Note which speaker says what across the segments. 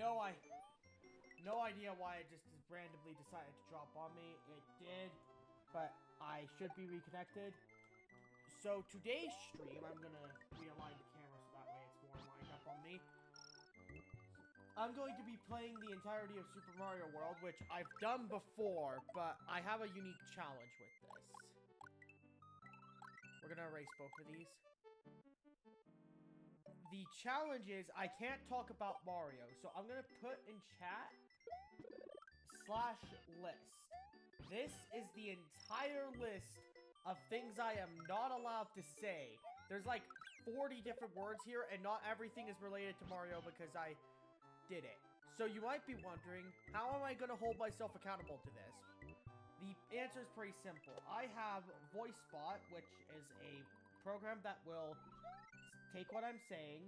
Speaker 1: no idea why it just randomly decided to drop on me. It did, but I should be reconnected. So today's stream, I'm gonna realign the camera so that way it's more lined up on me. I'm going to be playing the entirety of Super Mario World, which I've done before, but I have a unique challenge with this. We're gonna erase both of these. The challenge is I can't talk about Mario, so I'm gonna put in chat /list. This is the entire list of things I am not allowed to say. There's like 40 different words here, and not everything is related to Mario because I did it. So you might be wondering, how am I going to hold myself accountable to this? The answer is pretty simple. I have VoiceBot, which is a program that will take what I'm saying,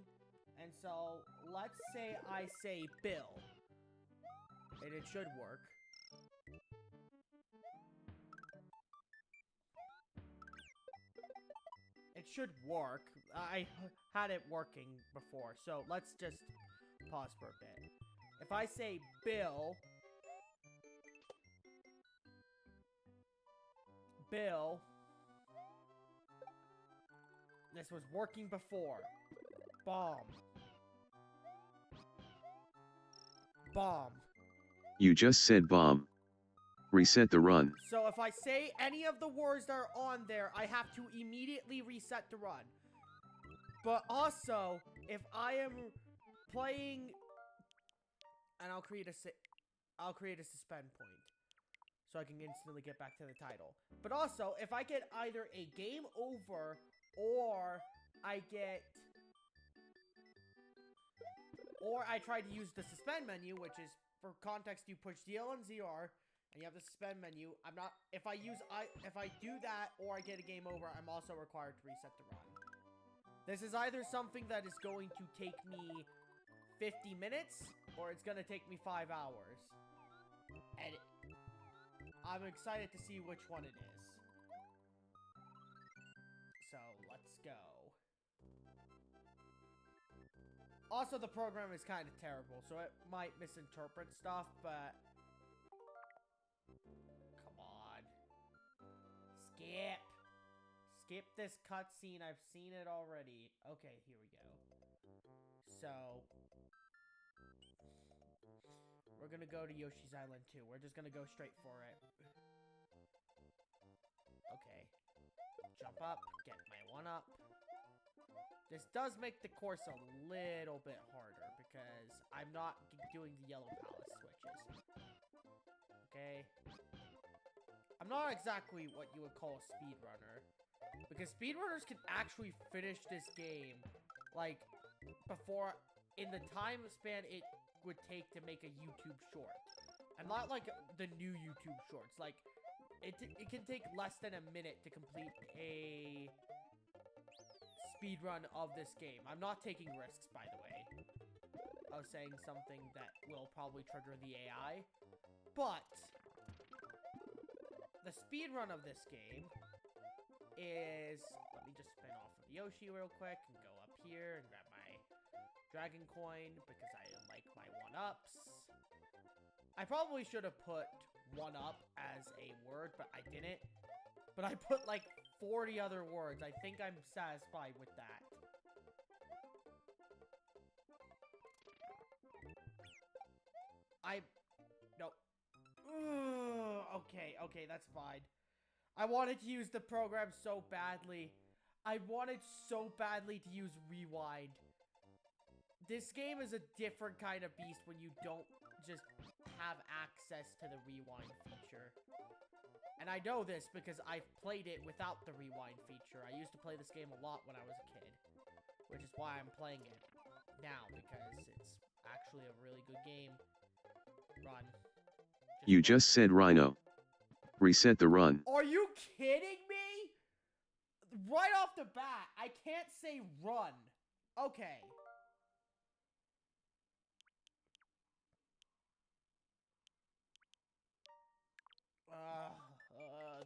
Speaker 1: and so let's say I say Bill, and it should work. It should work. I had it working before, so let's just pause for a bit. If I say Bill, this was working before. Bomb.
Speaker 2: You just said bomb. Reset the run.
Speaker 1: So if I say any of the words that are on there, I have to immediately reset the run. But also, if I am playing, and I'll create a suspend point, so I can instantly get back to the title. But also, if I get either a game over, or I try to use the suspend menu, which is, for context, you push ZL and ZR, and you have the suspend menu. If I do that, or I get a game over, I'm also required to reset the run. This is either something that is going to take me 50 minutes, or it's going to take me 5 hours. And I'm excited to see which one it is. So, let's go. Also, the program is kind of terrible, so it might misinterpret stuff, but... Come on. Skip. Skip this cutscene. I've seen it already. Okay, here we go. So... We're gonna go to Yoshi's Island 2. We're just gonna go straight for it. Okay. Jump up. Get my 1-up. This does make the course a little bit harder because I'm not doing the Yellow Palace switches. Okay. I'm not exactly what you would call a speedrunner, because speedrunners can actually finish this game, like, before, in the time span it would take to make a YouTube short. And not like the new YouTube shorts. Like, it can take less than a minute to complete a speedrun of this game. I'm not taking risks, by the way. I was saying something that will probably trigger the AI. But the speedrun of this game is... Let me just spin off of Yoshi real quick and go up here and grab my Dragon Coin because I like my 1-ups. I probably should have put 1-up as a word, but I didn't. But I put like 40 other words. I think I'm satisfied with that. Nope. Okay, that's fine. I wanted to use the program so badly. I wanted so badly to use Rewind. This game is a different kind of beast when you don't just have access to the Rewind feature. And I know this because I've played it without the Rewind feature. I used to play this game a lot when I was a kid, which is why I'm playing it now, because it's actually a really good game. Run.
Speaker 2: You just said Rhino. Reset the run.
Speaker 1: Are you kidding me? Right off the bat, I can't say run. Okay.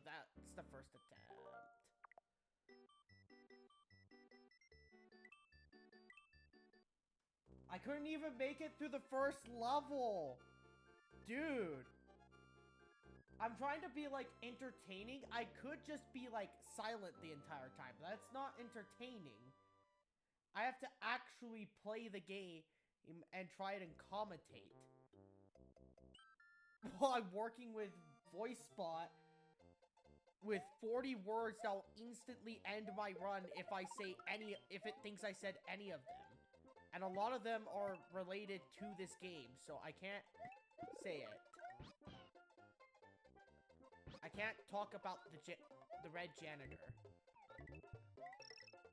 Speaker 1: That's the first attempt. I couldn't even make it through the first level. Dude. I'm trying to be, like, entertaining. I could just be, like, silent the entire time. That's not entertaining. I have to actually play the game and try it and commentate. While I'm working with VoiceSpot with 40 words that will instantly end my run if it thinks I said any of them. And a lot of them are related to this game, so I can't say it. I can't talk about the red janitor.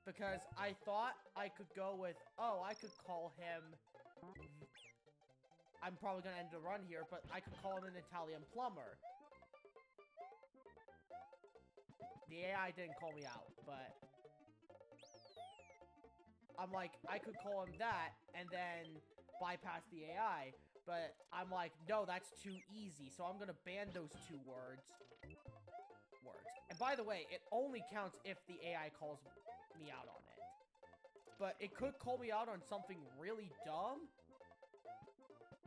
Speaker 1: Because I thought I could go with, oh, I could call him... I'm probably gonna end the run here, but I could call him an Italian plumber. The AI didn't call me out, but... I'm like, I could call him that, and then bypass the AI, but I'm like, no, that's too easy, so I'm gonna ban those two words. And by the way, it only counts if the AI calls me out on it. But it could call me out on something really dumb,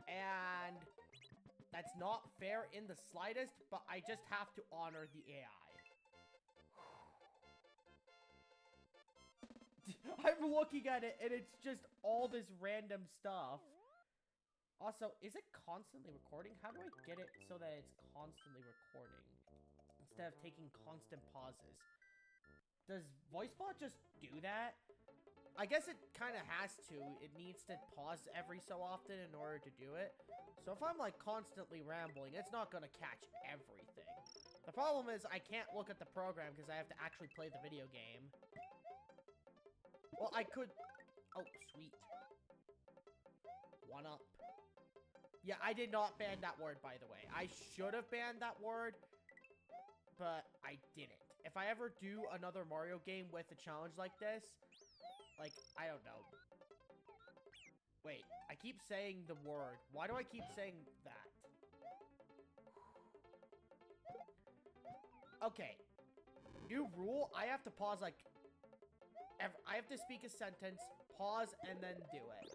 Speaker 1: and that's not fair in the slightest, but I just have to honor the AI. I'm looking at it, and it's just all this random stuff. Also, is it constantly recording? How do I get it so that it's constantly recording? Instead of taking constant pauses. Does VoiceBot just do that? I guess it kind of has to. It needs to pause every so often in order to do it. So if I'm, like, constantly rambling, it's not gonna catch everything. The problem is I can't look at the program because I have to actually play the video game. Well, I could... Oh, sweet. 1-up. Yeah, I did not ban that word, by the way. I should have banned that word, but I didn't. If I ever do another Mario game with a challenge like this, like, I don't know. Wait, I keep saying the word. Why do I keep saying that? Okay. New rule, I have to pause, like, I have to speak a sentence, pause, and then do it.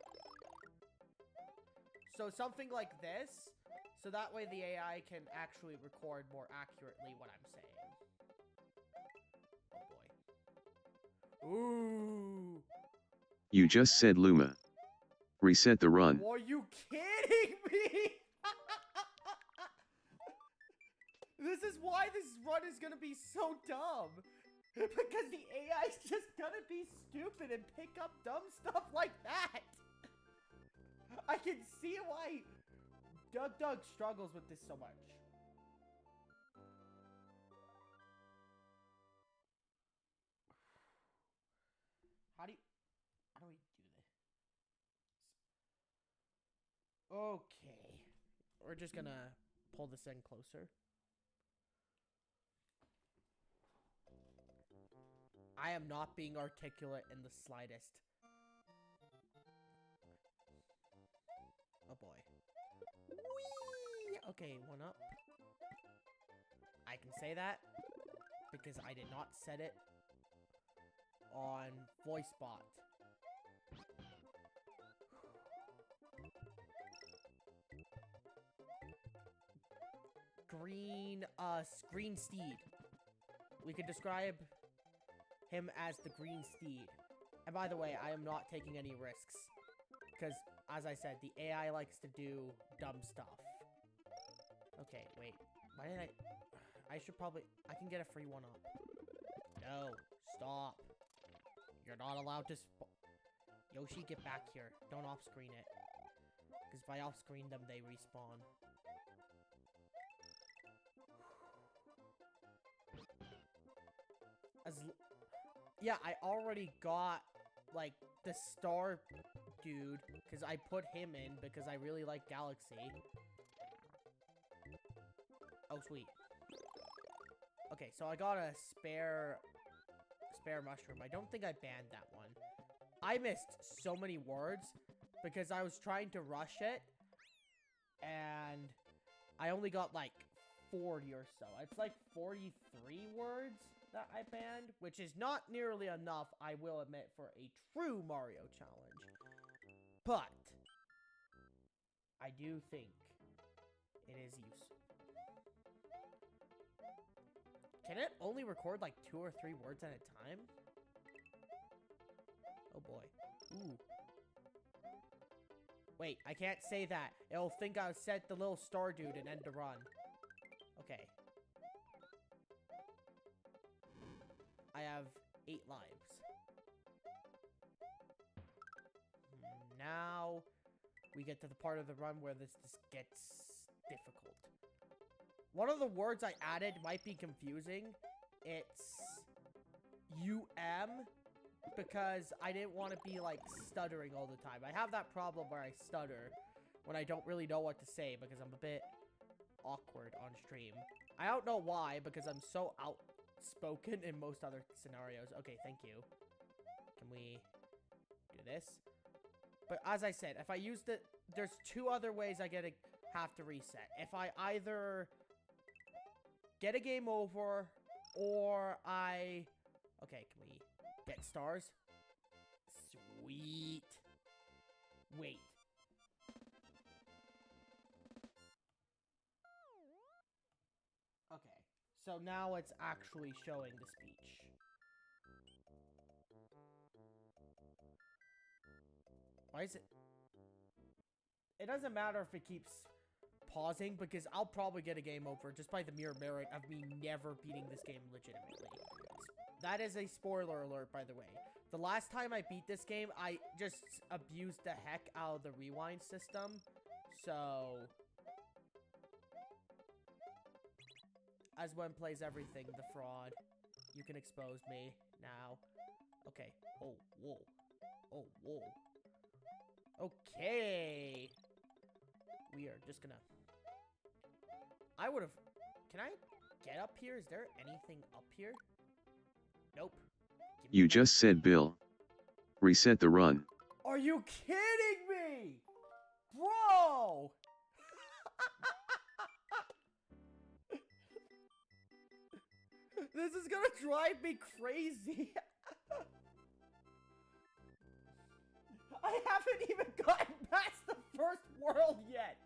Speaker 1: So something like this, so that way the AI can actually record more accurately what I'm saying. Oh boy. Ooh.
Speaker 2: You just said Luma. Reset the run.
Speaker 1: Are you kidding me? This is why this run is gonna be so dumb. Because the AI is just gonna be stupid and pick up dumb stuff like that. I can see why Doug struggles with this so much. How do we do this? Okay. We're just gonna pull this in closer. I am not being articulate in the slightest. Oh boy. Whee! Okay, 1-up. I can say that because I did not set it on VoiceBot. Green Steed. We could describe him as the Green Steed. And by the way, I am not taking any risks. Because, as I said, the AI likes to do dumb stuff. Okay, wait. Why did I should probably... I can get a free 1-up. No, stop. You're not allowed to Yoshi, get back here. Don't off-screen it. Because if I off-screen them, they respawn. Yeah, I already got, like, the star dude, because I put him in, because I really like Galaxy. Oh, sweet. Okay, so I got a spare mushroom. I don't think I banned that one. I missed so many words, because I was trying to rush it, and I only got, like, 40 or so. It's like 43 words that I banned, which is not nearly enough, I will admit, for a true Mario challenge. But do think it is useful. Can it only record like 2 or 3 words at a time? Oh boy. Ooh. Wait, I can't say that. It'll think I said the little star dude and end the run. Okay. I have 8 lives. Now we get to the part of the run where this gets difficult. One of the words I added might be confusing. It's UM because I didn't want to be like stuttering all the time. I have that problem where I stutter when I don't really know what to say because I'm a bit awkward on stream. I don't know why because I'm so outspoken in most other scenarios. Okay, thank you. Can we do this? But as I said, if I use the... There's 2 other ways I have to reset. If I either get a game over or I... Okay, can we get stars? Sweet. Wait. Okay. So now it's actually showing the speech. Why is it? It doesn't matter if it keeps pausing because I'll probably get a game over just by the mere merit of me never beating this game legitimately. That is a spoiler alert, by the way. The last time I beat this game, I just abused the heck out of the rewind system. So... As one plays everything, the fraud. You can expose me now. Okay. Oh, whoa. Oh, whoa. Okay. We are just gonna... I would've... Can I get up here? Is there anything up here? Nope.
Speaker 2: You just said, Bill. Reset the run.
Speaker 1: Are you kidding me? Bro! This is gonna drive me crazy. I haven't even gotten past the first world yet.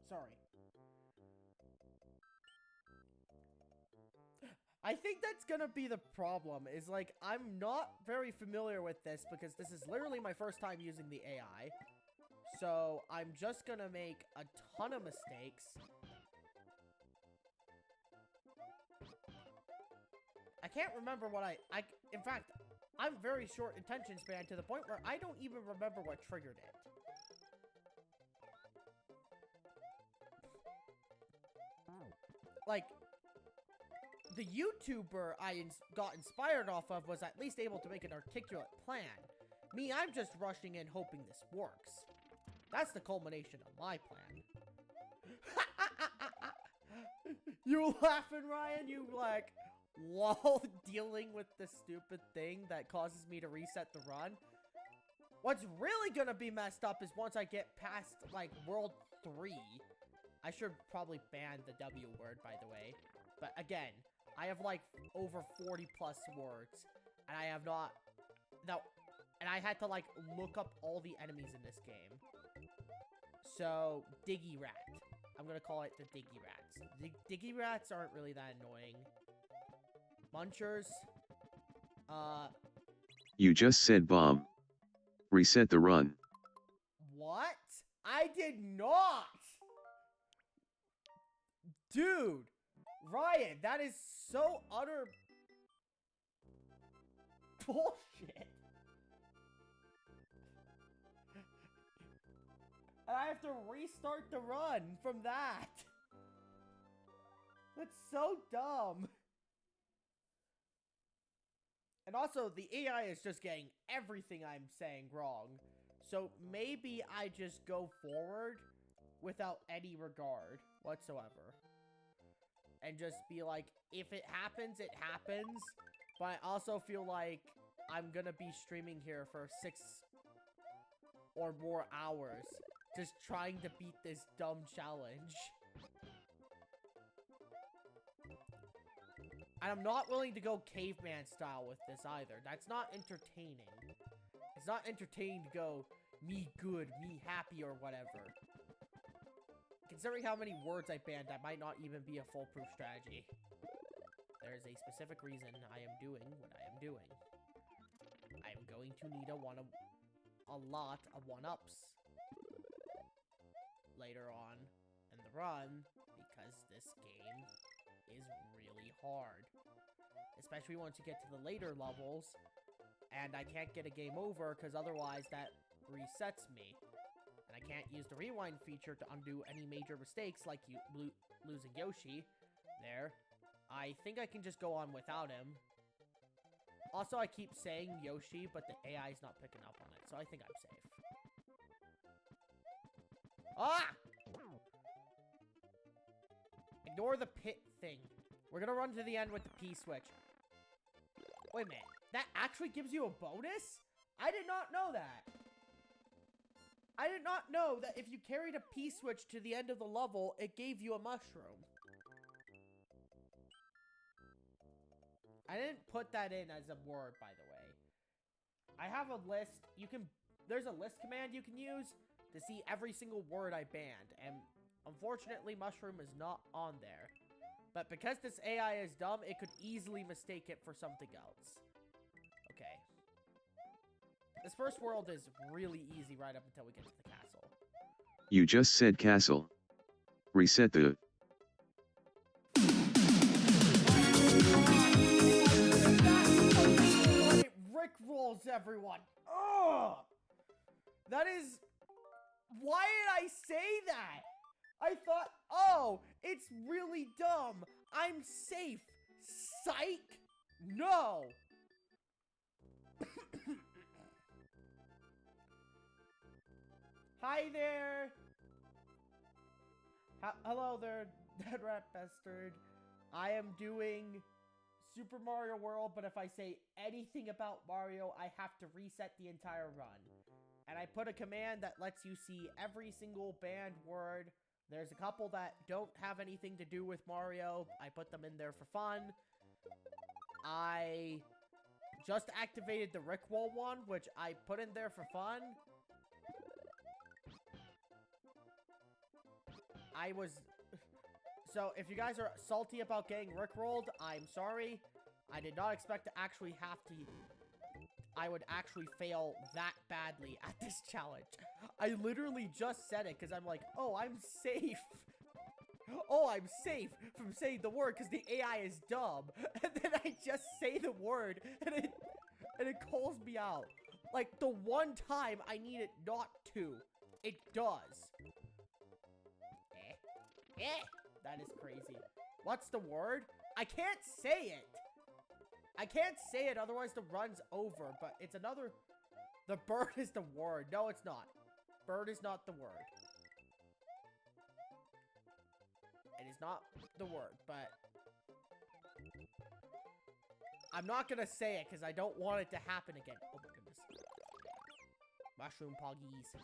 Speaker 1: Sorry. I think that's gonna be the problem, is like, I'm not very familiar with this because this is literally my first time using the AI. So, I'm just gonna make a ton of mistakes. I can't remember what in fact, I'm very short attention span to the point where I don't even remember what triggered it. Like, the YouTuber I got inspired off of was at least able to make an articulate plan. Me, I'm just rushing in hoping this works. That's the culmination of my plan. You laughing, Ryan? You, like, while dealing with the stupid thing that causes me to reset the run? What's really gonna be messed up is once I get past, like, World 3. I should probably ban the W word, by the way. But again, I have like over 40 plus words, and I have not, and I had to like look up all the enemies in this game. So, Diggy Rat. I'm gonna call it the Diggy Rats. The Diggy Rats aren't really that annoying. Munchers.
Speaker 2: You just said bomb. Reset the run.
Speaker 1: What? I did not! Dude! Ryan, that is so utter bullshit. And I have to restart the run from that. That's so dumb. And also, the AI is just getting everything I'm saying wrong. So maybe I just go forward without any regard whatsoever. And just be like, if it happens, it happens. But I also feel like I'm gonna be streaming here for 6 or more hours. Just trying to beat this dumb challenge. And I'm not willing to go caveman style with this either. That's not entertaining. It's not entertaining to go me good, me happy, or whatever. Considering how many words I banned, that might not even be a foolproof strategy. There is a specific reason I am doing what I am doing. I am going to need a lot of one-ups later on in the run, because this game is really hard. Especially once you get to the later levels, and I can't get a game over, because otherwise that resets me. And I can't use the rewind feature to undo any major mistakes, like losing Yoshi there. I think I can just go on without him. Also, I keep saying Yoshi, but the AI is not picking up on it, so I think I'm safe. Ah! Ignore the pit thing. We're gonna run to the end with the P-switch. Wait a minute. That actually gives you a bonus? I did not know that. I did not know that if you carried a P-switch to the end of the level, it gave you a mushroom. I didn't put that in as a word, by the way. I have a list. There's a list command you can use to see every single word I banned. And unfortunately, mushroom is not on there. But because this AI is dumb, it could easily mistake it for something else. Okay. This first world is really easy right up until we get to the castle.
Speaker 2: You just said castle. Reset the...
Speaker 1: Rick rolls, everyone. Ugh! That is... Why did I say that? I thought, oh, it's really dumb. I'm safe. Psych? No. Hi there. Hello there, Dead Rat Bastard. I am doing Super Mario World, but if I say anything about Mario, I have to reset the entire run. And I put a command that lets you see every single banned word. There's a couple that don't have anything to do with Mario. I put them in there for fun. I just activated the Rickroll one, which I put in there for fun. So if you guys are salty about getting Rickrolled, I'm sorry. I did not expect to actually have to... I would actually fail that badly at this challenge. I literally just said it because I'm like, oh, I'm safe. Oh, I'm safe from saying the word because the AI is dumb. And then I just say the word and it calls me out. Like the one time I need it not to. It does. That is crazy. What's the word? I can't say it. I can't say it, otherwise the run's over, but it's another... The bird is the word. No, it's not. Bird is not the word. It is not the word, but... I'm not gonna say it, because I don't want it to happen again. Oh my goodness. Mushroom Poggies.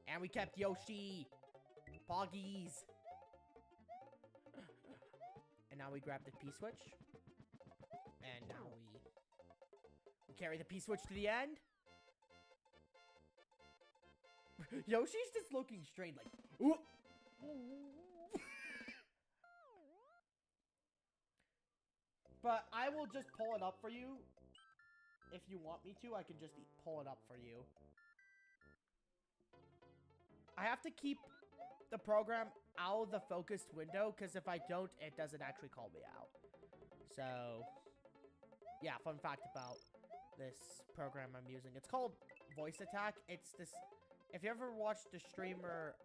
Speaker 1: And we kept Yoshi. Poggies. And now we grab the P-switch. And now we carry the P-switch to the end. Yoshi's just looking strained, like, ooh. But I will just pull it up for you. If you want me to, I can just pull it up for you. I have to keep the program out of the focused window, because if I don't, it doesn't actually call me out. So... yeah, fun fact about this program I'm using. It's called Voice Attack. It's this... If you ever watched the streamer,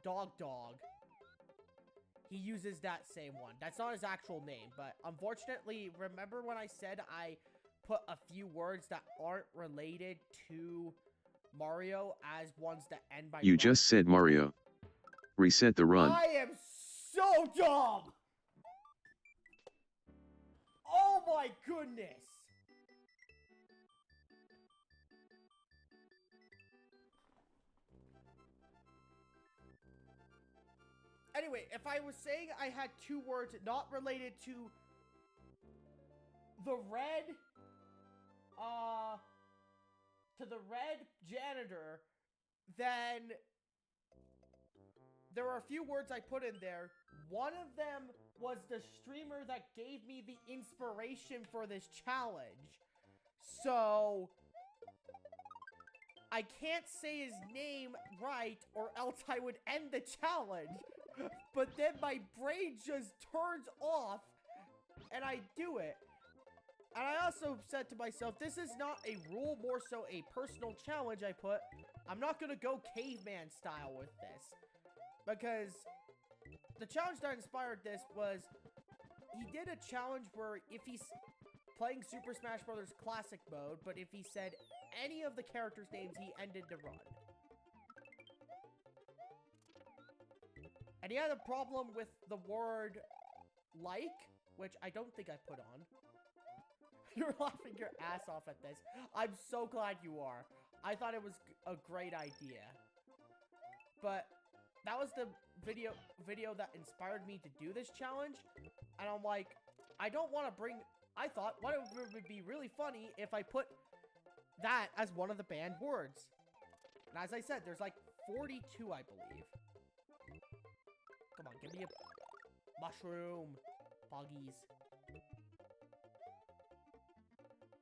Speaker 1: Dog, he uses that same one. That's not his actual name, but unfortunately, remember when I said I put a few words that aren't related to Mario as ones that end by...
Speaker 2: You just said Mario. Reset the run.
Speaker 1: I am so dumb! Oh my goodness! anyway, if I was saying I had 2 words not related to the red, janitor, then there are a few words I put in there. One of them was the streamer that gave me the inspiration for this challenge. So I can't say his name right, or else I would end the challenge. But then my brain just turns off, and I do it. And I also said to myself, this is not a rule, more so a personal challenge I put. I'm not gonna go caveman style with this. Because the challenge that inspired this was, he did a challenge where if he's playing Super Smash Bros. Classic mode, but if he said any of the characters' names, he ended the run. And he had a problem with the word like, which I don't think I put on. You're laughing your ass off at this. I'm so glad you are. I thought it was a great idea. But that was the video that inspired me to do this challenge. And I'm like, I don't want to bring... I thought, what it would be really funny if I put that as one of the banned words. And as I said, there's like 42, I believe. Come on, give me a mushroom, Poggies.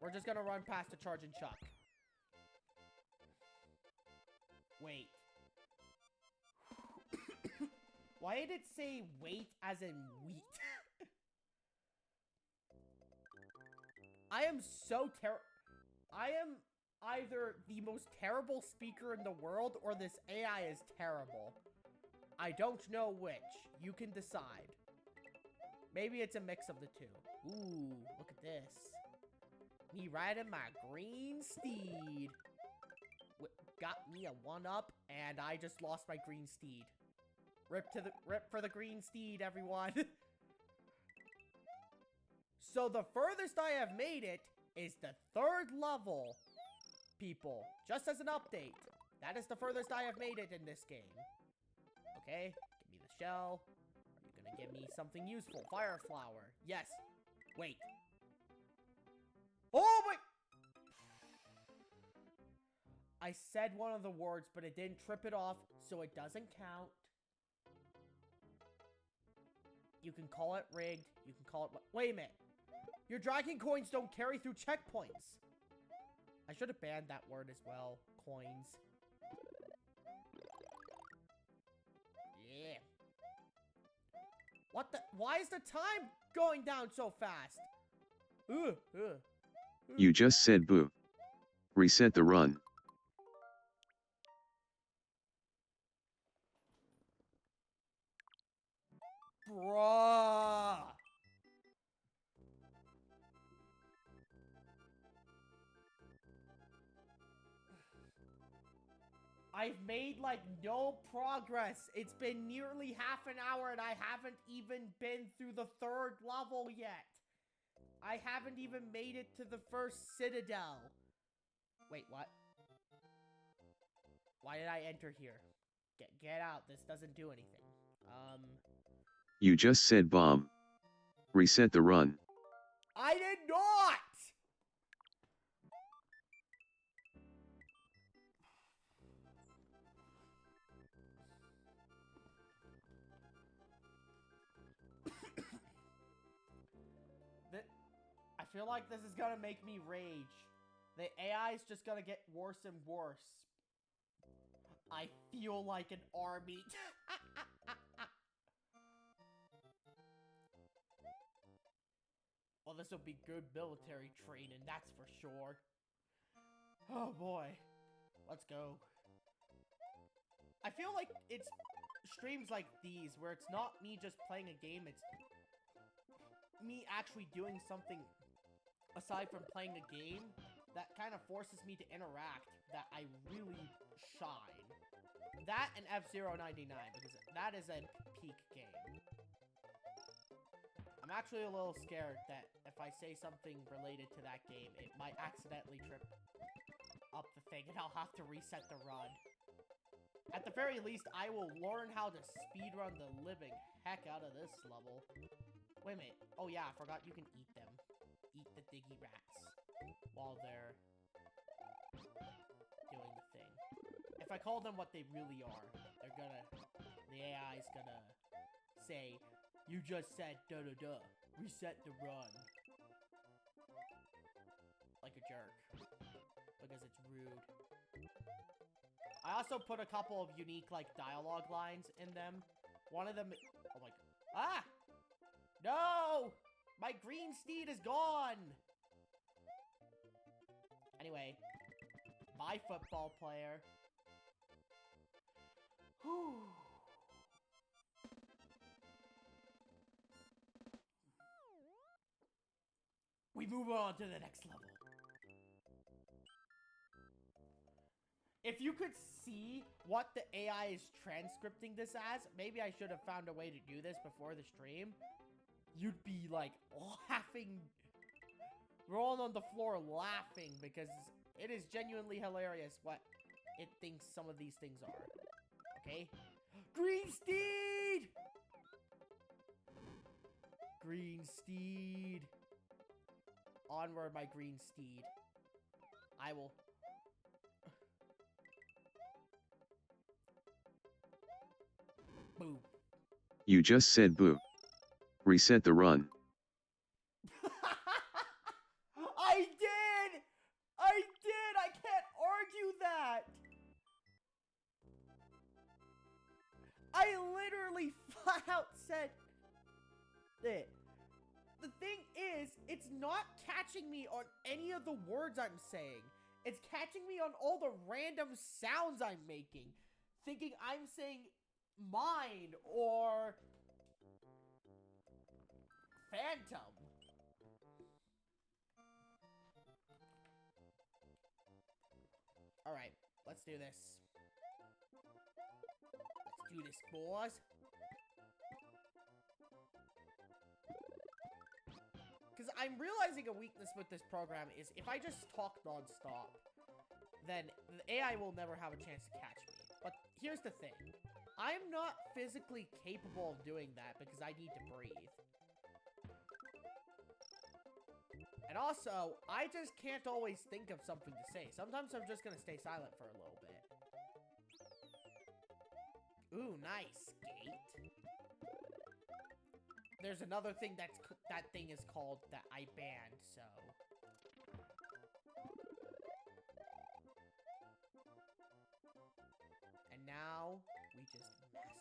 Speaker 1: We're just gonna run past the charging Chuck. Wait. Why did it say wait as in wheat? I am so I am either the most terrible speaker in the world, or this AI is terrible. I don't know which. You can decide. Maybe it's a mix of the two. Ooh, look at this. Me riding my green steed. Got me a 1-up, and I just lost my green steed. Rip for the green steed, everyone. So the furthest I have made it is the 3rd level, people. Just as an update. That is the furthest I have made it in this game. Okay, give me the shell. Are you gonna give me something useful? Fire flower. Yes. Wait. Oh my... I said one of the words, but it didn't trip it off, so it doesn't count. You can call it rigged. You can call it... Wait a minute. Your dragon coins don't carry through checkpoints. I should have banned that word as well. Coins. Yeah. What the... Why is the time going down so fast?
Speaker 2: You just said boo. Reset the run.
Speaker 1: Bruh. I've made, like, no progress. It's been nearly half an hour and I haven't even been through the 3rd level yet. I haven't even made it to the first citadel. Wait, what? Why did I enter here? Get out. This doesn't do anything.
Speaker 2: You just said bomb. Reset the run.
Speaker 1: I did not! I feel like this is gonna make me rage. The AI is just gonna get worse and worse. I feel like an army. Well, this will be good military training, that's for sure. Oh boy. Let's go. I feel like it's streams like these where it's not me just playing a game, it's me actually doing something aside from playing a game that kind of forces me to interact, that I really shine. That and F-Zero 99, because that is a peak game. I'm actually a little scared that if I say something related to that game, it might accidentally trip up the thing and I'll have to reset the run. At the very least, I will learn how to speedrun the living heck out of this level. Wait a minute. Oh yeah, I forgot you can eat them. Eat the diggy rats while they're doing the thing. If I call them what they really are, they're gonna... The AI is gonna say, you just said da-da-da. Reset the run. Like a jerk. Because it's rude. I also put a couple of unique, like, dialogue lines in them. One of them... Oh my... Ah! No! My green steed is gone! Anyway. My football player. Whew. We move on to the next level. If you could see what the AI is transcripting this as, maybe I should have found a way to do this before the stream. You'd be like laughing, rolling on the floor laughing because it is genuinely hilarious what it thinks some of these things are. Okay? Green Steed! Green Steed. Onward, my green steed. I will... Boo.
Speaker 2: You just said boo. Reset the run.
Speaker 1: I did! I did! I can't argue that! I literally flat out said it. The thing is, it's not catching me on any of the words I'm saying. It's catching me on all the random sounds I'm making. Thinking I'm saying mine or phantom. Alright, let's do this. Let's do this, boys. Because I'm realizing a weakness with this program is if I just talk non-stop, then the AI will never have a chance to catch me. But here's the thing. I'm not physically capable of doing that because I need to breathe. And also, I just can't always think of something to say. Sometimes I'm just gonna stay silent for a little bit. Ooh, nice. Gate. There's another thing that thing is called that I banned, so... And now, we just masterfully...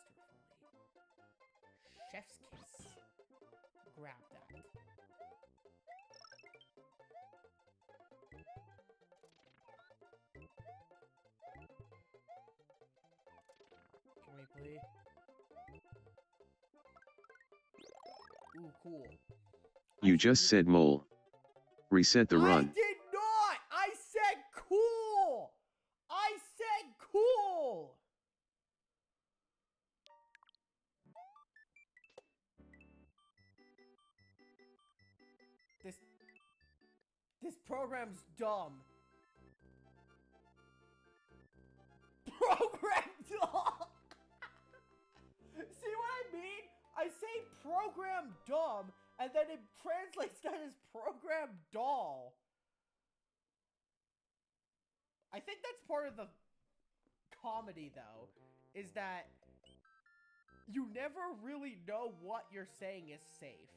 Speaker 1: Chef's kiss. Grab that. Can we please? Ooh, cool.
Speaker 2: You just said mole. Reset the
Speaker 1: I
Speaker 2: run.
Speaker 1: did not! I said cool! I said cool! This program's dumb. Program dumb! See what I mean? I say program dumb, and then it translates that as program doll. I think that's part of the comedy, though, is that you never really know what you're saying is safe.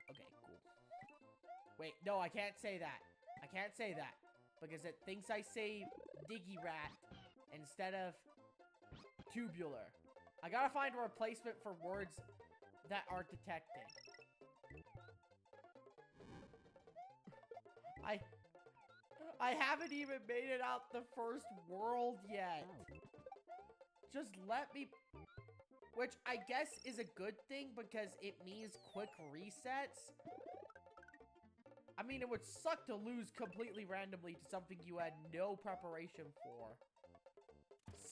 Speaker 1: Okay, cool. Wait, no, I can't say that. I can't say that. Because it thinks I say diggy rat instead of tubular. I gotta find a replacement for words that are detected. I haven't even made it out the first world yet. Just let me... Which I guess is a good thing because it means quick resets. I mean, it would suck to lose completely randomly to something you had no preparation for.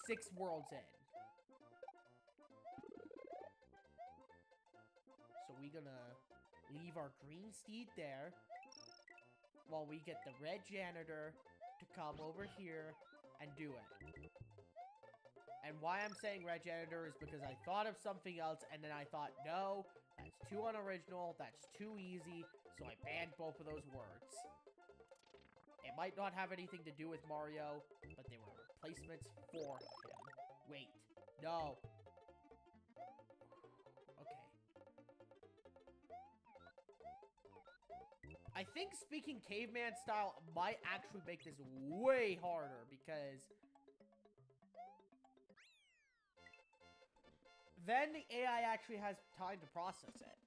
Speaker 1: 6 worlds in. So we gonna leave our green steed there while we get the red janitor to come over here and do it. And why I'm saying red janitor is because I thought of something else, and then I thought, no, that's too unoriginal, that's too easy, so I banned both of those words. It might not have anything to do with Mario, but they were replacements for him. Wait, no. Okay. I think speaking caveman style might actually make this way harder, because then the AI actually has time to process it.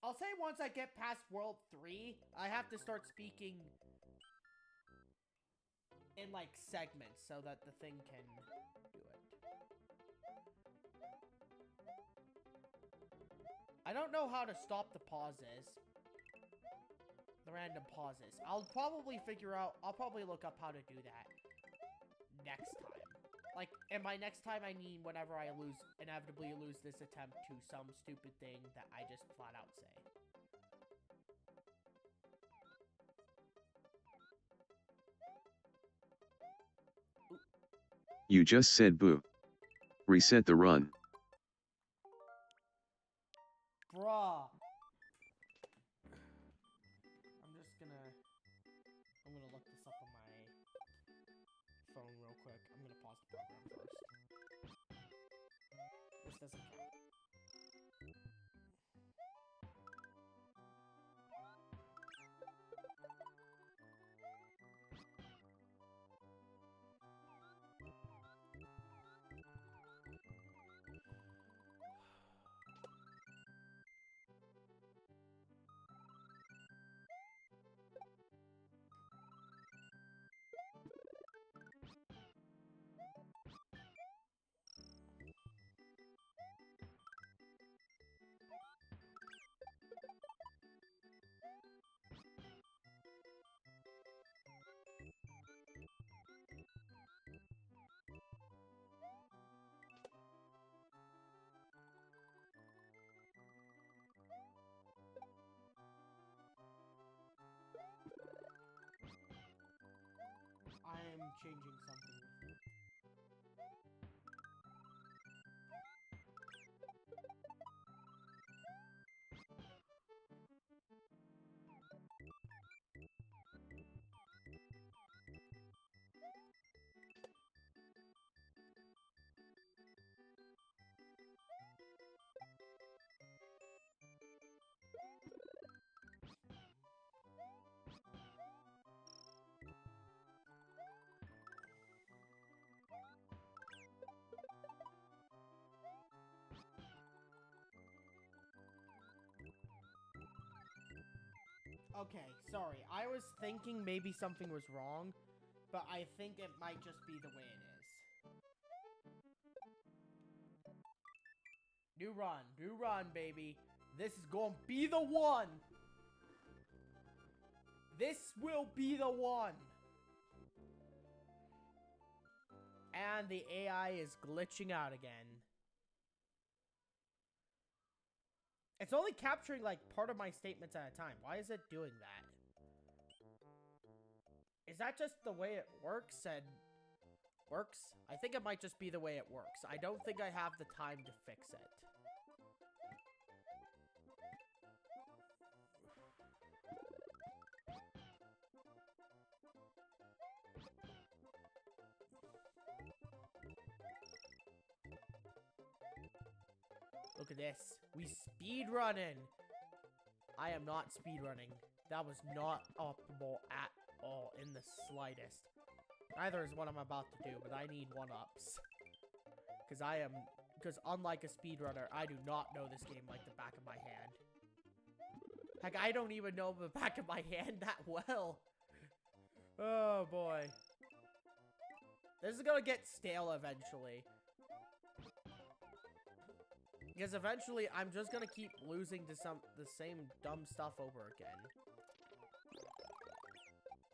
Speaker 1: I'll say once I get past World 3, I have to start speaking in, like, segments so that the thing can do it. I don't know how to stop the pauses. The random pauses. I'll probably look up how to do that next time. Like, and by next time, I mean whenever I inevitably lose this attempt to some stupid thing that I just flat out say.
Speaker 2: You just said boo. Reset the run.
Speaker 1: Bruh. I'm gonna look this up on my phone real quick. I'm gonna pause the program first. This doesn't count. I'm changing something with it. Okay, sorry. I was thinking maybe something was wrong, but I think it might just be the way it is. New run, baby. This is gonna be the one. This will be the one. And the AI is glitching out again. It's only capturing, like, part of my statements at a time. Why is it doing that? Is that just the way it works? I think it might just be the way it works. I don't think I have the time to fix it. Look at this. We speed running. I am not speed running. That was not optimal at all in the slightest. Neither is what I'm about to do, but I need one-ups. Because unlike a speedrunner, I do not know this game like the back of my hand. Heck, I don't even know the back of my hand that well. Oh boy. This is gonna get stale eventually. Because eventually, I'm just gonna keep losing to the same dumb stuff over again.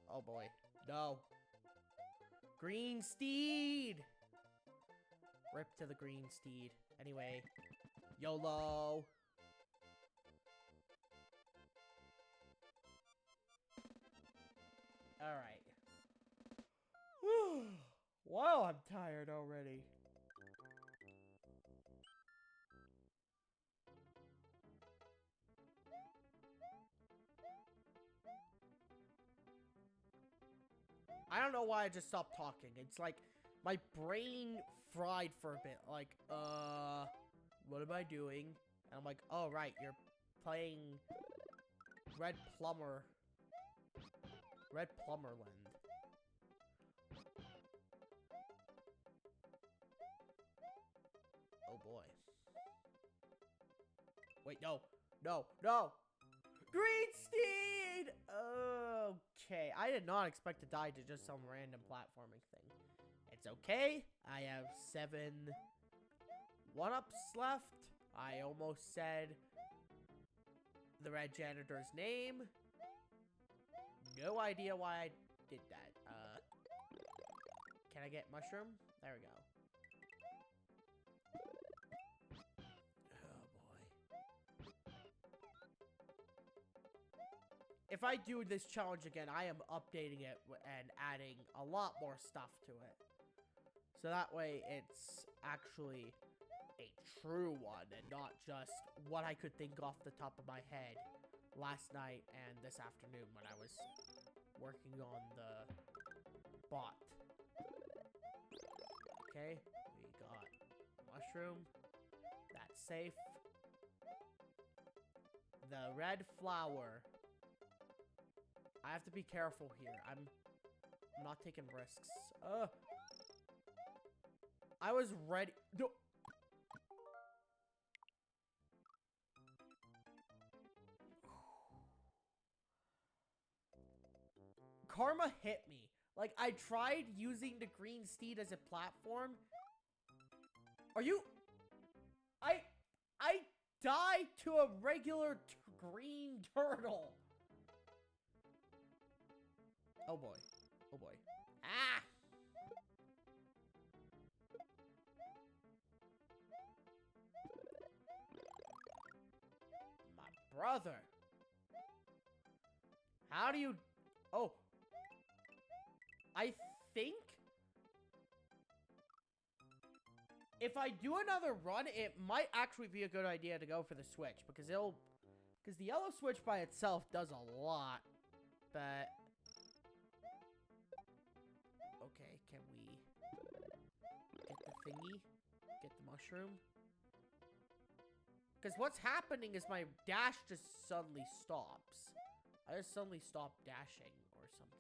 Speaker 1: Oh boy. No. Green Steed! Rip to the Green Steed. Anyway. YOLO! Alright. Wow, I'm tired already. I don't know why I just stopped talking. It's like my brain fried for a bit. Like, what am I doing? And I'm like, oh, right, you're playing Red Plumberland. Oh, boy. Wait, no. No, no! Green Steed! Okay, I did not expect to die to just some random platforming thing. It's okay. I have 7 1-ups left. I almost said the red janitor's name. No idea why I did that. Can I get mushroom? There we go. Oh boy. If I do this challenge again, I am updating it and adding a lot more stuff to it. So that way it's actually a true one and not just what I could think off the top of my head last night and this afternoon when I was working on the bot. Okay, we got mushroom. That's safe. The red flower. I have to be careful here. I'm not taking risks. I was ready. No. Karma hit me. Like, I tried using the green steed as a platform. Are you... I died to a regular green turtle. Oh boy. Oh boy. Ah! My brother. How do you... Oh. I think if I do another run, it might actually be a good idea to go for the switch because because the yellow switch by itself does a lot, but okay, can we get the thingy? Get the mushroom? Because what's happening is my dash just suddenly stops. I just suddenly stopped dashing or something.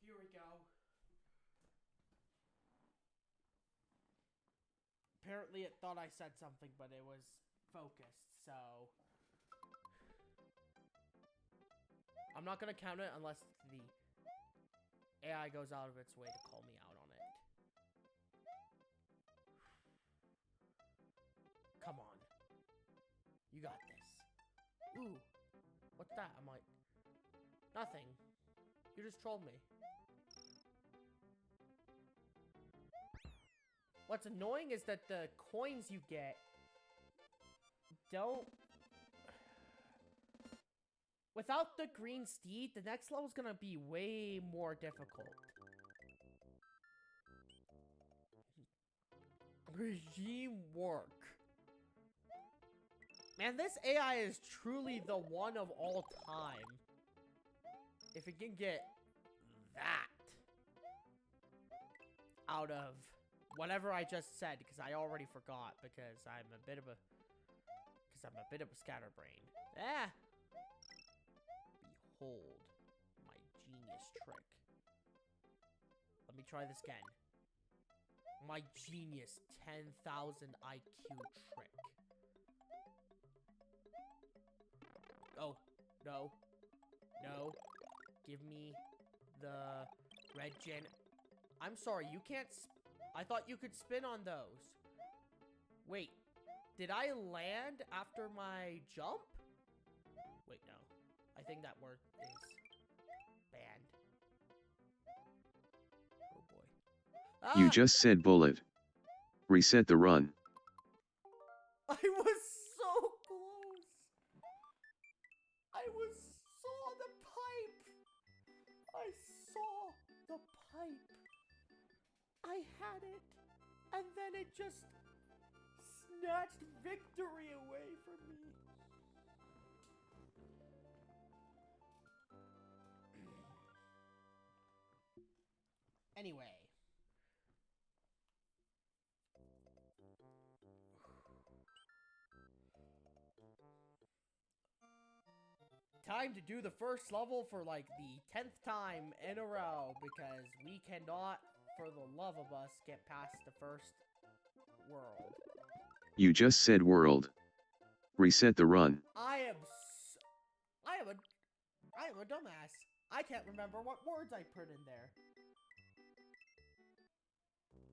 Speaker 1: Here we go. Apparently it thought I said something, but it was focused, so... I'm not gonna count it unless the AI goes out of its way to call me out on it. Come on. You got this. Ooh. What's that? I'm like... Nothing. You just trolled me. What's annoying is that the coins you get don't... Without the green steed, the next level's gonna be way more difficult. Regime work. Man, this AI is truly the one of all time. If it can get that out of whatever I just said, because I already forgot, because I'm a bit of a scatterbrain. Ah! Behold my genius trick. Let me try this again. My genius 10,000 IQ trick. Oh, no. No. Give me the red gen. I'm sorry, you can't I thought you could spin on those. Wait, did I land after my jump? Wait, no. I think that word is banned. Oh boy. Ah!
Speaker 2: You just said bullet. Reset the run.
Speaker 1: I was so close. I saw the pipe. I saw the pipe. I had it. And then it just snatched victory away from me. Anyway. Time to do the first level for like the 10th time in a row because we cannot, for the love of us, get past the first world.
Speaker 2: You just said world. Reset the run.
Speaker 1: I am a dumbass. I can't remember what words I put in there.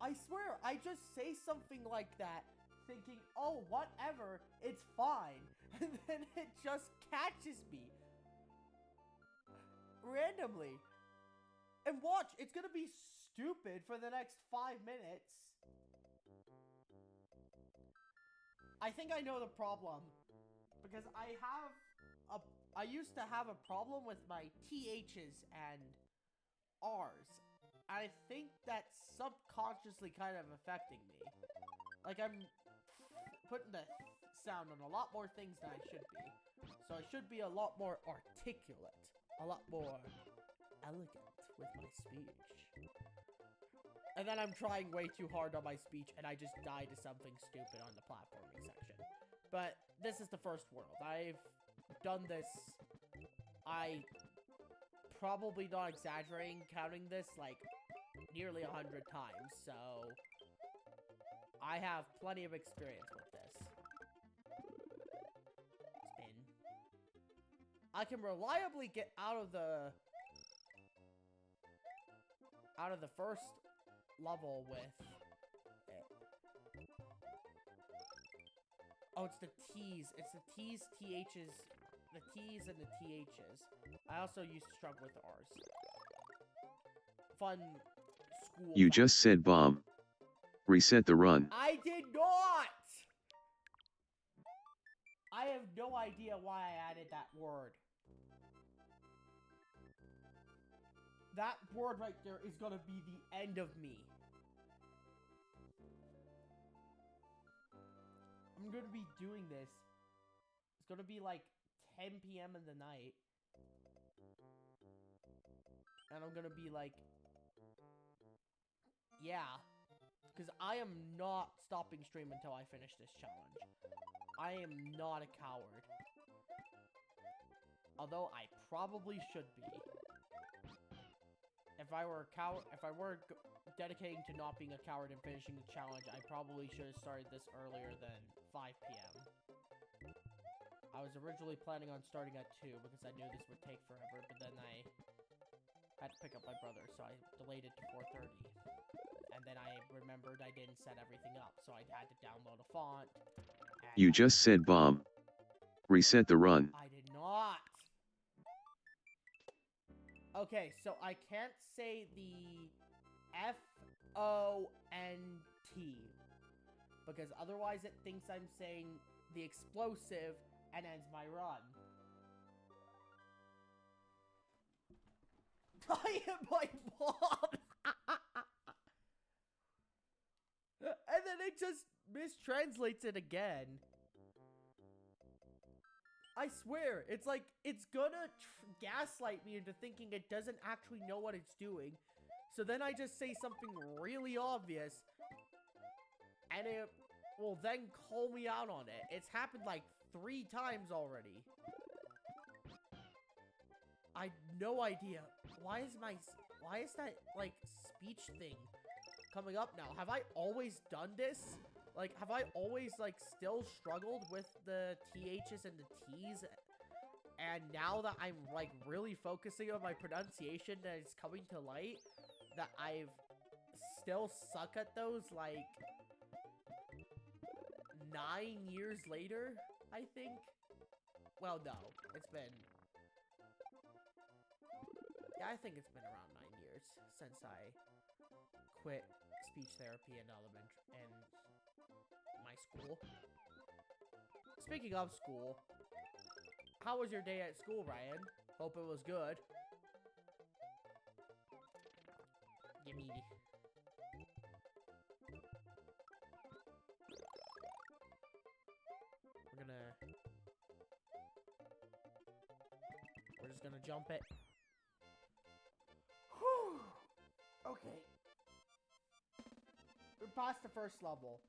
Speaker 1: I swear, I just say something like that, thinking, oh, whatever, it's fine. And then it just catches me. Randomly. And watch, it's gonna be stupid for the next 5 minutes. I think I know the problem. Because I used to have a problem with my THs and Rs. I think that's subconsciously kind of affecting me. Like, I'm putting the sound on a lot more things than I should be. So I should be a lot more articulate. A lot more elegant with my speech. And then I'm trying way too hard on my speech and I just die to something stupid on the platforming section. But this is the first world. I've done this, probably not exaggerating, counting this like nearly 100 times, so I have plenty of experience with this. Spin. I can reliably get out of the first level with it. Oh, it's the T's. It's the T's, TH's, the T's and the TH's. I also used to struggle with the R's. Fun school.
Speaker 2: You
Speaker 1: fact.
Speaker 2: just said bomb. Reset the run.
Speaker 1: I did not! I have no idea why I added that word. That word right there is gonna be the end of me. I'm gonna be doing this. It's gonna be like 10 p.m. in the night. And I'm gonna be like, yeah. Because I am not stopping stream until I finish this challenge. I am not a coward. Although I probably should be. If I were dedicating to not being a coward and finishing the challenge, I probably should have started this earlier than 5 p.m. I was originally planning on starting at 2 because I knew this would take forever, but then I had to pick up my brother, so I delayed it to 4:30. And then I remembered I didn't set everything up, so I had to download a font.
Speaker 2: You just said bomb. Reset the run.
Speaker 1: I did not. Okay, so I can't say the F-O-N-T. Because otherwise it thinks I'm saying the explosive and ends my run. I am my mom! And then it just mistranslates it again. I swear, it's like, it's gonna gaslight me into thinking it doesn't actually know what it's doing. So then I just say something really obvious, and it will then call me out on it. It's happened like 3 times already. I have no idea. Why is that, like, speech thing coming up now? Have I always done this? Like, have I always, like, still struggled with the THs and the Ts? And now that I'm, like, really focusing on my pronunciation that it's coming to light, that I've still suck at those, like, 9 years later, I think. Well, no, it's been... Yeah, I think it's been around 9 years since I quit speech therapy in my school. Speaking of school, how was your day at school, Ryan? Hope it was good. Gimme. We're just gonna jump it. Whew. Okay. We're past the first level.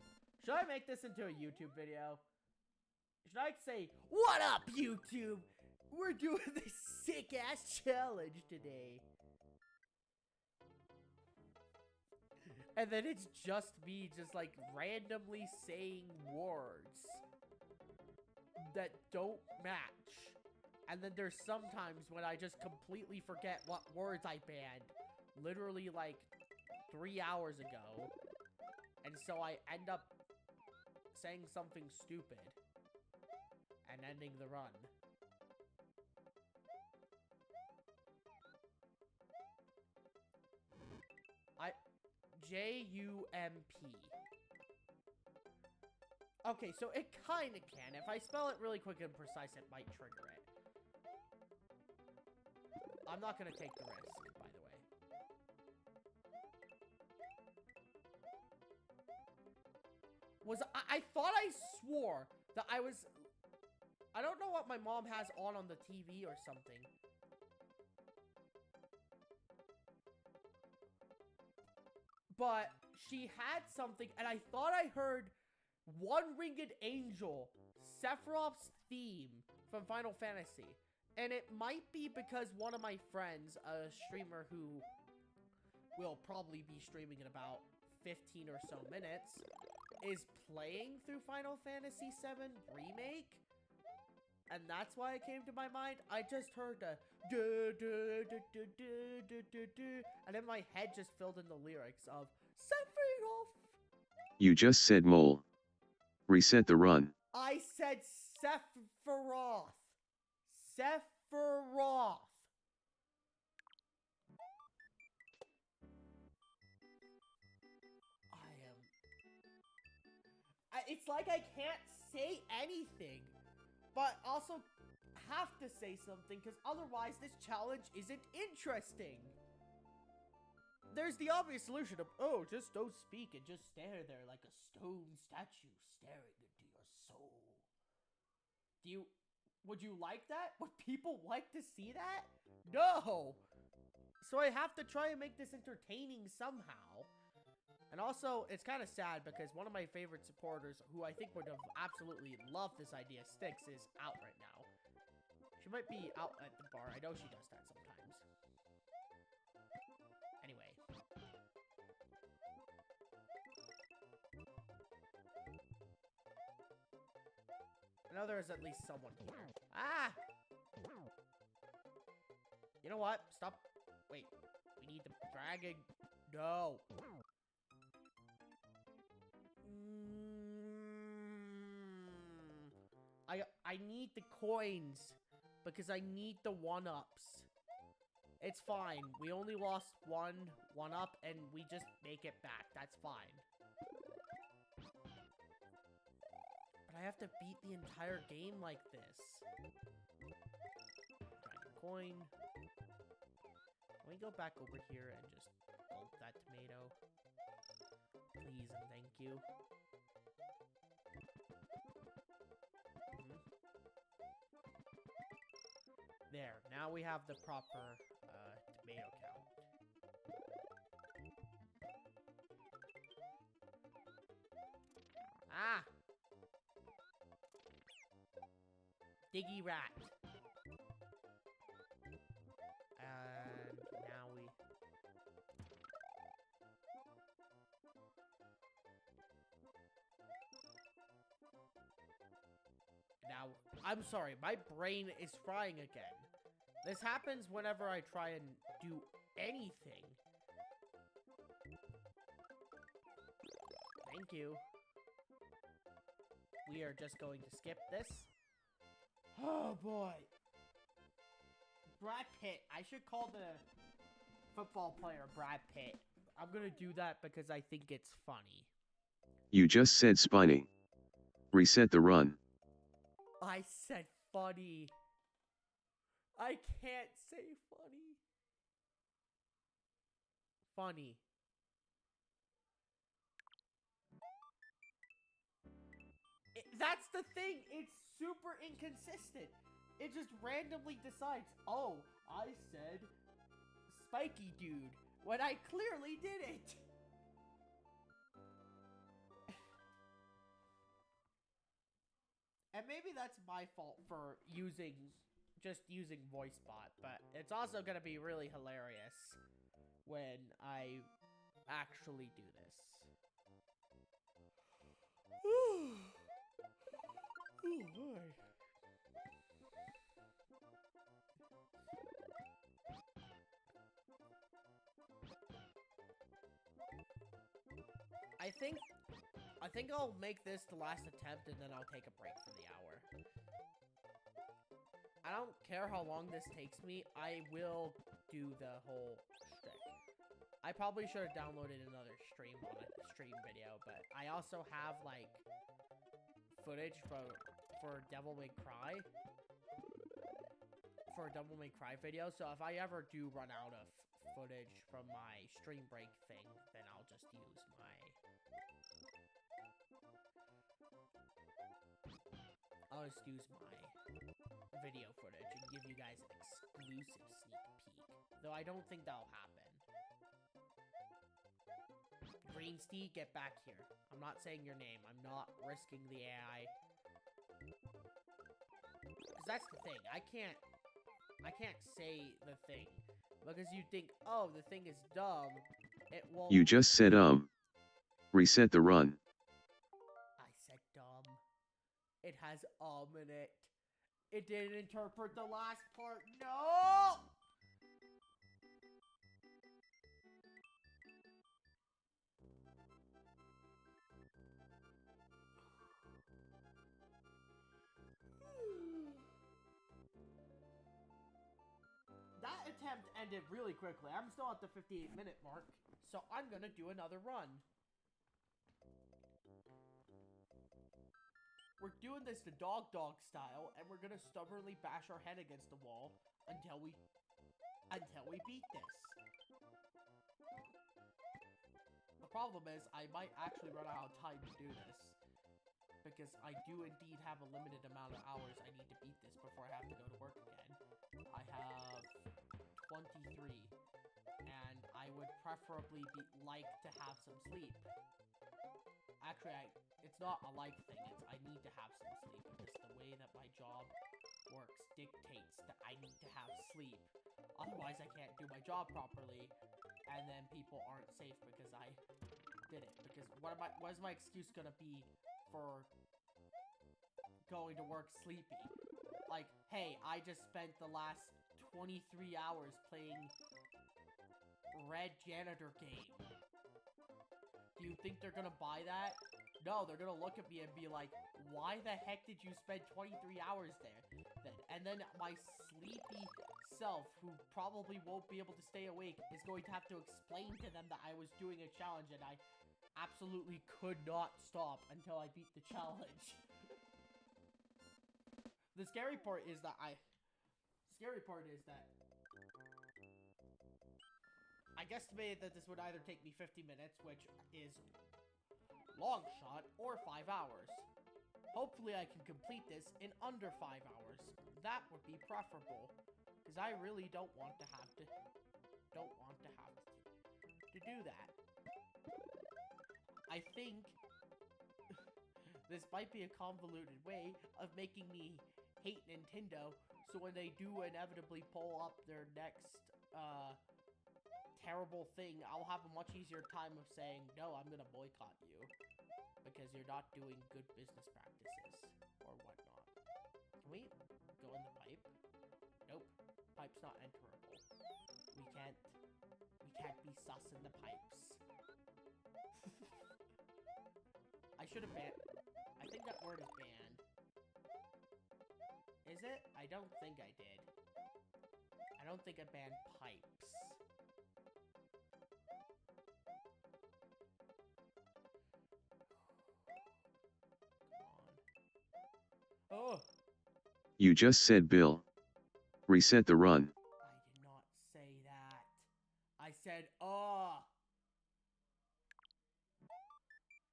Speaker 1: Should I make this into a YouTube video? Should I say, "What up, YouTube? We're doing this sick-ass challenge today." And then it's just me just, like, randomly saying words that don't match. And then there's sometimes when I just completely forget what words I banned literally, like, 3 hours ago. And so I end up saying something stupid and ending the run. J-U-M-P. Okay, so it kinda can. If I spell it really quick and precise, it might trigger it. I'm not gonna take the risk, by the way. I thought I swore that I was... I don't know what my mom has on the TV or something. But she had something, and I thought I heard One-Winged Angel, Sephiroth's theme from Final Fantasy. And it might be because one of my friends, a streamer who will probably be streaming in about 15 or so minutes, is playing through Final Fantasy VII Remake. And that's why it came to my mind. I just heard the and then my head just filled in the lyrics of Sephiroth.
Speaker 2: You just said mole. Reset the run.
Speaker 1: I said Sephiroth. Sephiroth. It's like I can't say anything, but also have to say something, because otherwise this challenge isn't interesting. There's the obvious solution of, oh, just don't speak and just stare there like a stone statue staring into your soul. Would you like that? Would people like to see that? No! So I have to try and make this entertaining somehow. And also, it's kind of sad because one of my favorite supporters, who I think would have absolutely loved this idea, Styx, is out right now. She might be out at the bar. I know she does that sometimes. Anyway. I know there is at least someone here. Ah! You know what? Stop. Wait. We need the dragon. No. I need the coins because I need the 1-ups. It's fine. We only lost one 1-up and we just make it back. That's fine. But I have to beat the entire game like this. Dragon coin. Can we go back over here and just gulp that tomato? Please and thank you. There, now we have the proper tomato count. Ah! Diggy rat. And now we... Now, I'm sorry, my brain is frying again. This happens whenever I try and do anything. Thank you. We are just going to skip this. Oh boy. Brad Pitt. I should call the football player Brad Pitt. I'm gonna do that because I think it's funny.
Speaker 2: You just said spiny. Reset the run.
Speaker 1: I said funny. I can't say funny. Funny. That's the thing. It's super inconsistent. It just randomly decides, oh, I said spiky dude when I clearly didn't. And maybe that's my fault for just using VoiceBot, but it's also gonna be really hilarious when I actually do this. Oh boy. I think I'll make this the last attempt and then I'll take a break for the hour. I don't care how long this takes me, I will do the whole shtick. I probably should have downloaded another stream on a stream video, but I also have like footage for Devil May Cry. For a Devil May Cry video, so if I ever do run out of footage from my stream break thing, then I'll just use my video footage and give you guys an exclusive sneak peek. Though I don't think that'll happen. Green Steve, get back here. I'm not saying your name. I'm not risking the AI. Because that's the thing. I can't say the thing. Because you think, oh, the thing is dumb. It won't.
Speaker 2: You just said reset the run.
Speaker 1: I said dumb. It has in it. It didn't interpret the last part. No! That attempt ended really quickly. I'm still at the 58-minute mark, so I'm gonna do another run. We're doing this the dog style, and we're gonna stubbornly bash our head against the wall until we beat this. The problem is, I might actually run out of time to do this, because I do indeed have a limited amount of hours I need to beat this before I have to go to work again. I have 23, and I would preferably like to have some sleep. Actually, it's not a like thing, it's I need to have some sleep, because the way that my job works dictates that I need to have sleep. Otherwise, I can't do my job properly, and then people aren't safe because I did it. Because what is my excuse gonna be for going to work sleepy? Like, hey, I just spent the last 23 hours playing Red Janitor game. Do you think they're gonna buy that? No, they're gonna look at me and be like, why the heck did you spend 23 hours there? And then my sleepy self, who probably won't be able to stay awake, is going to have to explain to them that I was doing a challenge and I absolutely could not stop until I beat the challenge. The scary part is that I guesstimated that this would either take me 50 minutes, which is long shot, or 5 hours. Hopefully I can complete this in under 5 hours. That would be preferable, because I really don't want to have to do that. I think this might be a convoluted way of making me hate Nintendo, so when they do inevitably pull up their next, terrible thing, I'll have a much easier time of saying, no, I'm gonna boycott you, because you're not doing good business practices, or whatnot. Can we go in the pipe? Nope. Pipe's not enterable. We can't be sus in the pipes. should have banned. I think that word is banned. Is it? I don't think I did. I don't think I banned pipes. Come on. Oh!
Speaker 2: You just said Bill. Reset the run.
Speaker 1: I did not say that. I said, oh!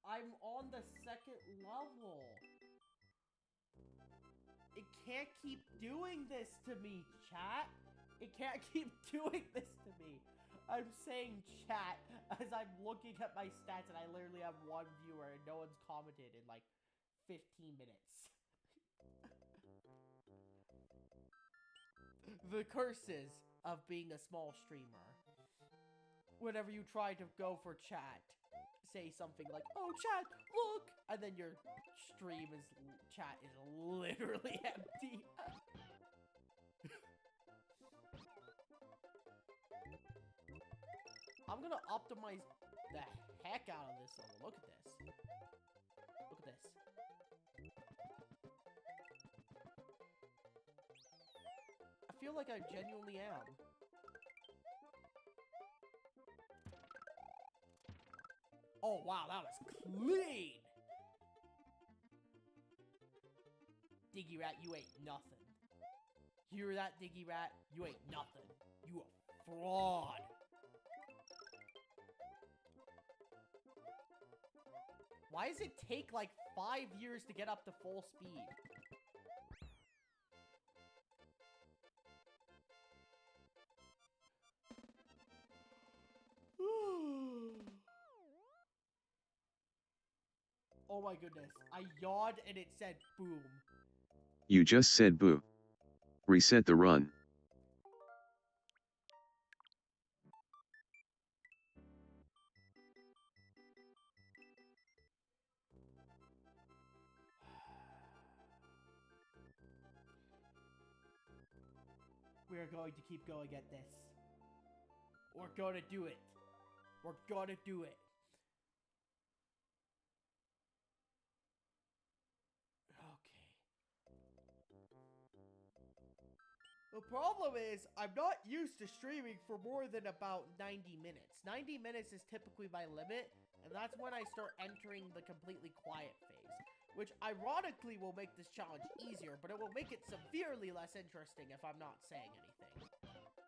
Speaker 1: I'm on the second level. It can't keep doing this to me, chat. It can't keep doing this to me. I'm saying chat as I'm looking at my stats and I literally have one viewer and no one's commented in like 15 minutes. The curses of being a small streamer. Whenever you try to go for chat, say something like, oh chat, look! And then your chat is literally empty. I'm gonna optimize the heck out of this level. Look at this. Look at this. I feel like I genuinely am. Oh wow, that was clean! Diggy Rat, you ain't nothing. Hear that, Diggy Rat? You ain't nothing. You a fraud. Why does it take like 5 years to get up to full speed? Oh my goodness. I yawned and it said boom.
Speaker 2: You just said boo. Reset the run.
Speaker 1: We are going to keep going at this. We're gonna do it. We're gonna do it. Okay. The problem is, I'm not used to streaming for more than about 90 minutes. 90 minutes is typically my limit, and that's when I start entering the completely quiet phase. Which ironically will make this challenge easier, but it will make it severely less interesting if I'm not saying anything.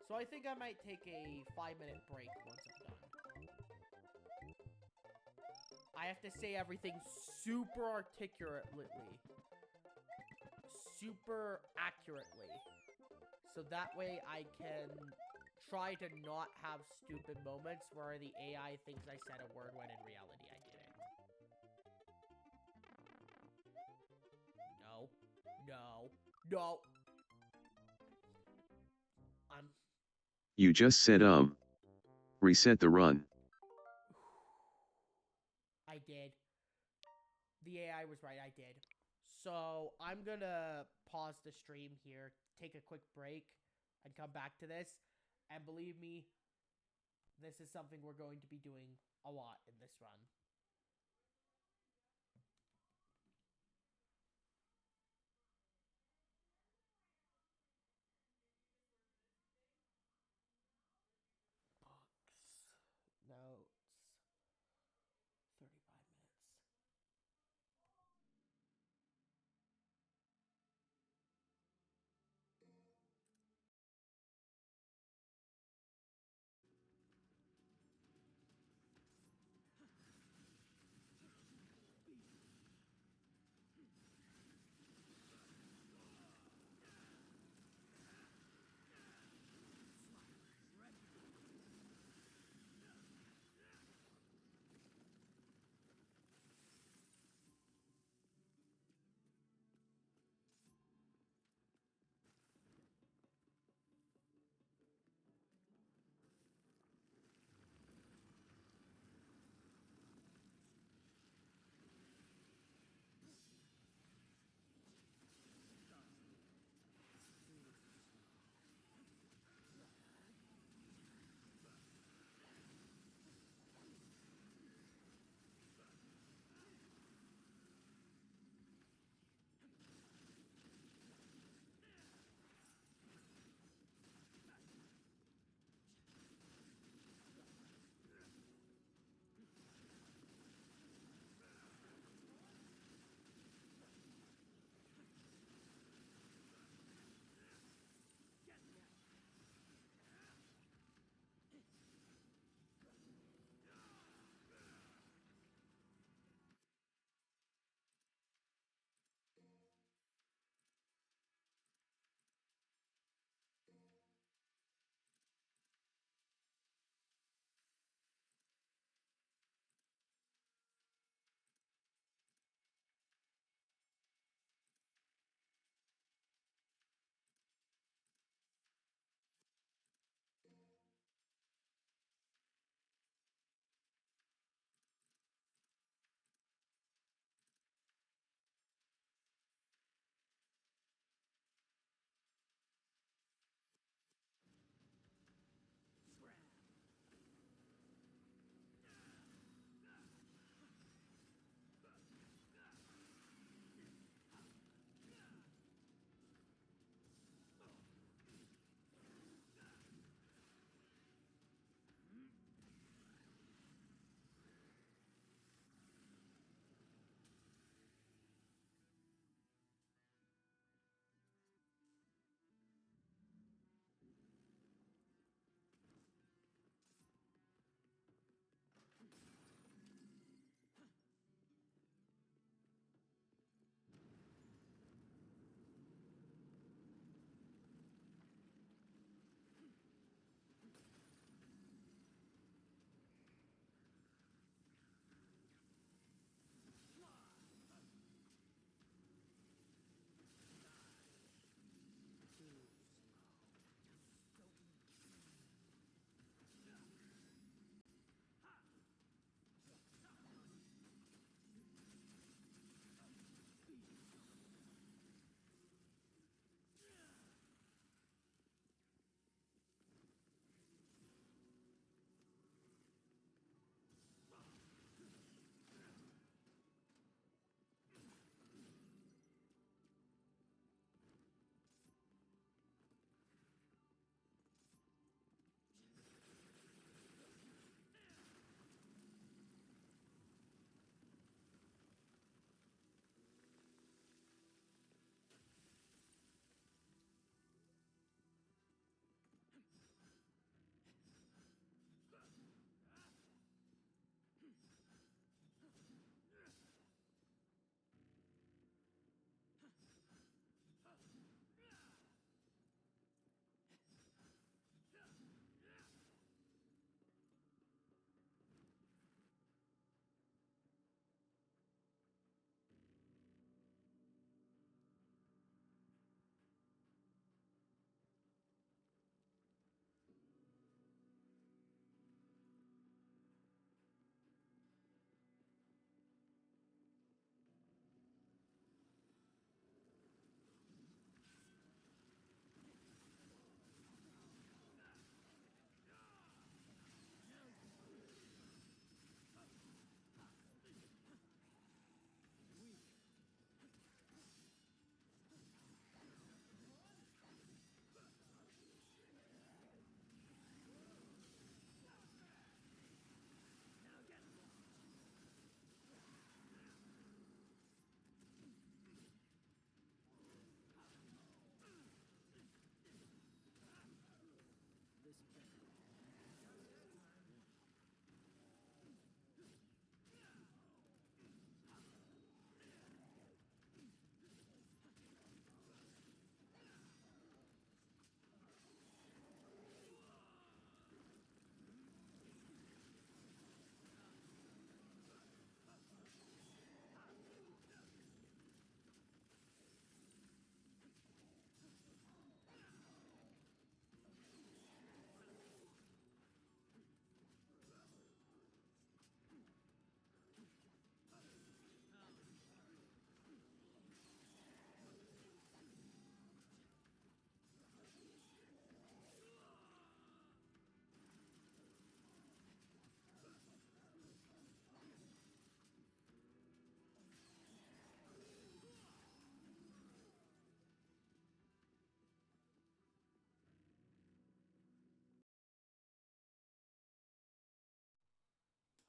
Speaker 1: So I think I might take a 5-minute break once I'm done. I have to say everything super articulately. Super accurately. So that way I can try to not have stupid moments where the AI thinks I said a word when in reality I didn't. No. No. No.
Speaker 2: You just said reset the run.
Speaker 1: I did. The AI was right, I did. So I'm gonna pause the stream here, take a quick break, and come back to this. And believe me, this is something we're going to be doing a lot in this run. Books, notes, 35 minutes.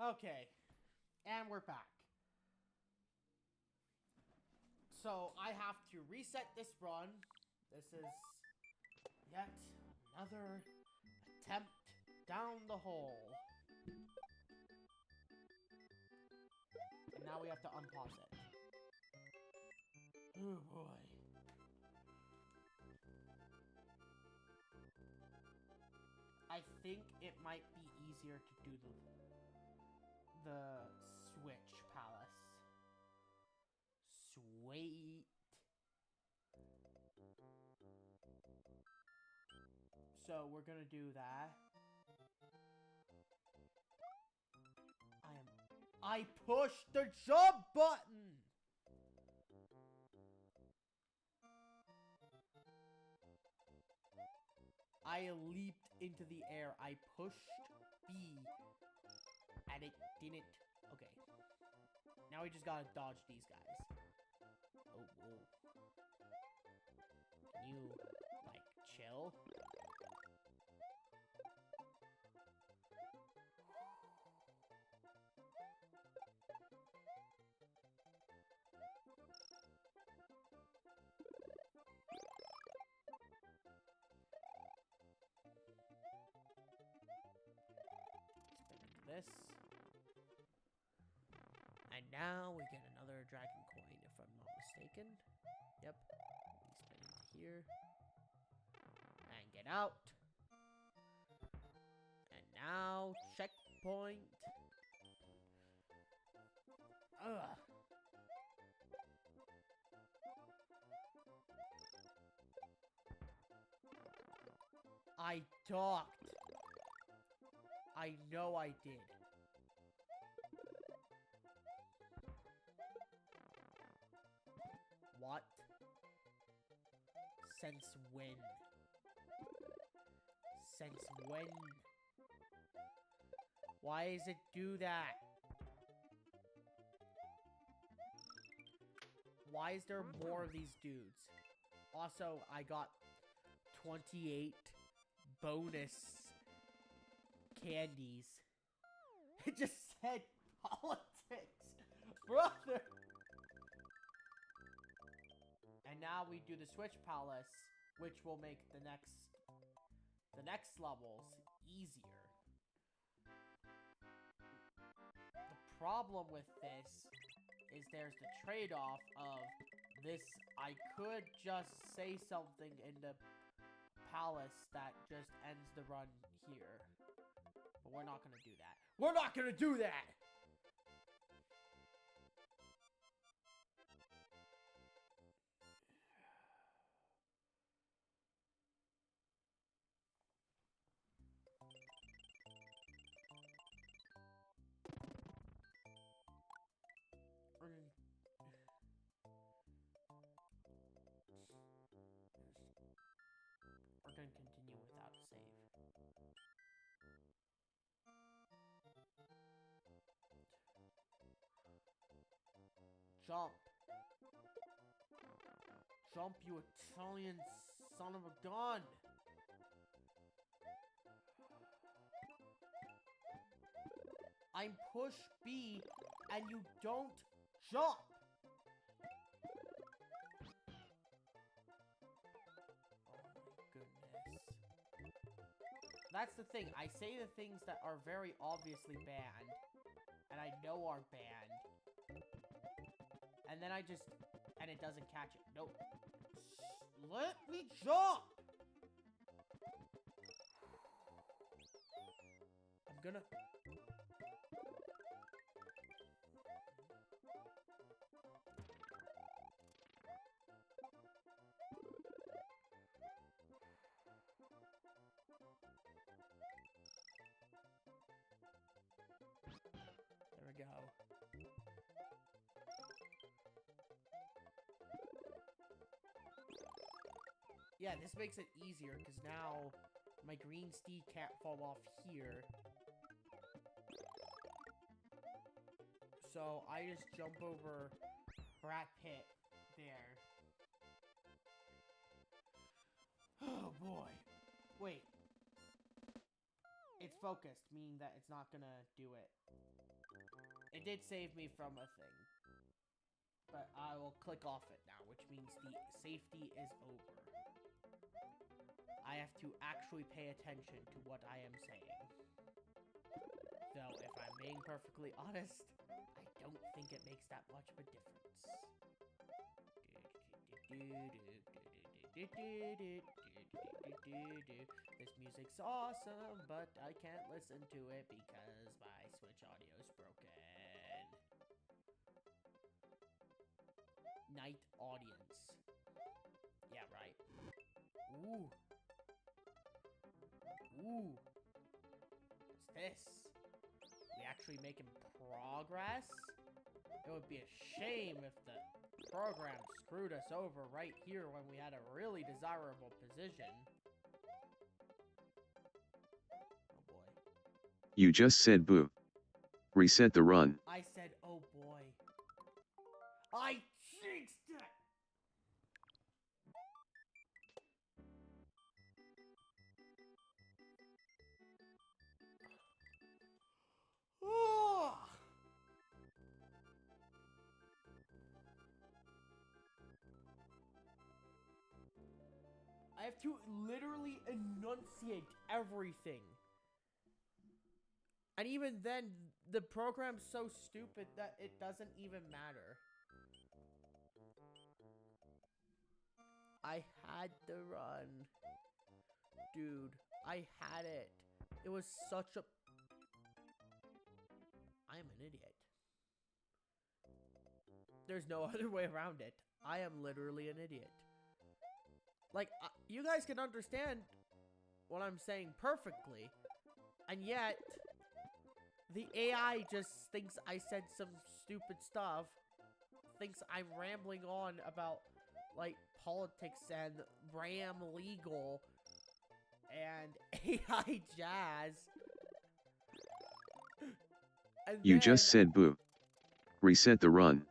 Speaker 1: Okay, and we're back. So I have to reset this run. This is yet another attempt down the hole. And now we have to unpause it. Oh boy. I think it might be easier to do the Switch Palace. Sweet. So we're gonna do that. I pushed the jump button! I leaped into the air. I pushed B. And it didn't. Okay. Now we just gotta dodge these guys. Oh, whoa. Can you, like, chill? This. And now we get another dragon coin, if I'm not mistaken. Yep. We spin into here. And get out. And now, checkpoint. Ugh. I docked. I know I did. What? Since when? Since when? Why does it do that? Why is there more of these dudes? Also, I got 28 bonus candies. It just said politics, brother. And now we do the Switch Palace, which will make the next levels easier. The problem with this is there's the trade-off of this. I could just say something in the palace that just ends the run here. But we're not gonna do that. We're not gonna do that! We're gonna continue without a save. Jump. Jump, you Italian son of a gun! I'm push B and you don't jump! That's the thing. I say the things that are very obviously banned, and I know are banned, and then and it doesn't catch it. Nope. Let me jump! I'm gonna... There we go. Yeah, this makes it easier, because now my green steed can't fall off here. So I just jump over Brad Pitt there. Oh boy. Wait. It's focused, meaning that it's not gonna do it. It did save me from a thing. But I will click off it now, which means the safety is over. I have to actually pay attention to what I am saying. Though, if I'm being perfectly honest, I don't think it makes that much of a difference. This music's awesome, but I can't listen to it because my Switch audio is broken. Night audience. Yeah, right. Ooh. Ooh. What's this? We actually making progress? It would be a shame if the program screwed us over right here when we had a really desirable position. Oh boy.
Speaker 2: You just said boo. Reset the run.
Speaker 1: I said, oh boy. I jinxed it! Oh! I have to literally enunciate everything. And even then, the program's so stupid that it doesn't even matter. I had to run. Dude, I had it. It was such a... I am an idiot. There's no other way around it. I am literally an idiot. Like, you guys can understand what I'm saying perfectly. And yet, the AI just thinks I said some stupid stuff. Thinks I'm rambling on about, like, politics and RAM legal and AI jazz. And
Speaker 2: You just said boo. Reset the run.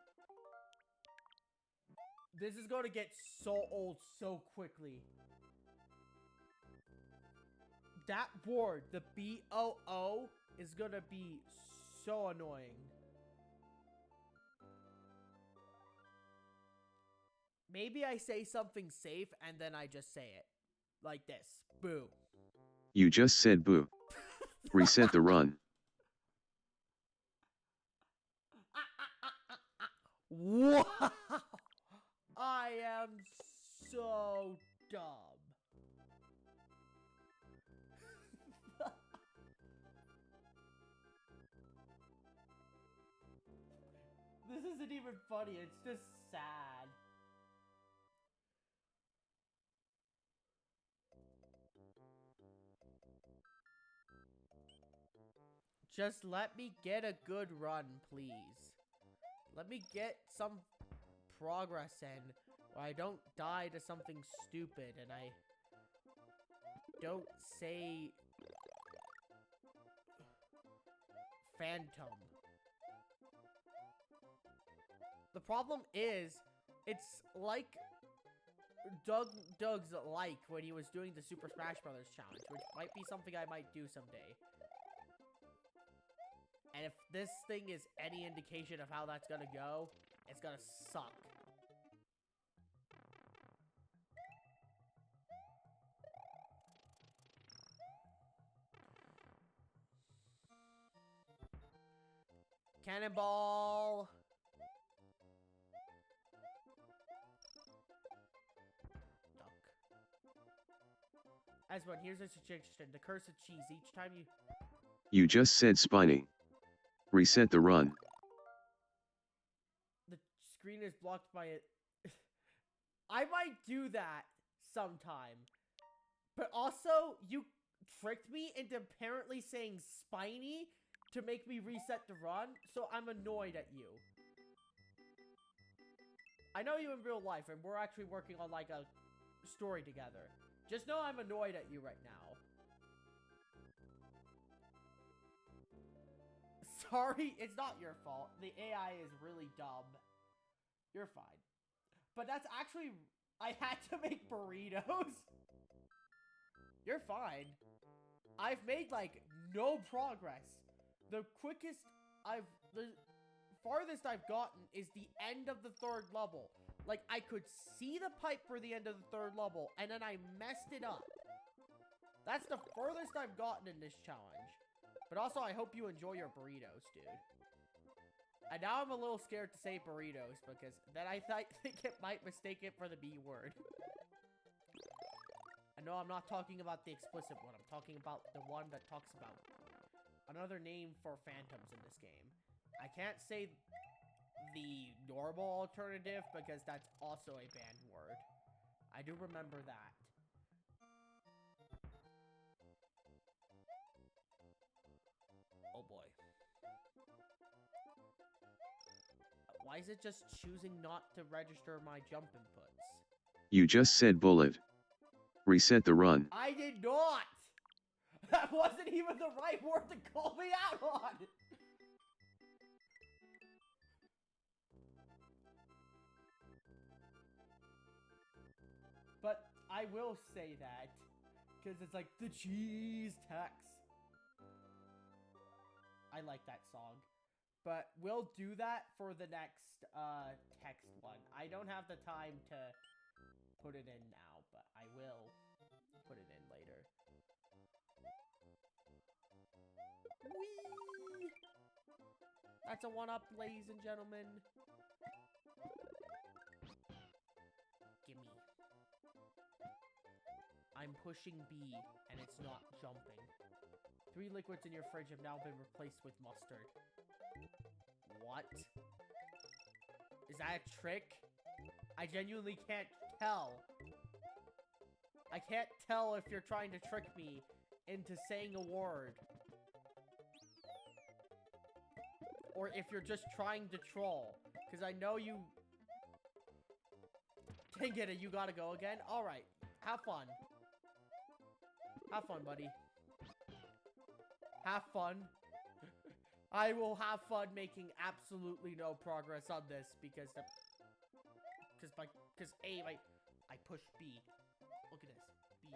Speaker 1: This is going to get so old so quickly. That board, the BOO, is going to be so annoying. Maybe I say something safe and then I just say it. Like this. Boo.
Speaker 2: You just said boo. Reset the run.
Speaker 1: Wow! I am so dumb. This isn't even funny, it's just sad. Just let me get a good run, please. Let me get some progress in where I don't die to something stupid and I don't say phantom. The problem is, it's like Doug's like when he was doing the Super Smash Brothers challenge, which might be something I might do someday. And if this thing is any indication of how that's gonna go, it's gonna suck. Cannonball! Duck. Asmon, here's a suggestion. The curse of cheese. Each time you...
Speaker 2: You just said spiny. Reset the run.
Speaker 1: The screen is blocked by it. I might do that sometime. But also, you tricked me into apparently saying spiny to make me reset the run, so I'm annoyed at you. I know you in real life, and we're actually working on, like, a story together. Just know I'm annoyed at you right now. Sorry, it's not your fault. The AI is really dumb. You're fine. But that's actually... I had to make burritos. You're fine. I've made, like, no progress. The quickest I've... farthest I've gotten is the end of the 3rd level. Like, I could see the pipe for the end of the 3rd level, and then I messed it up. That's the furthest I've gotten in this challenge. But also, I hope you enjoy your burritos, dude. And now I'm a little scared to say burritos, because then I think it might mistake it for the B word. I know I'm not talking about the explicit one. I'm talking about the one that talks about another name for phantoms in this game. I can't say the normal alternative because that's also a banned word. I do remember that. Oh boy. Why is it just choosing not to register my jump inputs?
Speaker 2: You just said bullet. Reset the run.
Speaker 1: I did not! That wasn't even the right word to call me out on! But I will say that, because it's like the cheese tax. I like that song. But we'll do that for the next text one. I don't have the time to put it in now, but I will put it in later. Whee! That's a 1-up, ladies and gentlemen. Gimme. I'm pushing B, and it's not jumping. 3 liquids in your fridge have now been replaced with mustard. What? Is that a trick? I genuinely can't tell. I can't tell if you're trying to trick me into saying a word. Or if you're just trying to troll. Because I know you... Dang it, you gotta go again? Alright, have fun. Have fun, buddy. Have fun. I will have fun making absolutely no progress on this because I push B. Look at this. B.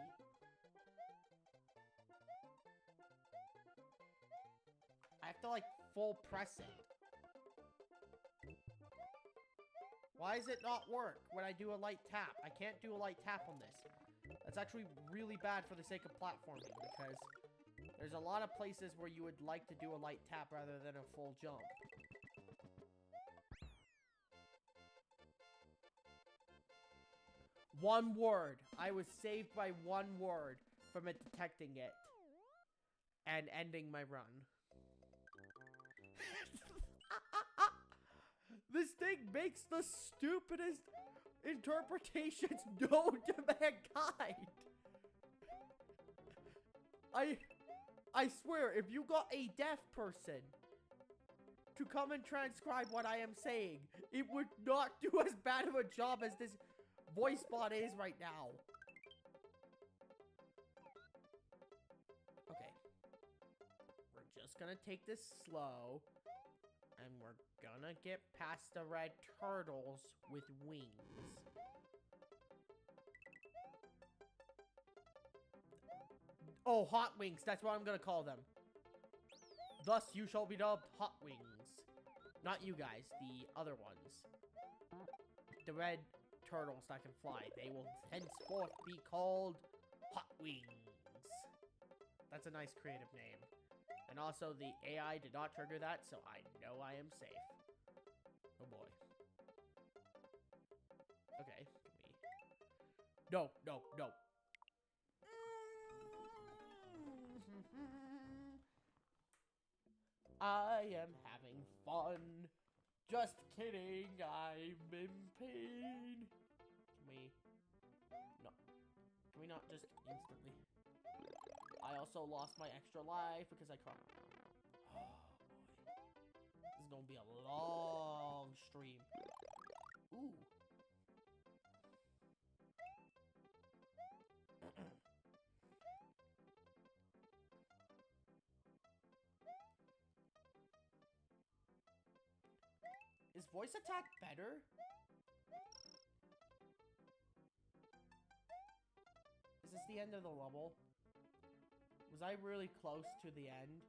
Speaker 1: I have to like full press it. Why does it not work when I do a light tap? I can't do a light tap on this. That's actually really bad for the sake of platforming because there's a lot of places where you would like to do a light tap rather than a full jump. One word. I was saved by one word from it detecting it and ending my run. This thing makes the stupidest interpretations known to mankind. I swear, if you got a deaf person to come and transcribe what I am saying, it would not do as bad of a job as this voice bot is right now. Okay. We're just gonna take this slow, and we're gonna get past the red turtles with wings. Oh, Hot Wings. That's what I'm gonna call them. Thus, you shall be dubbed Hot Wings. Not you guys, the other ones. The red turtles that can fly. They will henceforth be called Hot Wings. That's a nice creative name. And also, the AI did not trigger that, so I know I am safe. Oh boy. Okay, can we... No, no, no. I am having fun. Just kidding, I'm in pain. Can we... No. Can we not just instantly... I also lost my extra life because I can't... Oh, boy. This is gonna be a long stream. Ooh. Is voice attack better? Is this the end of the level? Was I really close to the end?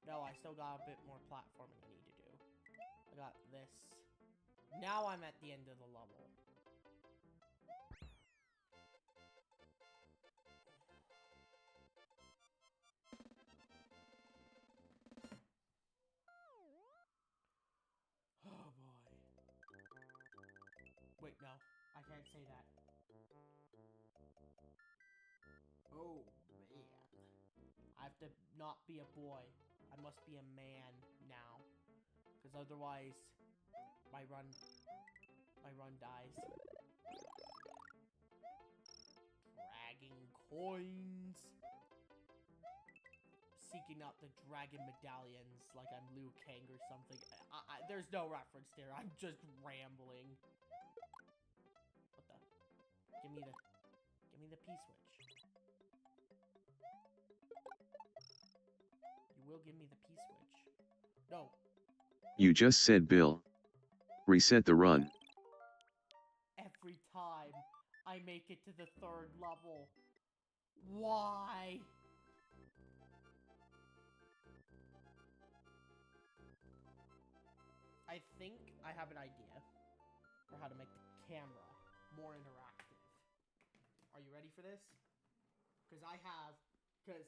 Speaker 1: No, I still got a bit more platforming I need to do. I got this. Now I'm at the end of the level. Oh boy. Wait, no. I can't say that. Oh man. I have to not be a boy. I must be a man now. Because otherwise, my run dies. Dragging coins. Seeking out the dragon medallions like I'm Liu Kang or something. There's no reference there. I'm just rambling. What the? Give me the P-switch. You will give me the P-switch. No.
Speaker 2: You just said Bill. Reset the run.
Speaker 1: Every time I make it to the 3rd level. Why? I think I have an idea for how to make the camera more interactive. Are you ready for this? Because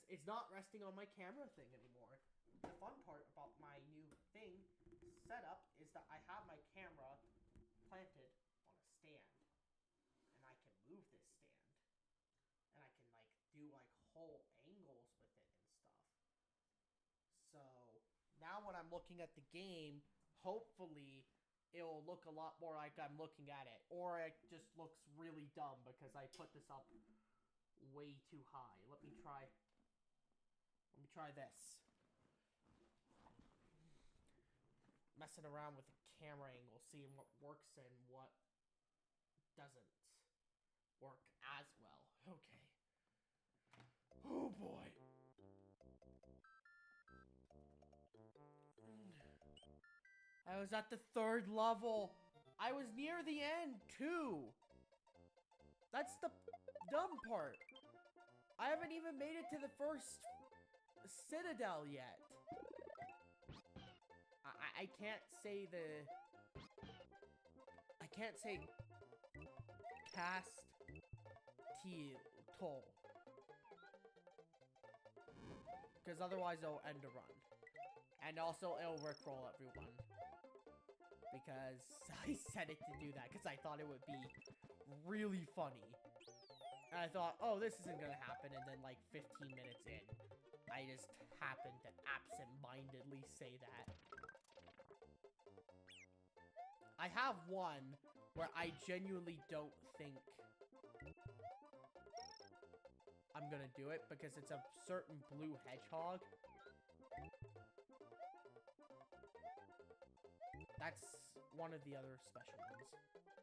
Speaker 1: it's not resting on my camera thing anymore. The fun part about my new thing setup is that I have my camera planted on a stand. And I can move this stand. And I can do whole angles with it and stuff. So now when I'm looking at the game, hopefully it'll look a lot more like I'm looking at it. Or it just looks really dumb because I put this up way too high. Let me try this. Messing around with the camera angle, seeing what works and what doesn't work as well. Okay. Oh boy. I was at the 3rd level. I was near the end, too. That's the dumb part. I haven't even made it to the first citadel yet. I can't say I can't say cast toll. Because otherwise it'll end a run. And also it'll rickroll everyone. Because I set it to do that because I thought it would be really funny. And I thought, oh, this isn't gonna happen, and then 15 minutes in, I just happened to absent-mindedly say that. I have one where I genuinely don't think I'm gonna do it because it's a certain blue hedgehog. That's one of the other special ones.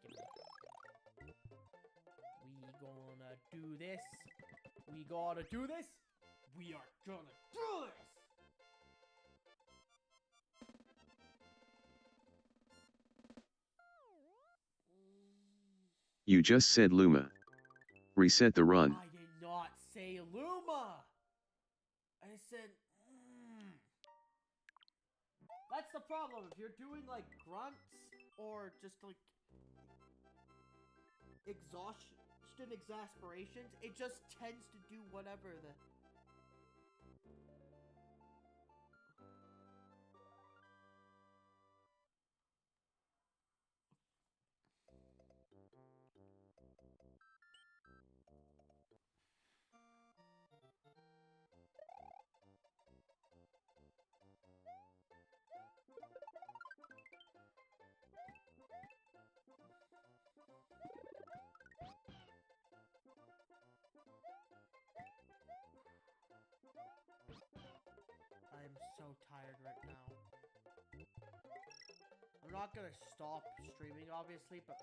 Speaker 1: Give me. We gonna do this. We gotta do this. We are gonna do this.
Speaker 2: You just said Luma. Reset the run.
Speaker 1: I did not say Luma. I said, That's the problem. If you're doing grunts or just exhaustion, exasperations, it just tends to do whatever the... I'm so tired right now. I'm not gonna stop streaming, obviously, but,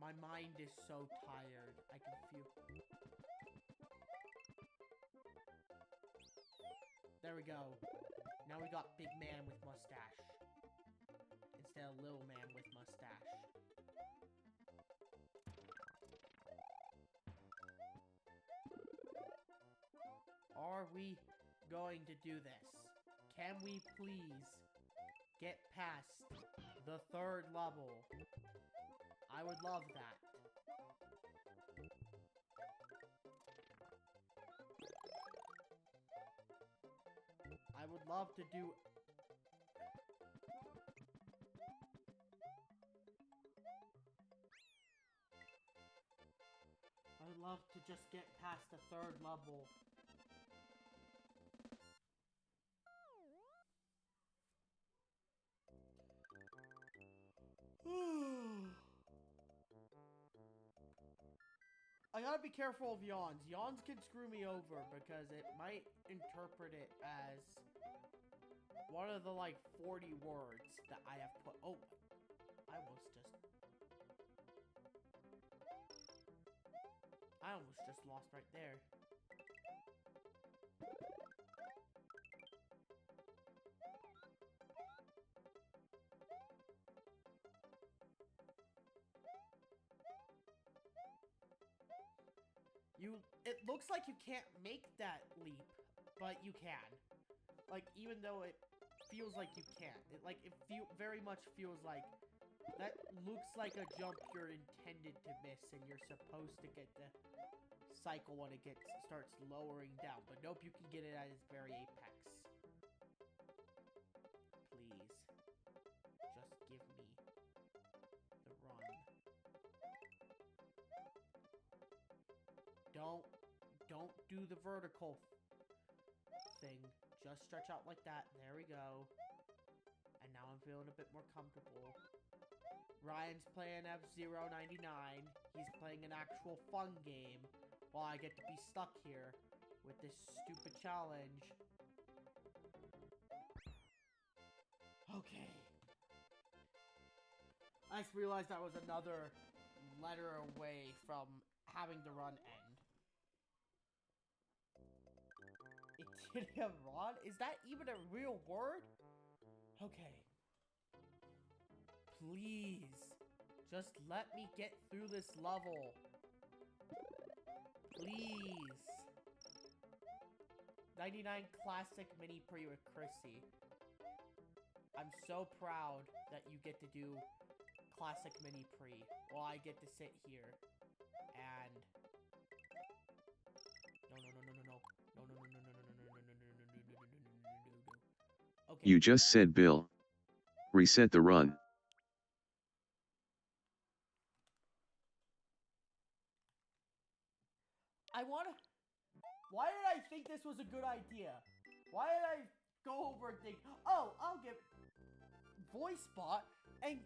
Speaker 1: my mind is so tired. I can feel... There we go. Now we got big man with mustache. Instead of little man with mustache. Are we going to do this? Can we please get past the 3rd level. I would love that. I would love to do... I would love to just get past the 3rd level. I gotta be careful of yawns. Yawns can screw me over because it might interpret it as one of the, like, 40 words that I have put... Oh, I almost just lost right there. It looks like you can't make that leap, but you can. Like, even though it feels like you can't. It very much feels like that looks like a jump you're intended to miss, and you're supposed to get the cycle when it starts lowering down. But nope, you can get it at its very apex. Please. Just give me the run. Don't do the vertical thing. Just stretch out like that. There we go. And now I'm feeling a bit more comfortable. Ryan's playing F-Zero 99. He's playing an actual fun game while I get to be stuck here with this stupid challenge. Okay. I just realized I was another letter away from having the run end. Iditarod? Is that even a real word? Okay. Please. Just let me get through this level. Please. 99 Classic Mini Pre with Chrissy. I'm so proud that you get to do Classic Mini Pre while I get to sit here and... Okay.
Speaker 2: You just said Bill. Reset the run.
Speaker 1: Why did I think this was a good idea? Why did I go over and think, oh, I'll get Voice Bot and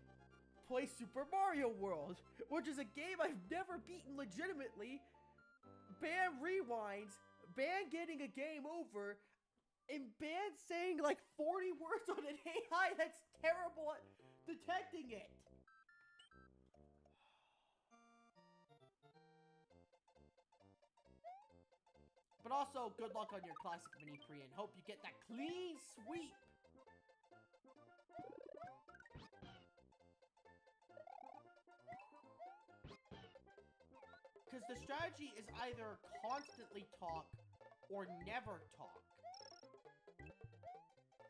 Speaker 1: play Super Mario World, which is a game I've never beaten legitimately. Ban rewinds, Ban getting a game over, and Ban saying like 40 words on an AI that's terrible at detecting it. But also, good luck on your Classic Mini Pre, and hope you get that clean sweep. Because the strategy is either constantly talk or never talk.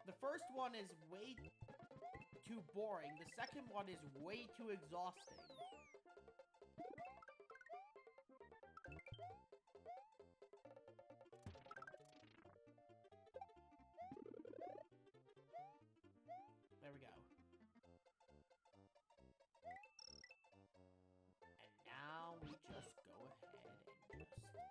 Speaker 1: The first one is way too boring. The second one is way too exhausting. There we go. And now we just go ahead and just... There we go.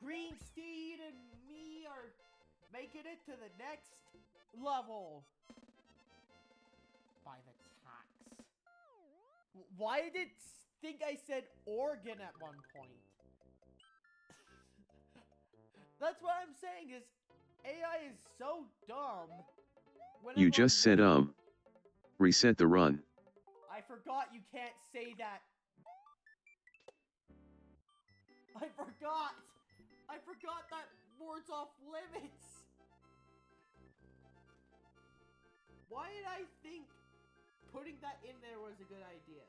Speaker 1: Green Steed and me are making it to the next level. By the tax. Why did it think I said Oregon at one point? That's what I'm saying is AI is so dumb.
Speaker 2: You just said reset the run.
Speaker 1: I forgot you can't say that. I forgot that word's off limits. Why did I think putting that in there was a good idea?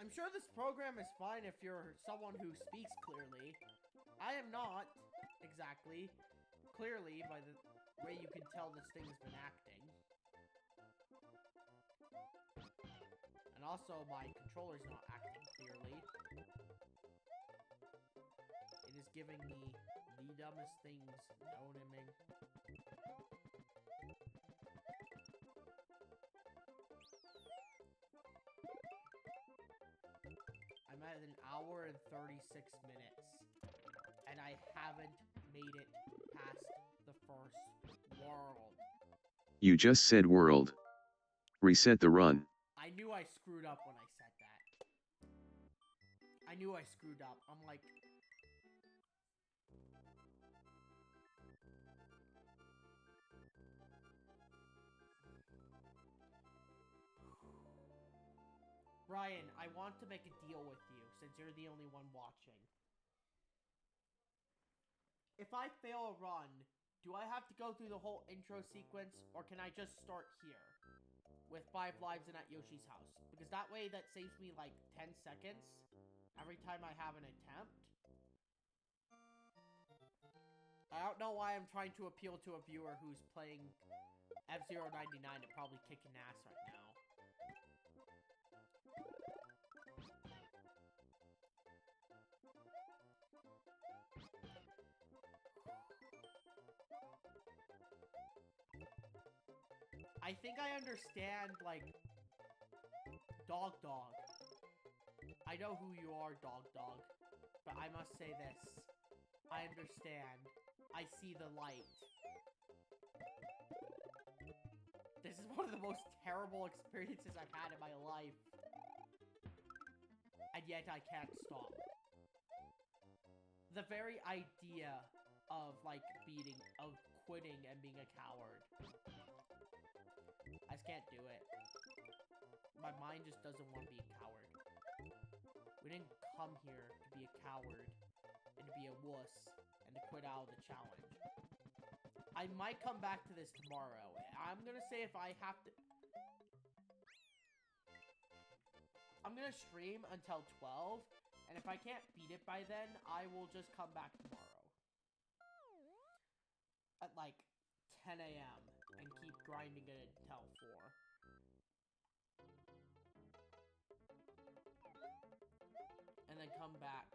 Speaker 1: I'm sure this program is fine if you're someone who speaks clearly. I am not, exactly. Clearly, by the way you can tell this thing has been acting. And also, my controller's not acting clearly. It is giving me the dumbest things known to me. I'm at an hour and 36 minutes, and I haven't made it past the first world.
Speaker 2: You just said world. Reset the run.
Speaker 1: I knew I screwed up when I said that. I knew I screwed up. I'm like... Ryan, I want to make a deal with you, since you're the only one watching. If I fail a run, do I have to go through the whole intro sequence, or can I just start here? With 5 lives and at Yoshi's house. Because that way, that saves me like 10 seconds every time I have an attempt. I don't know why I'm trying to appeal to a viewer who's playing F-Zero 99 and probably kicking ass right now. I think I understand, like, Dog. I know who you are, Dog. But I must say this. I understand. I see the light. This is one of the most terrible experiences I've had in my life. And yet I can't stop. The very idea of, like, quitting and being a coward. I just can't do it. My mind just doesn't want to be a coward. We didn't come here to be a coward and to be a wuss and to quit out of the challenge. I might come back to this tomorrow. I'm gonna say if I have to... I'm gonna stream until 12, and if I can't beat it by then, I will just come back tomorrow. At like 10 a.m. and keep grinding it until 4. And then come back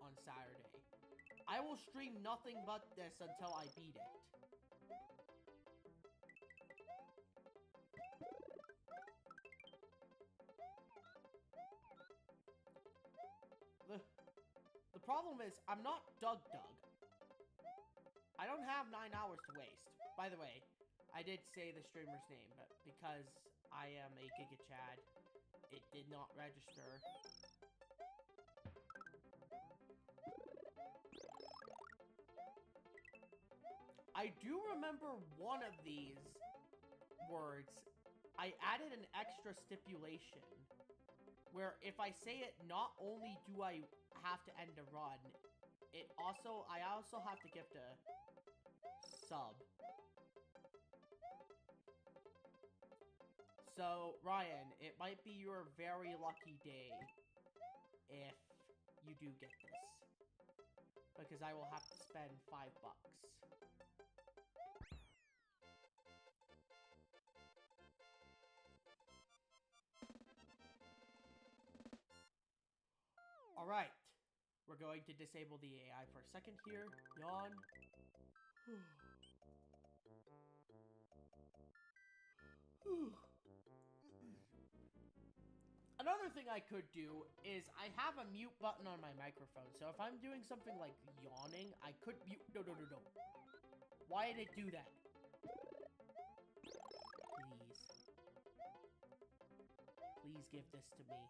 Speaker 1: on Saturday. I will stream nothing but this until I beat it. The problem is, I'm not Doug. I don't have 9 hours to waste. By the way, I did say the streamer's name, but because I am a Giga Chad, it did not register. I do remember one of these words. I added an extra stipulation where if I say it, not only do I have to end a run, I also have to give a sub. So, Ryan, it might be your very lucky day if you do get this. Because I will have to spend $5. Alright. We're going to disable the AI for a second here. Yawn. Another thing I could do is I have a mute button on my microphone, so if I'm doing something like yawning, I could mute. No. Why did it do that? Please give this to me.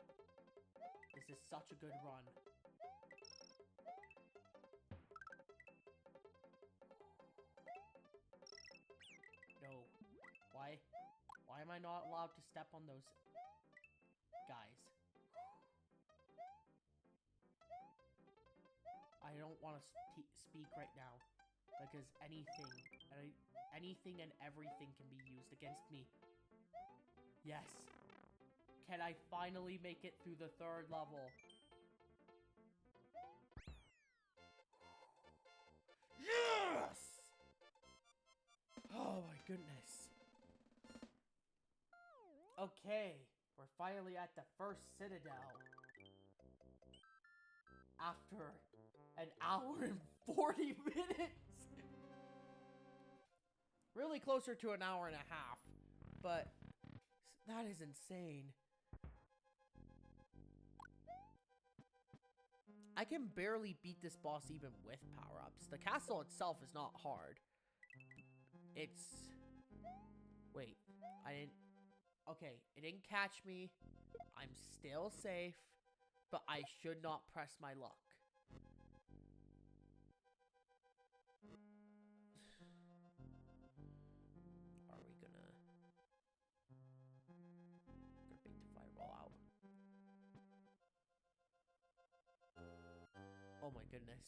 Speaker 1: This is such a good run. No. Why am I not allowed to step on those? don't want to speak right now because anything and everything can be used against me. Yes. Can I finally make it through the 3rd level? Yes! Oh my goodness. Okay, we're finally at the first citadel. After an hour and 40 minutes. Really closer to an hour and a half, but that is insane. I can barely beat this boss even with power-ups. The castle itself is not hard. It's... Wait, I didn't... Okay, it didn't catch me. I'm still safe, but I should not press my luck. Are we gonna bait the fireball out? Oh my goodness.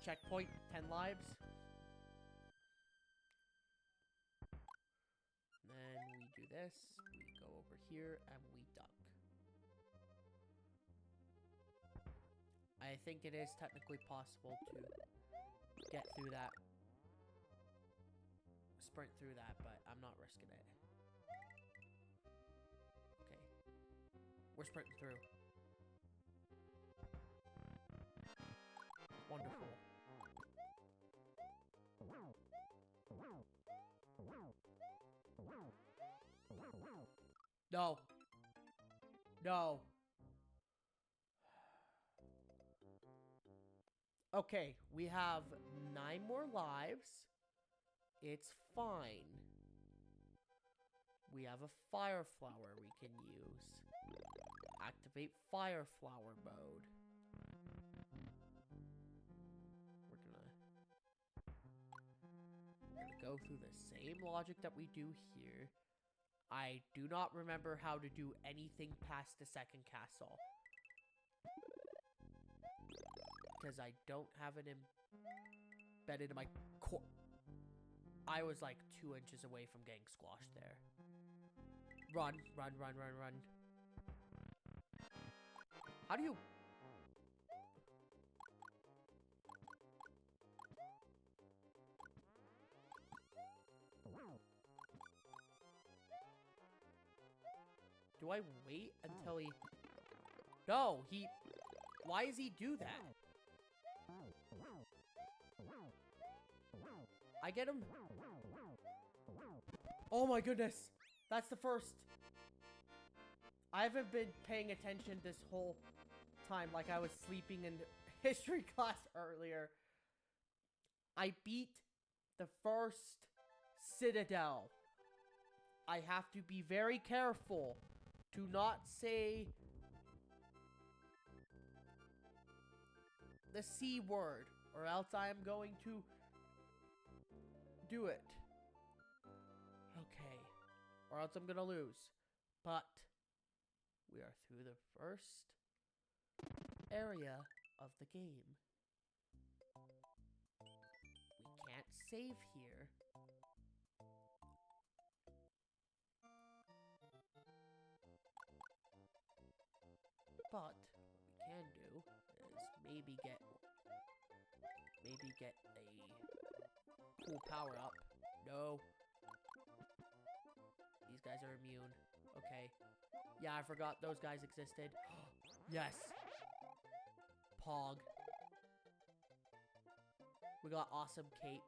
Speaker 1: Checkpoint, 10 lives. Then we do this, we go over here, and we duck. I think it is technically possible to get through that. Sprint through that, but I'm not risking it. Okay. We're sprinting through. Wonderful. No. No. Okay, we have 9 more lives. It's fine. We have a fire flower we can use. Activate fire flower mode. We're gonna go through the same logic that we do here. I do not remember how to do anything past the 2nd castle. Because I don't have it embedded in my core. I was like 2 inches away from getting squashed there. Run, run, run, run, run. How do you... Do I wait until he... No, he... Why does he do that? I get him. Oh my goodness. That's the first. I haven't been paying attention this whole time, like I was sleeping in history class earlier. I beat the first citadel. I have to be very careful to not say the C word, or else I am going to do it. Okay. Or else I'm gonna lose. But we are through the first area of the game. We can't save here. But what we can do is maybe get a cool power up. No. These guys are immune. Okay. Yeah, I forgot those guys existed. Yes. Pog. We got awesome cape.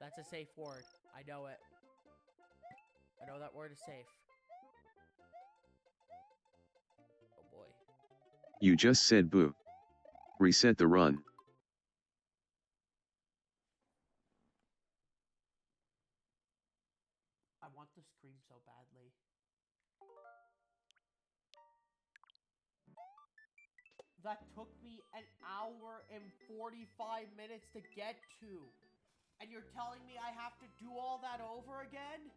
Speaker 1: That's a safe word. I know it. I know that word is safe. Oh boy.
Speaker 2: You just said boo. Reset the run.
Speaker 1: I want to scream so badly. That took me an hour and 45 minutes to get to. And you're telling me I have to do all that over again?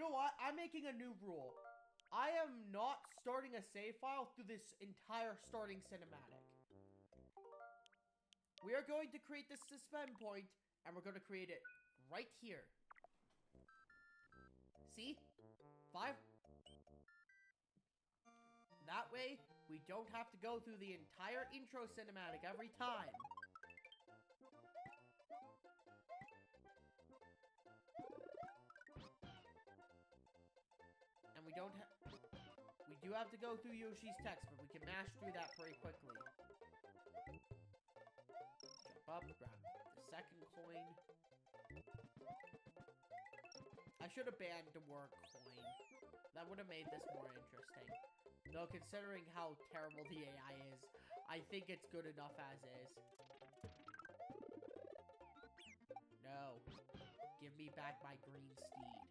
Speaker 1: You know what? I'm making a new rule. I am not starting a save file through this entire starting cinematic. We are going to create this suspend point, and we're going to create it right here. See? 5. That way, we don't have to go through the entire intro cinematic every time. And we don't have... We do have to go through Yoshi's text, but we can mash through that pretty quickly. Jump up, grab the second coin. I should have banned the word coin. That would have made this more interesting. Though, considering how terrible the AI is, I think it's good enough as is. No. Give me back my green steed.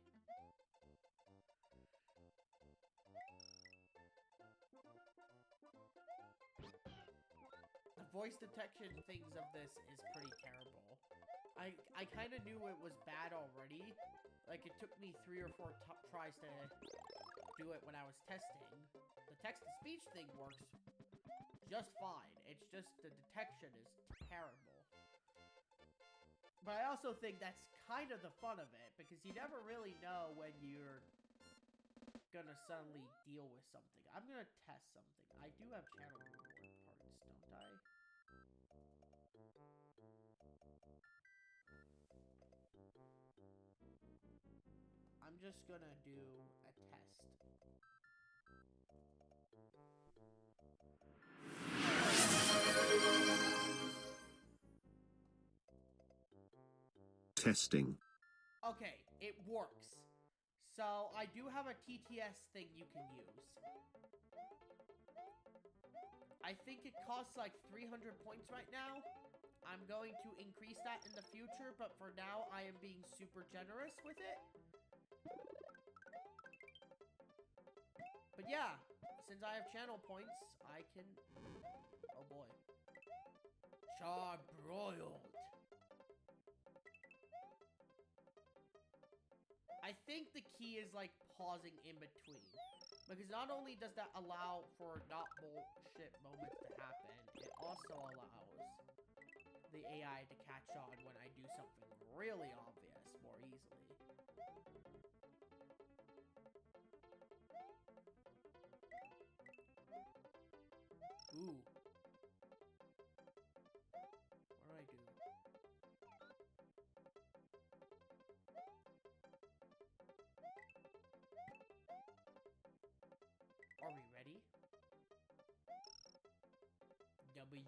Speaker 1: The voice detection things of this is pretty terrible. I kind of knew it was bad already. Like, it took me 3 or 4 tries to do it when I was testing. The text-to-speech thing works just fine. It's just the detection is terrible. But I also think that's kind of the fun of it, because you never really know when you're gonna suddenly deal with something. I'm gonna test something. I do have channel reward parts, don't I? I'm just gonna do a test.
Speaker 2: Testing.
Speaker 1: Okay, it works. So, I do have a TTS thing you can use. I think it costs like 300 points right now. I'm going to increase that in the future, but for now, I am being super generous with it. But yeah, since I have channel points, I can... Oh boy. Charbroiled. I think the key is like pausing in between. Because not only does that allow for not bullshit moments to happen, it also allows the AI to catch on when I do something really obvious more easily. Ooh. What do I do? Are we ready? W.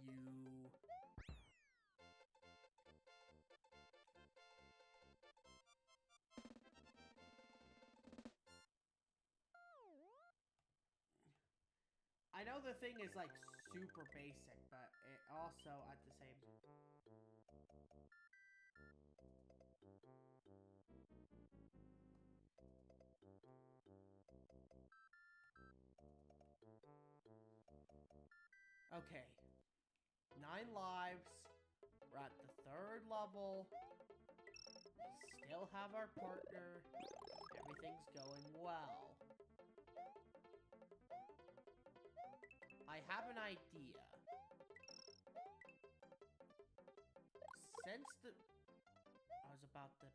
Speaker 1: I know the thing is like super basic, but it also at the same Okay. 9 lives. We're at the 3rd level. We still have our partner. Everything's going well. I have an idea. Since the... I was about to...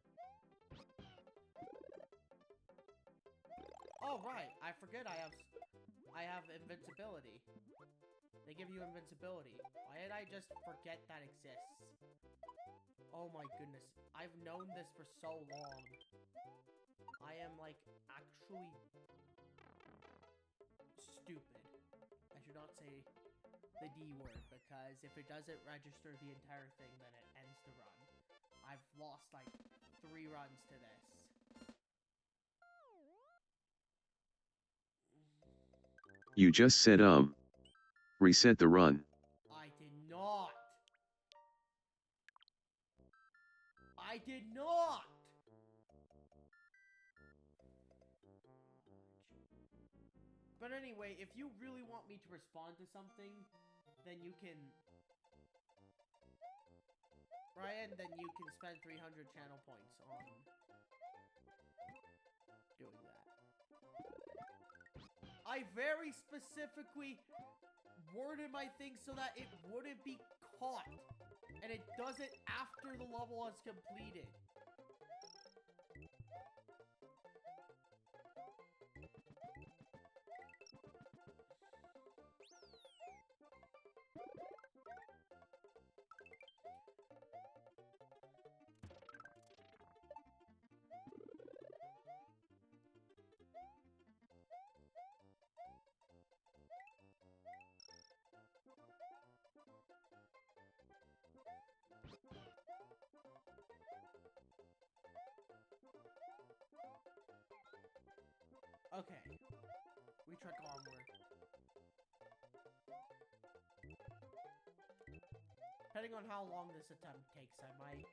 Speaker 1: Oh, right. I forget I have invincibility. They give you invincibility. Why did I just forget that exists? Oh my goodness. I've known this for so long. I am, like, actually stupid. I should not say the D word, because if it doesn't register the entire thing, then it ends the run. I've lost, like, 3 runs to this.
Speaker 2: You just said, reset the run.
Speaker 1: I did not. I did not. But anyway, if you really want me to respond to something, then you can... Ryan, then you can spend 300 channel points on doing that. I very specifically worded my thing so that it wouldn't be caught. And it does it after the level is completed. Okay, we trek onward. Depending on how long this attempt takes, I might...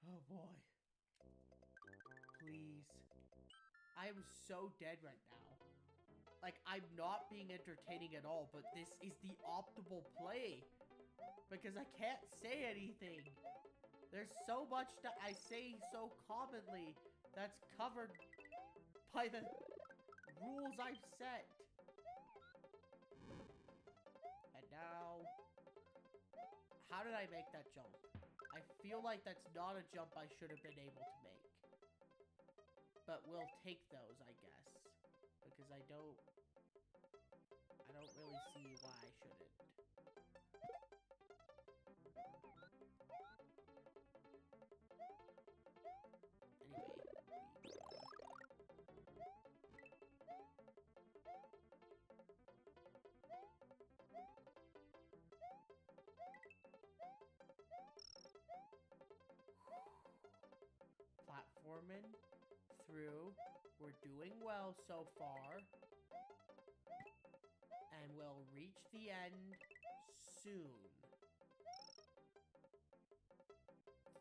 Speaker 1: Oh boy. Please. I am so dead right now. Like, I'm not being entertaining at all, but this is the optimal play. Because I can't say anything. There's so much that I say so commonly that's covered by the rules I've set. And now... How did I make that jump? I feel like that's not a jump I should have been able to make. But we'll take those, I guess. Because I don't really see why I shouldn't. Platforming through. We're doing well so far. And we'll reach the end soon.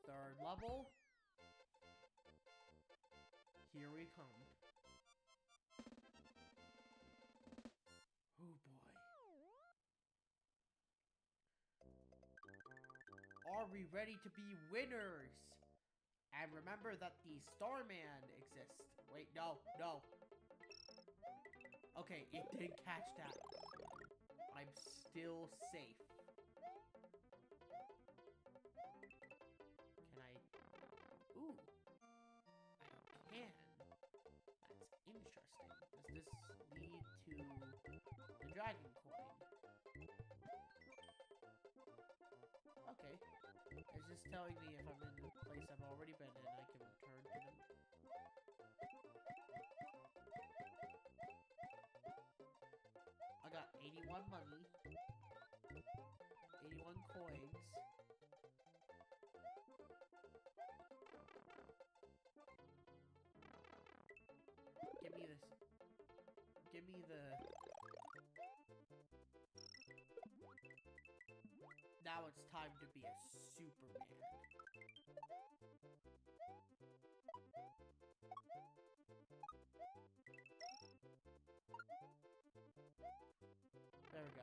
Speaker 1: Third level. Here we come. Oh boy. Are we ready to be winners? And remember that the Starman exists. Wait, no. Okay, it did catch that. I'm still safe. Can I... Ooh. I can. That's interesting. Does this lead to the dragon coin? Okay. It's just telling me if I'm in the place I've already been in, I can return to them. I got 81 money. 81 coins. Give me this. Give me the... Now it's time to be a Superman. There we go.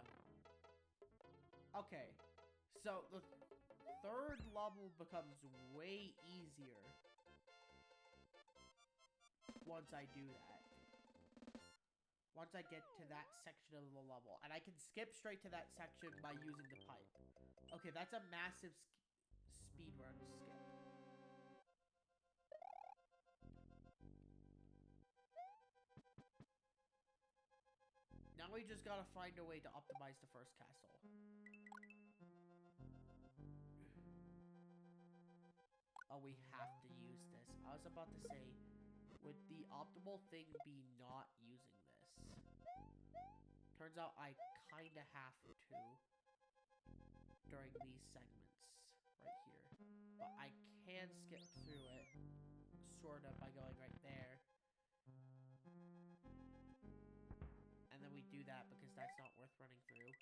Speaker 1: Okay, so the third level becomes way easier once I do that. Once I get to that section of the level. And I can skip straight to that section by using the pipe. Okay, that's a massive speedrun skip. Now we just gotta find a way to optimize the first castle. Oh, we have to use this. I was about to say, would the optimal thing be not using this? Turns out I kinda have to during these segments right here. But I can skip through it, sort of, by going right there. And then we do that because that's not worth running through. We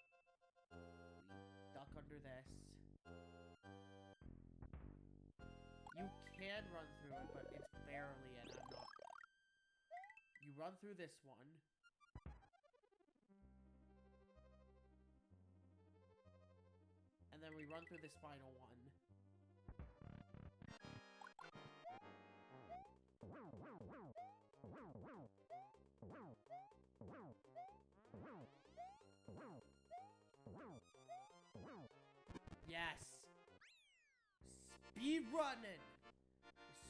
Speaker 1: duck under this. You can run through it, but it's barely, and I'm not. You run through this one. And then we run through this final one. Yes! Speed running!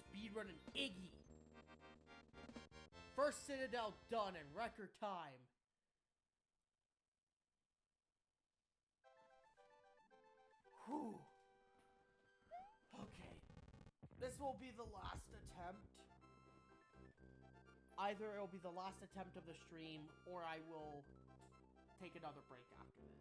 Speaker 1: Speed running Iggy! First Citadel done in record time. Whew. Okay. This will be the last attempt. Either it'll be the last attempt of the stream, or I will take another break after this.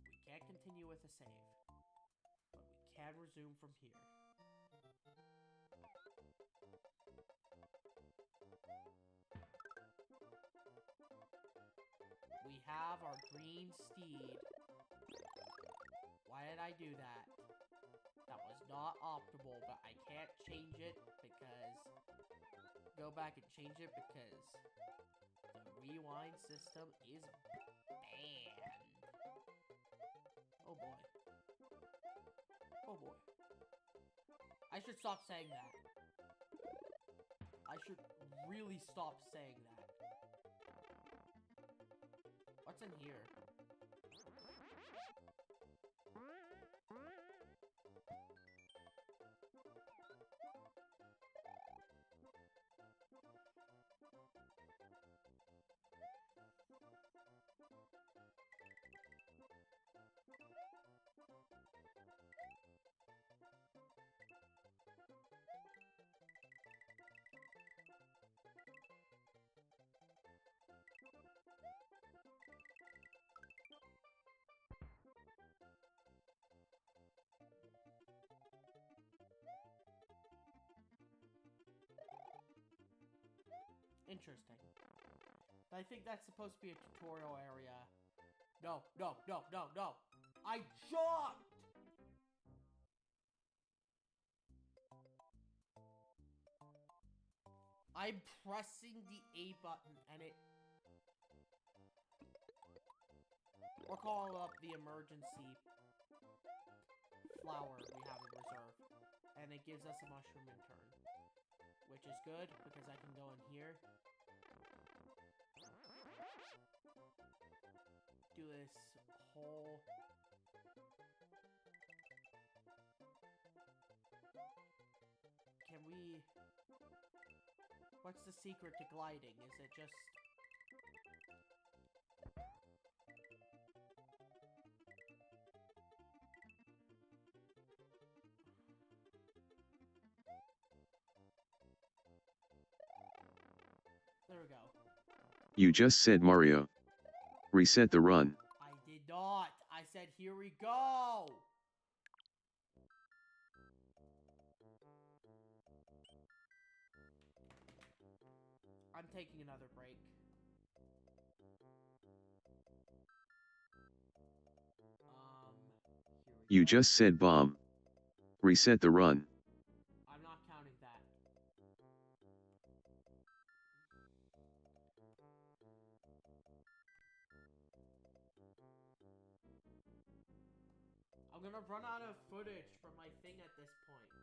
Speaker 1: We can't continue with a save, but we can resume from here. We have our green steed. Why did I do that? That was not optimal, but I can't change it because... Go back and change it because the rewind system is banned. Oh boy. Oh boy. I should stop saying that. I should really stop saying that. What's in here? Interesting. I think that's supposed to be a tutorial area. No, no, no, no, no! I jumped! I'm pressing the A button and it... We're calling up the emergency flower we have in reserve. And it gives us a mushroom in turn. Which is good, because I can go in here. Do this whole... Can we... What's the secret to gliding? Is it just... There we go.
Speaker 2: You just said Mario. Reset the run.
Speaker 1: I did not. I said, here we go. I'm taking another break.
Speaker 2: You just said bomb. Reset the run.
Speaker 1: I'm not counting that. I'm gonna run out of footage from my thing at this point.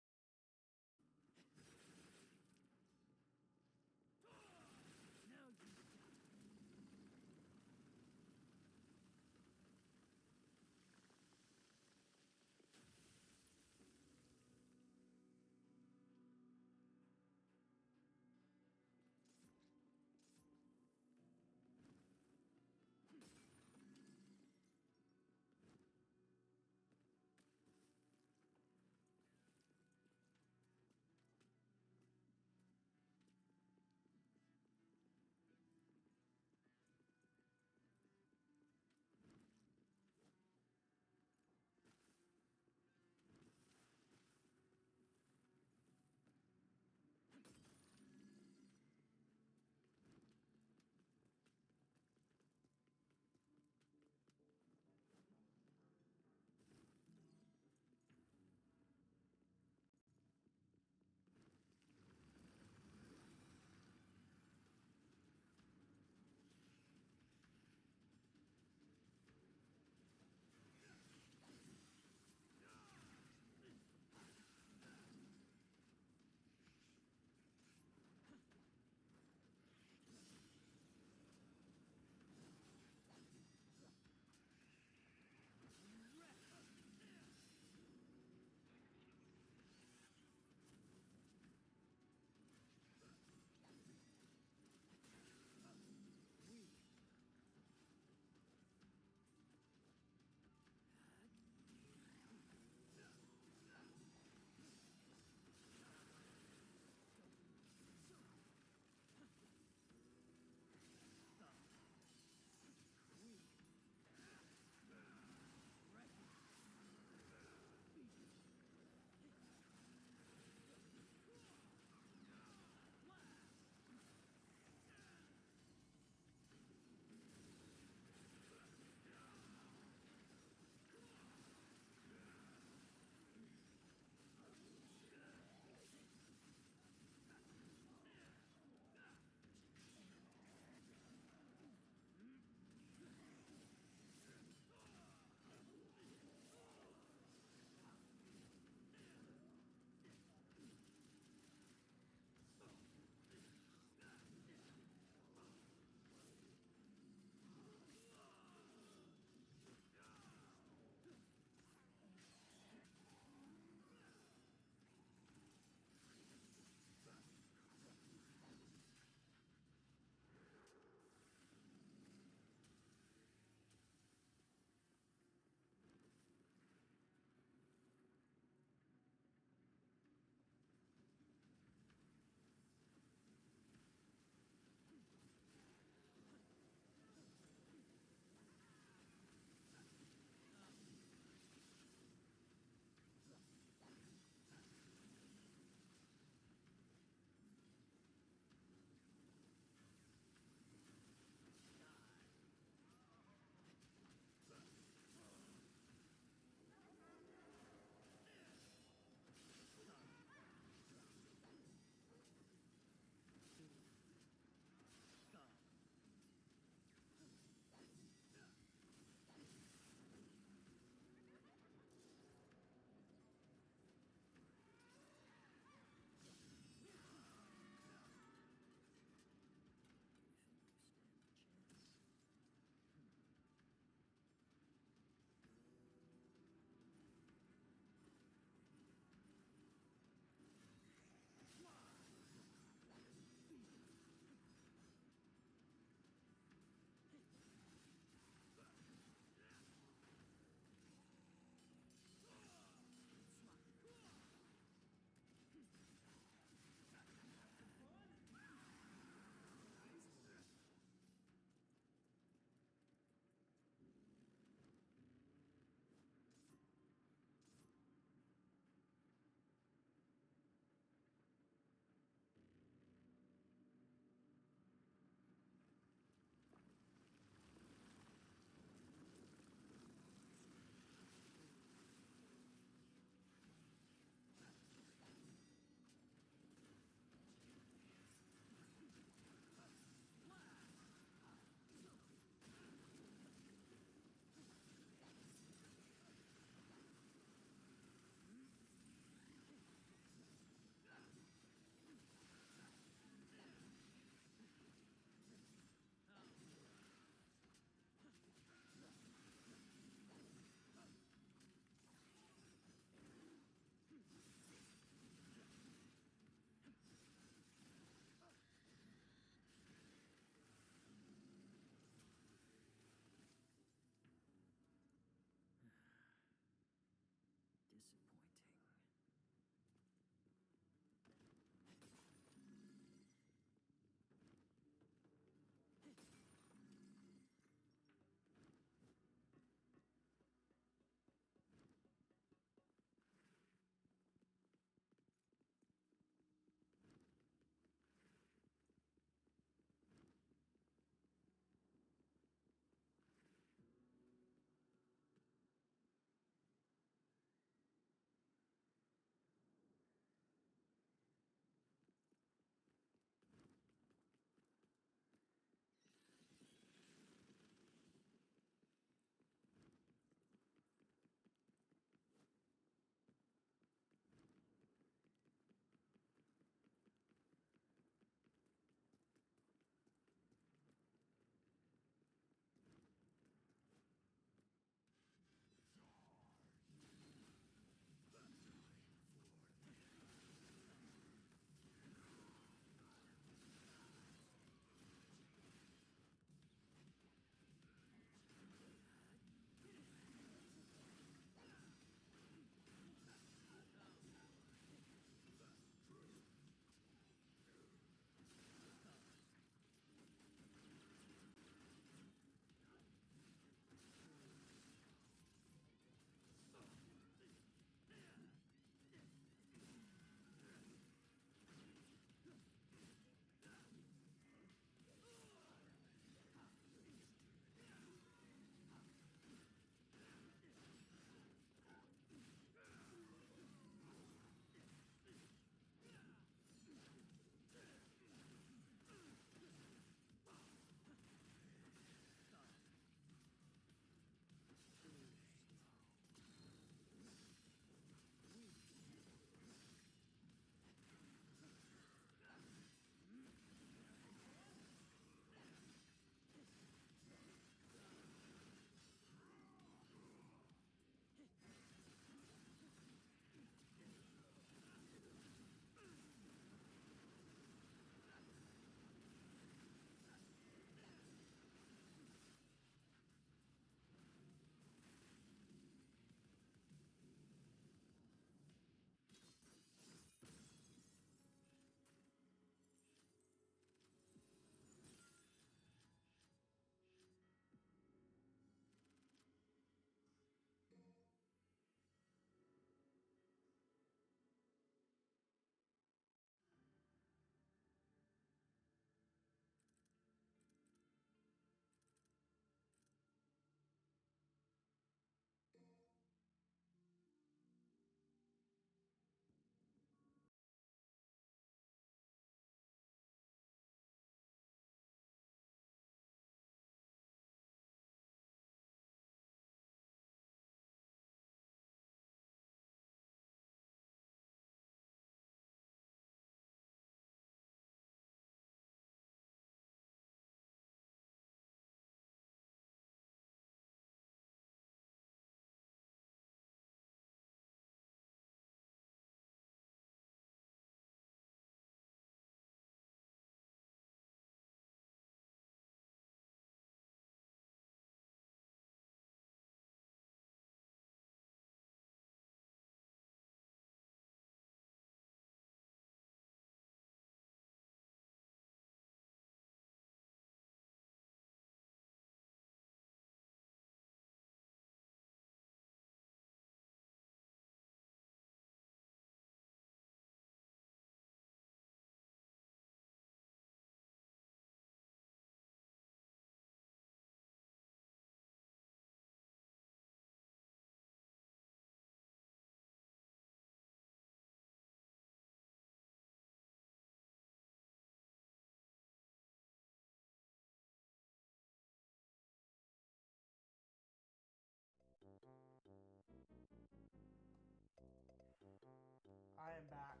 Speaker 1: I am back.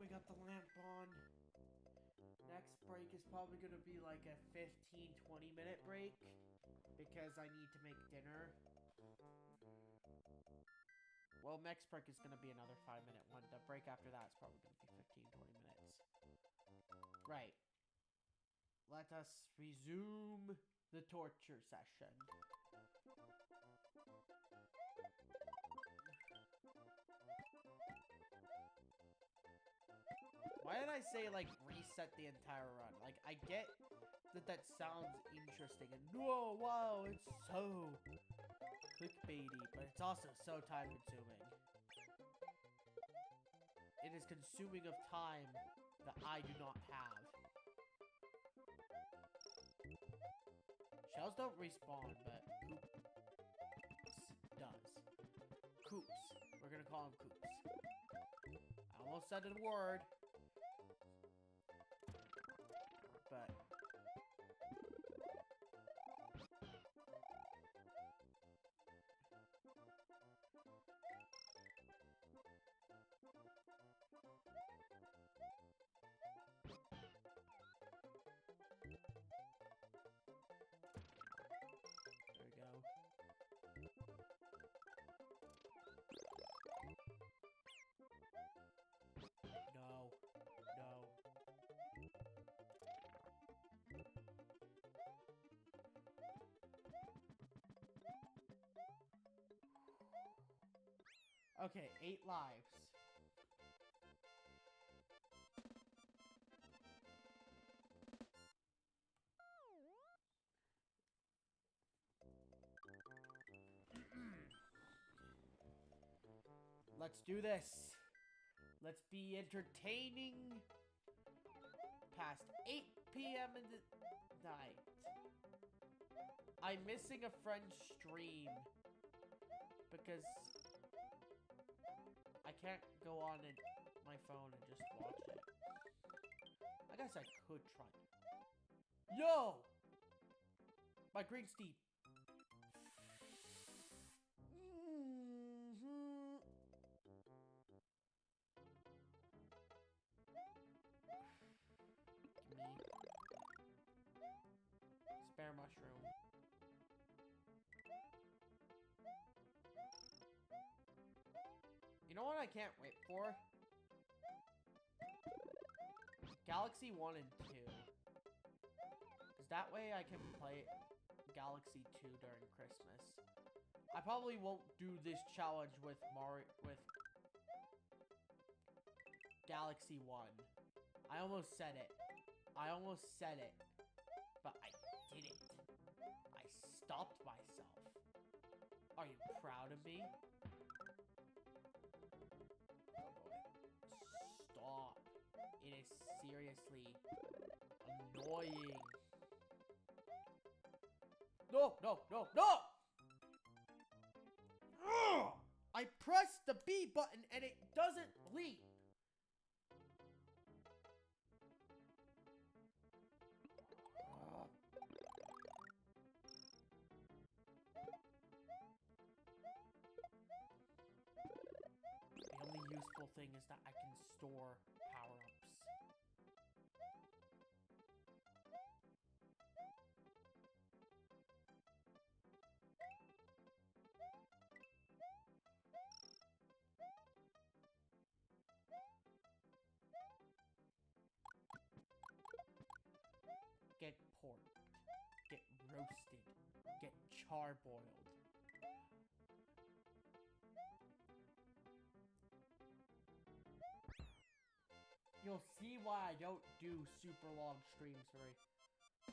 Speaker 1: We got the lamp on. Next break is probably going to be like a 15-20 minute break because I need to make dinner. Well, next break is going to be another 5-minute one. The break after that is probably going to be 15-20 minutes. Right. Let us resume the torture session. Why did I say, like, reset the entire run? Like, I get that that sounds interesting, and whoa, wow, it's so clickbaity, but it's also so time-consuming. It is consuming of time that I do not have. Shells don't respawn, but Koops does. Koops. We're gonna call him Koops. I almost said a word. But there we go. No. No. Okay, 8 lives. Let's do this. Let's be entertaining past 8 p.m. in the night. I'm missing a friend's stream because I can't go on my phone and just watch it. I guess I could try. Yo! My green steed. Spare mushroom. You know what I can't wait for? Galaxy 1 and 2. Because that way I can play Galaxy 2 during Christmas. I probably won't do this challenge with Galaxy 1. I almost said it. But I didn't. I stopped myself. Are you proud of me? Oh boy. Stop. It is seriously annoying. No, no, no, no! Ugh! I pressed the B button and it doesn't leap. The only useful thing is that I can store power-ups. Get porked. Get roasted. Get charboiled. You'll see why I don't do super long streams very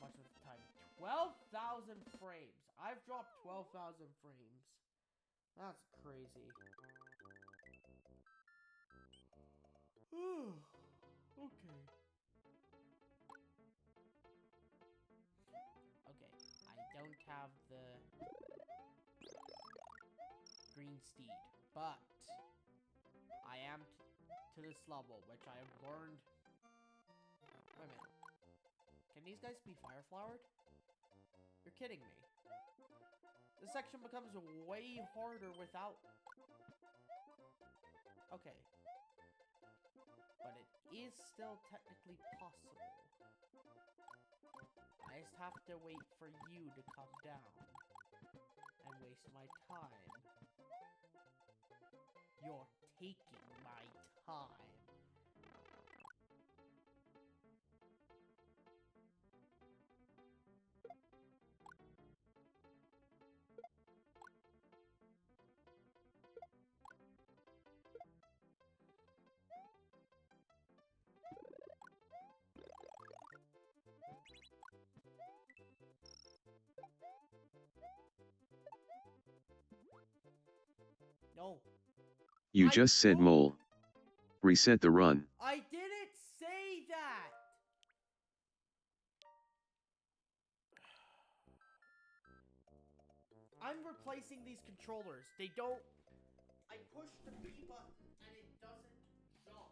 Speaker 1: much of the time. 12,000 frames. I've dropped 12,000 frames. That's crazy. Okay. Okay, I don't have the green steed, but I am to this level, which I have learned. Wait a minute. Can these guys be fire flowered? You're kidding me. This section becomes way harder without... Okay. But it is still technically possible. I just have to wait for you to come down and waste my time. You're taking my time. No.
Speaker 2: You
Speaker 1: I
Speaker 2: just said
Speaker 1: don't-
Speaker 2: mole. Reset the run.
Speaker 1: I didn't say that! I'm replacing these controllers. They don't... I push the B button and it doesn't jump.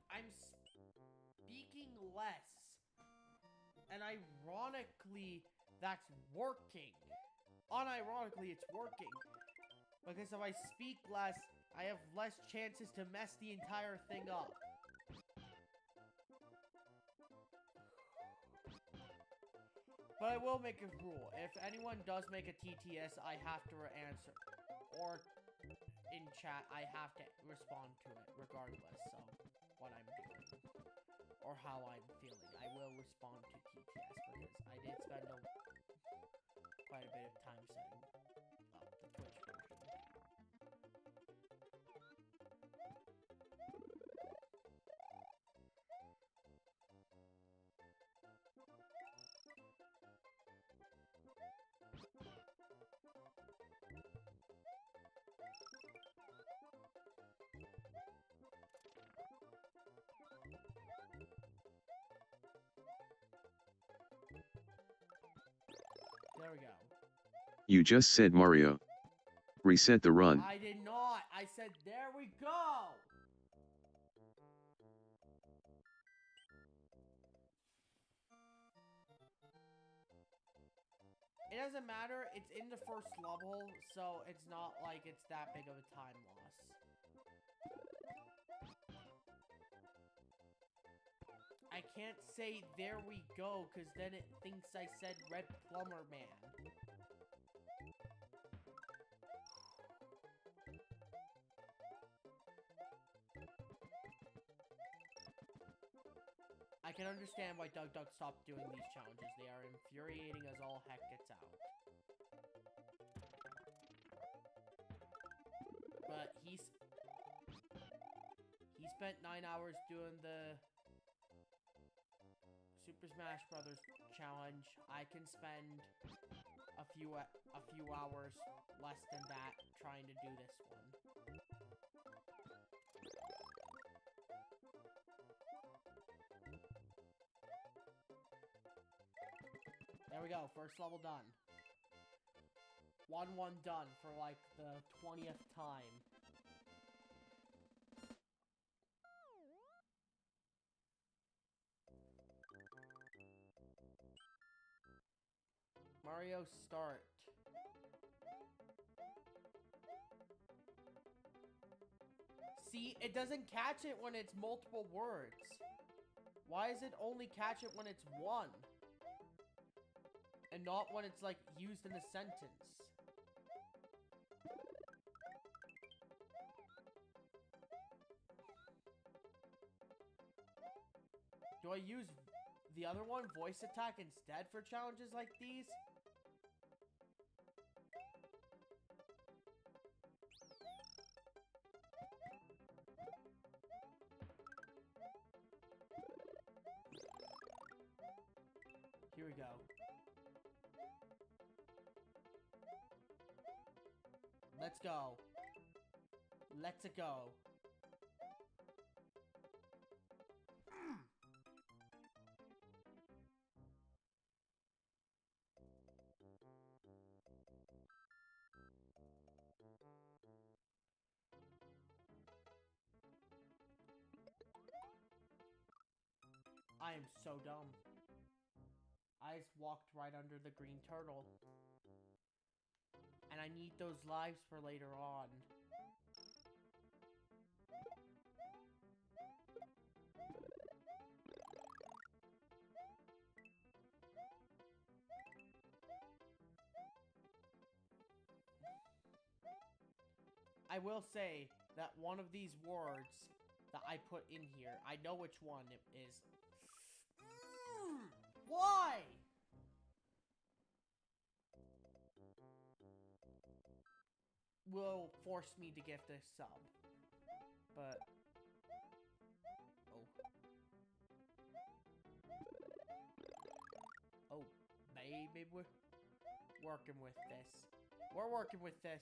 Speaker 1: I'm speaking less. And ironically, that's working. Unironically, it's working. Because if I speak less, I have less chances to mess the entire thing up. But I will make a rule. If anyone does make a TTS, I have to answer. Or in chat, I have to respond to it, regardless of what I'm doing. Or how I'm feeling. I will respond to TTS because I did spend quite a bit of time setting up the Twitch version. There we go.
Speaker 2: You just said Mario. Reset the run.
Speaker 1: I did not. I said, there we go. It doesn't matter. It's in the first level, so it's not like it's that big of a time loss. I can't say there we go, because then it thinks I said Red Plumber Man. I can understand why Doug Duck stopped doing these challenges. They are infuriating as all heck gets out. But he spent 9 hours doing the Super Smash Brothers challenge. I can spend a few hours less than that trying to do this one. There we go, first level done. 1-1 done for like the 20th time. Mario start. See, it doesn't catch it when it's multiple words. Why is it only catch it when it's one? And not when it's, like, used in a sentence. Do I use the other one, voice attack, instead for challenges like these? we go. Let's go. Let's go. I am so dumb. I just walked right under the green turtle. And I need those lives for later on. I will say that one of these words that I put in here, I know which one it is. Why? Will force me to gift a sub. But... Oh. Oh, baby, we're working with this. We're working with this.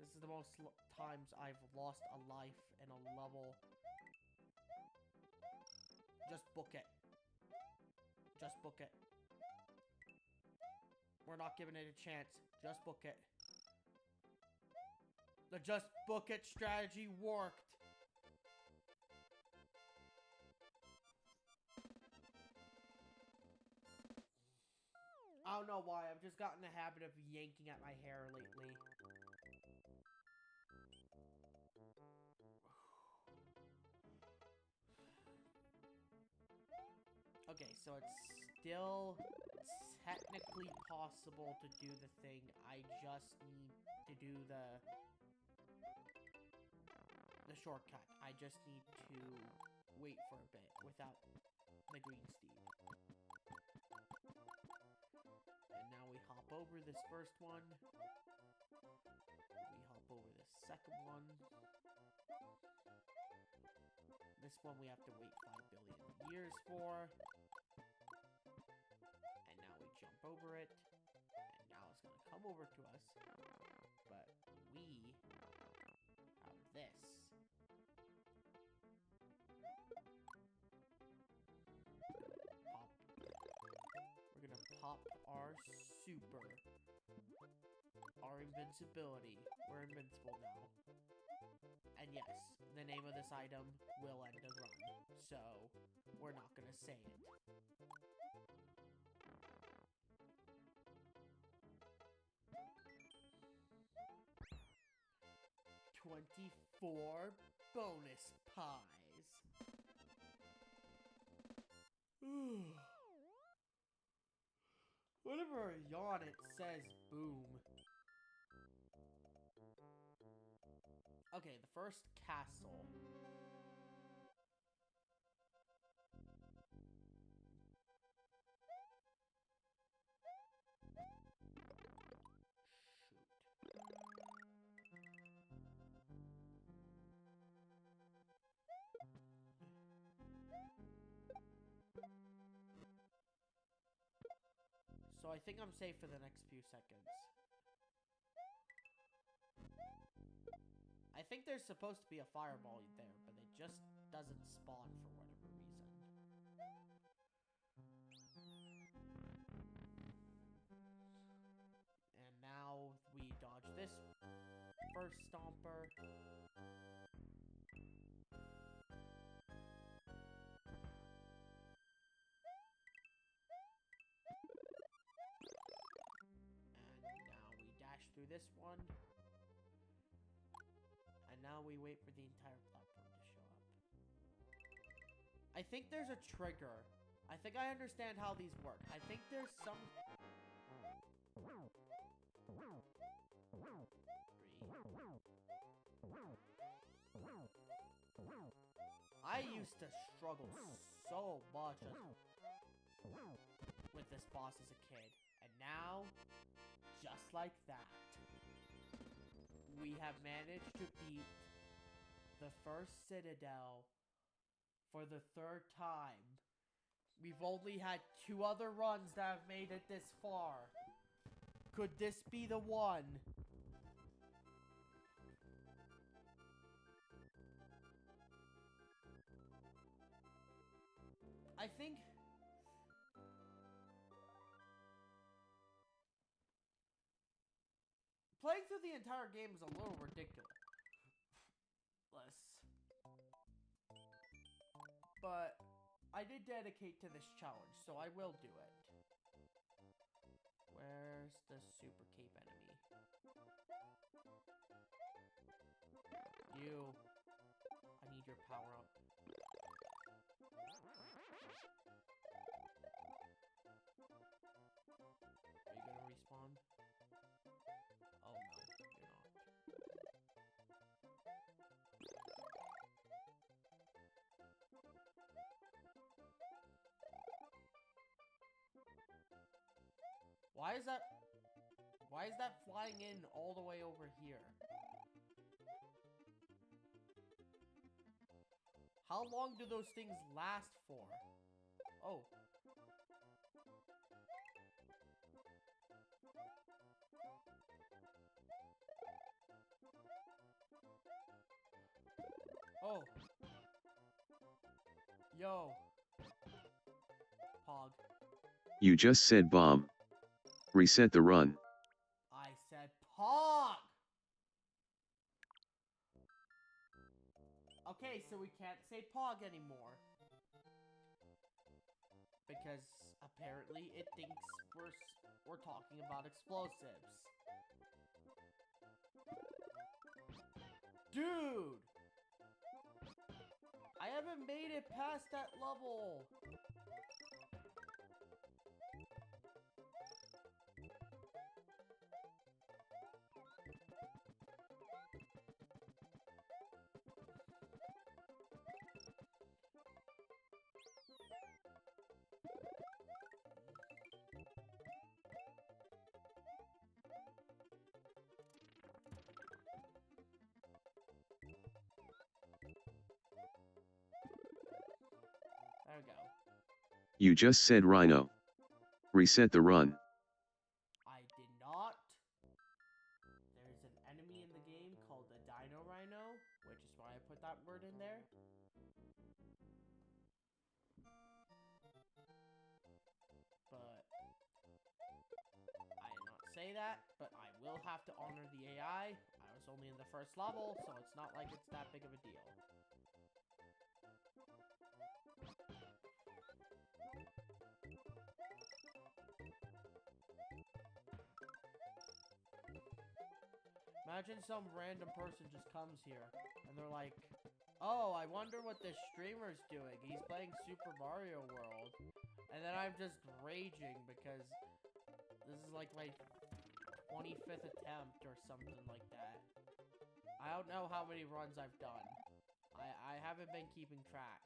Speaker 1: This is the most times I've lost a life in a level. Just book it. Just book it. We're not giving it a chance. Just book it. The just book it strategy worked. I don't know why. I've just gotten the habit of yanking at my hair lately. Okay, so it's still technically possible to do the thing. I just need to do the shortcut. I just need to wait for a bit without the green steed. And now we hop over this first one. We hop over this second one. This one we have to wait 5 billion years for. And now we jump over it. And now it's gonna come over to us. But we have this. We're gonna pop our super. Our invincibility. We're invincible now. And yes, the name of this item will end the run. So, we're not gonna say it. $24 bonus pies. Whenever I yawn, it says boom. Okay, the first castle. So I think I'm safe for the next few seconds. I think there's supposed to be a fireball there, but it just doesn't spawn for whatever reason. And now we dodge this first stomper. Through this one. And now we wait for the entire platform to show up. I think there's a trigger. I think I understand how these work. I think there's some... I used to struggle so much with this boss as a kid. And now, just like that, we have managed to beat the first Citadel for the 3rd time We've only had 2 other runs that have made it this far. Could this be the one? I think... Playing through the entire game is a little ridiculous. But I did dedicate to this challenge, so I will do it. Where's the Super Cape enemy? You. I need your power up. Are you gonna respawn? Oh no, you're not. Why is that flying in all the way over here? How long do those things last for? Oh. Oh. Yo. Pog.
Speaker 2: You just said bomb. Reset the run.
Speaker 1: I said Pog! Okay, so we can't say Pog anymore. Because apparently it thinks we're talking about explosives. Dude! I haven't made it past that level. There we go.
Speaker 2: You just said Rhino. Reset the run.
Speaker 1: I did not. There's an enemy in the game called the Dino Rhino, which is why I put that word in there. But I did not say that, but I will have to honor the AI. I was only in the first level, so it's not like it's that big of a deal. Imagine some random person just comes here, and they're like, oh, I wonder what this streamer's doing. He's playing Super Mario World. And then I'm just raging because this is like my 25th attempt or something like that. I don't know how many runs I've done. I haven't been keeping track.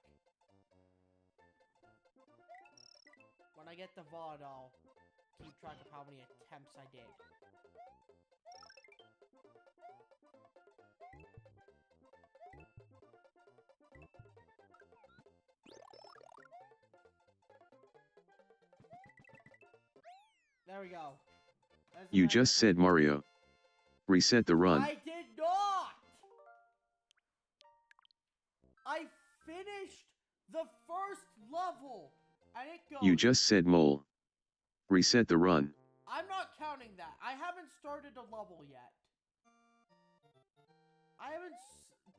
Speaker 1: When I get the VOD, I'll keep track of how many attempts I did. There we go.
Speaker 2: You just said Mario. Reset the run.
Speaker 1: I did not! I finished the first level, and it goes...
Speaker 2: You just said Mole. Reset the run.
Speaker 1: I'm not counting that. I haven't started a level yet. I haven't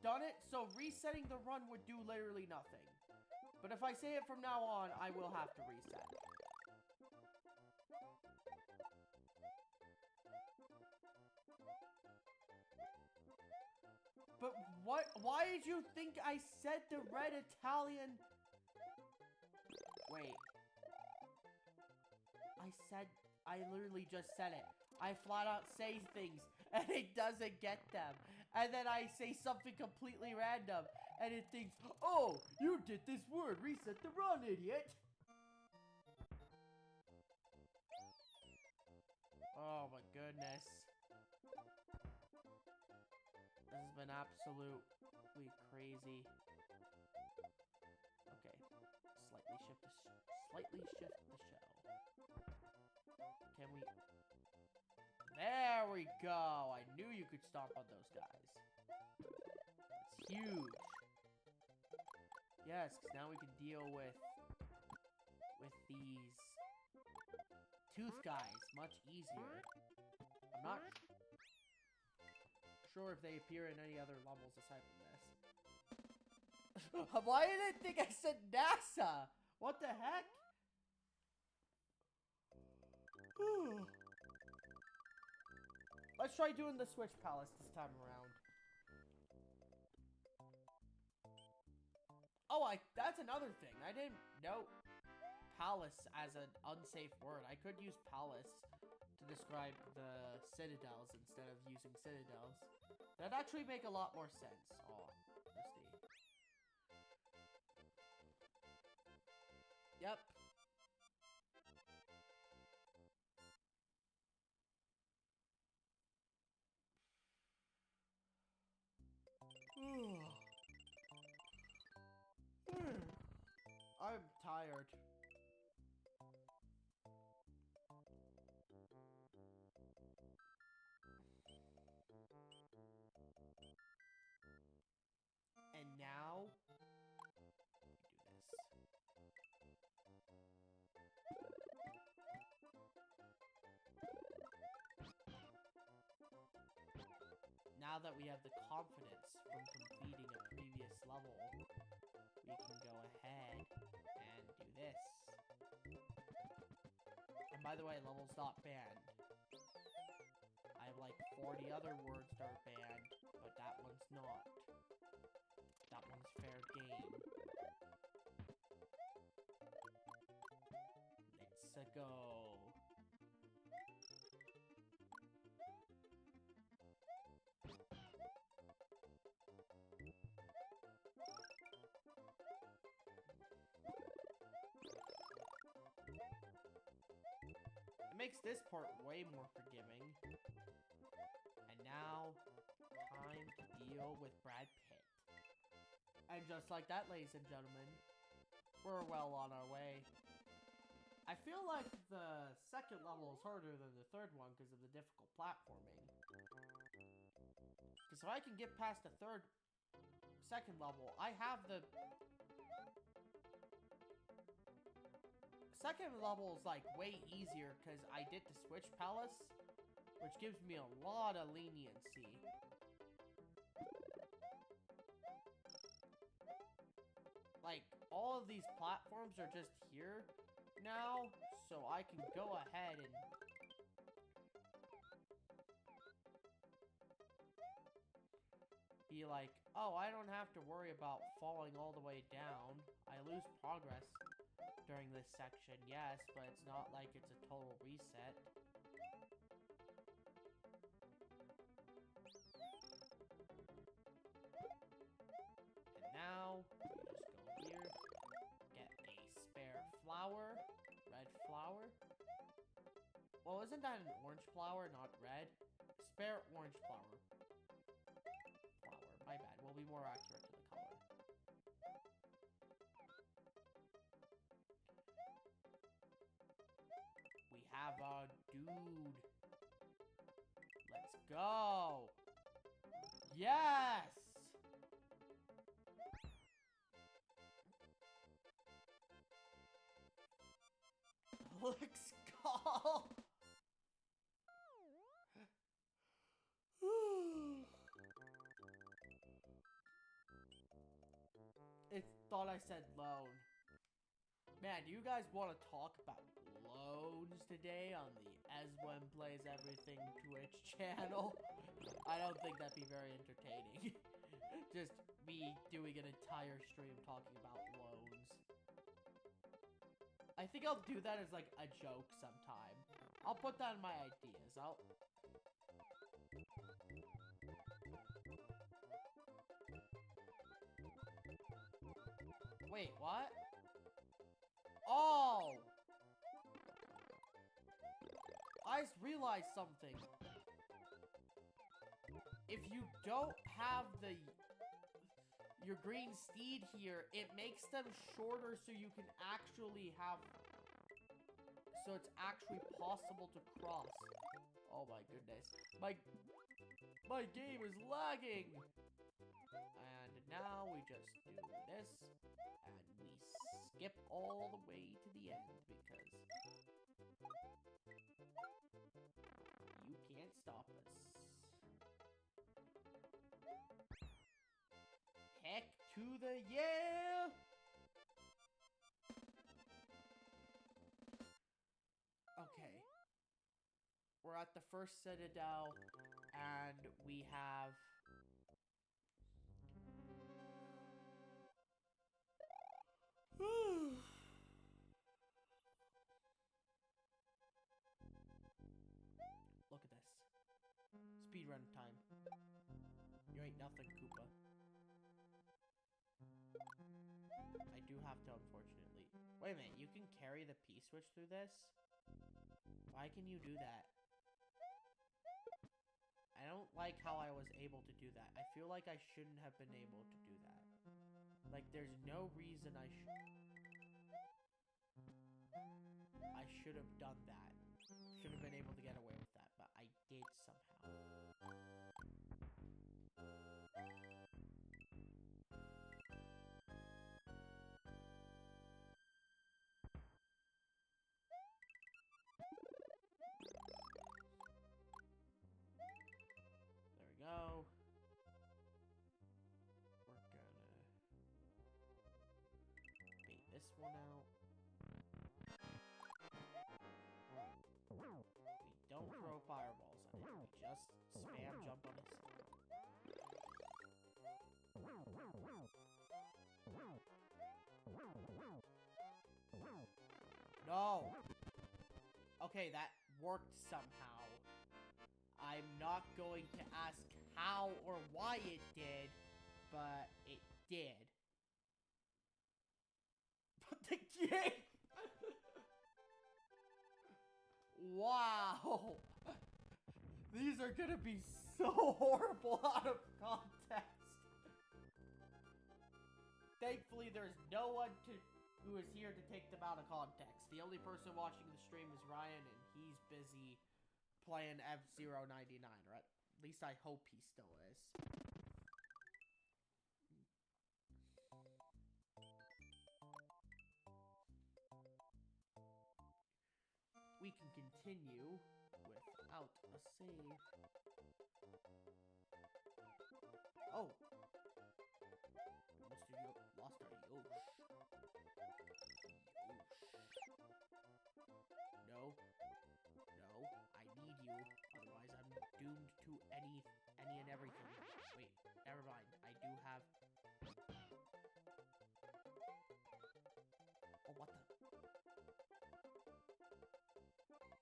Speaker 1: done it, so resetting the run would do literally nothing. But if I say it from now on, I will have to reset. But what? Why did you think I said the red Italian? Wait. I literally just said it. I flat out say things, and it doesn't get them. And then I say something completely random, and it thinks, oh, you did this word, reset the run, idiot. Oh my goodness. This has been absolutely crazy. Okay, slightly slightly shift the shell. Can we? There we go. I knew you could stomp on those guys. It's huge. Yes, because now we can deal with these tooth guys much easier. I'm not sure if they appear in any other levels aside from this. Why did I think I said NASA? What the heck? Let's try doing the Switch Palace this time around. Oh, that's another thing. I didn't know palace as an unsafe word. I could use palace to describe the citadels instead of using citadels. That'd actually make a lot more sense. Oh, Misty. Yep. I'm tired. And now, we do this. Now that we have the confidence from completing a previous level, we can go ahead and do this. And by the way, level's not banned. I have like 40 other words that are banned, but that one's not. That one's fair game. Let's go. It makes this part way more forgiving. And now, time to deal with Brad Pitt. And just like that, ladies and gentlemen, we're well on our way. I feel like the second level is harder than the third one because of the difficult platforming. Because if I can get past the second level, I have the... Second level is like way easier because I did the Switch Palace, which gives me a lot of leniency. Like, all of these platforms are just here now, so I can go ahead and... be like, oh, I don't have to worry about falling all the way down. I lose progress during this section, yes, but it's not like it's a total reset. And now, we just go here, get a spare flower, red flower. Well, isn't that an orange flower, not red? Spare orange flower. My bad, we'll be more accurate to the color. We have a dude. Let's go. Yes! Let's go! It thought I said loan. Man, do you guys want to talk about loans today on the Ezwin Plays Everything Twitch channel? I don't think that'd be very entertaining. Just me doing an entire stream talking about loans. I think I'll do that as like a joke sometime. I'll put that in my ideas. Wait, what? Oh! I just realized something. If you don't have the your green steed here, it makes them shorter so you can actually have... So it's actually possible to cross. Oh my goodness. My game is lagging! And now we just do this, and we skip all the way to the end because you can't stop us. Heck to the yeah! Okay. We're at the first Citadel, and we have... Look at this. Speedrun time. You ain't nothing, Koopa. I do have to, unfortunately. Wait a minute, you can carry the P-switch through this? Why can you do that? I don't like how I was able to do that. I feel like I shouldn't have been able to do that. Like, there's no reason I should have done that. Should have been able to get away with that, but I did somehow. There we go. We're gonna bait this one out. We don't throw fireballs at it. We just spam jump on this. No! Okay, that worked somehow. I'm not going to ask how or why it did, but it did. But the game... Wow! These are gonna be so horrible out of context. Thankfully, there's no one who is here to take them out of context. The only person watching the stream is Ryan, and he's busy playing F-Zero 99, or at least I hope he still is. We can continue without a save. Oh! Must have lost our Yosh. No. No, I need you. Otherwise, I'm doomed to any and everything. Wait, never mind. I do have... Oh, what the...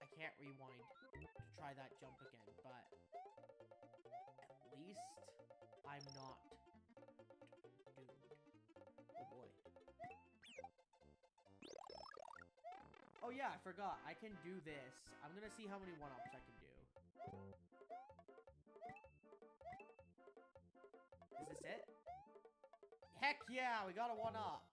Speaker 1: I can't rewind to try that jump again, but at least I'm not doomed. Oh boy. Oh yeah, I forgot. I can do this. I'm gonna see how many one-ups I can do. Is this it? Heck yeah, we got a one-up.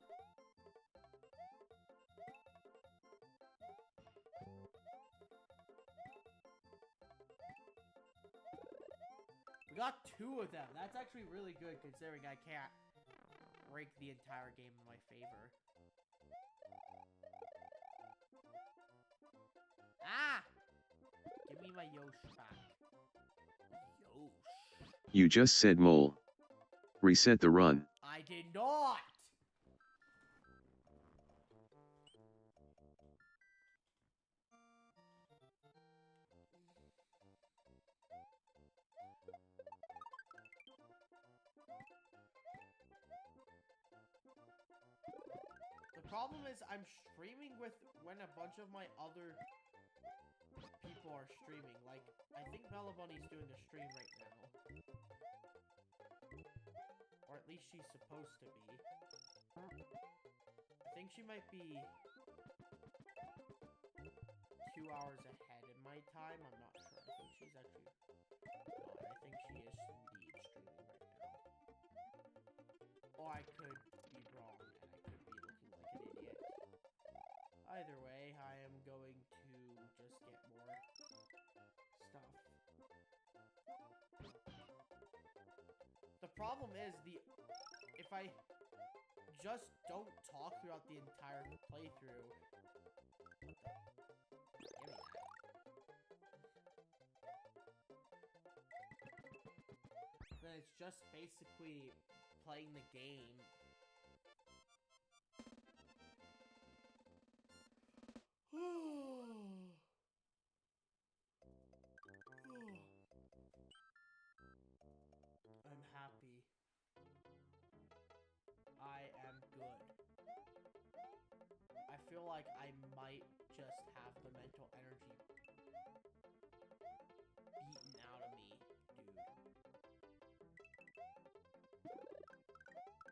Speaker 1: We got 2 of them. That's actually really good considering I can't break the entire game in my favor. Ah! Give me my Yosh back. Yosh.
Speaker 2: You just said mole. Reset the run.
Speaker 1: I did not! The problem is I'm streaming with when a bunch of my other people are streaming. Like, I think Bella Bunny's doing a stream right now. Or at least she's supposed to be. I think she might be 2 hours ahead in my time. I'm not sure. I think she's actually not. I think she is indeed streaming right now. Or problem is if I just don't talk throughout the entire playthrough. What the? Give me that. Then it's just basically playing the game. I'm happy. I am good. I feel like I might just have the mental energy beaten out of me, dude.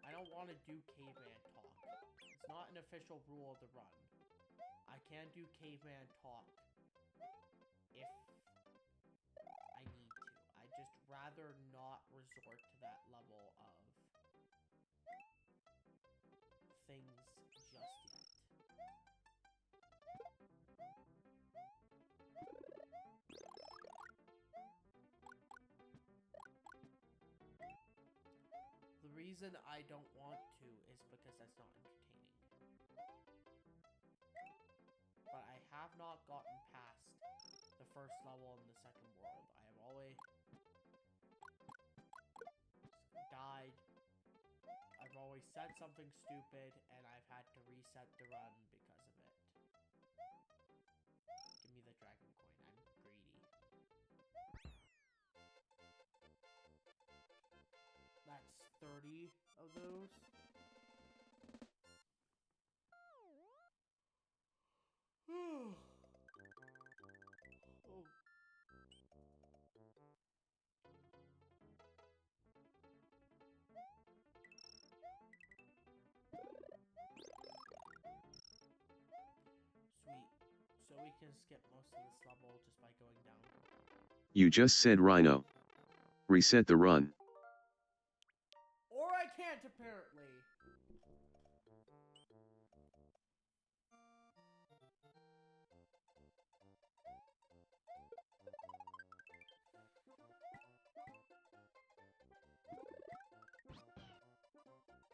Speaker 1: I don't want to do caveman talk. It's not an official rule of the run. I can do caveman talk if I need to. I just rather not resort to that level of things just yet. The reason I don't want to is because that's not entertaining. But I have not gotten past the first level in the second world. I have always died. I've always said something stupid, and I've had to reset the run because of it. Give me the dragon coin. I'm greedy. That's 30 of those. Oh. Sweet. So we can skip most of this level just by going down.
Speaker 2: You just said Rhino. Reset the run.
Speaker 1: Or I can't, apparently.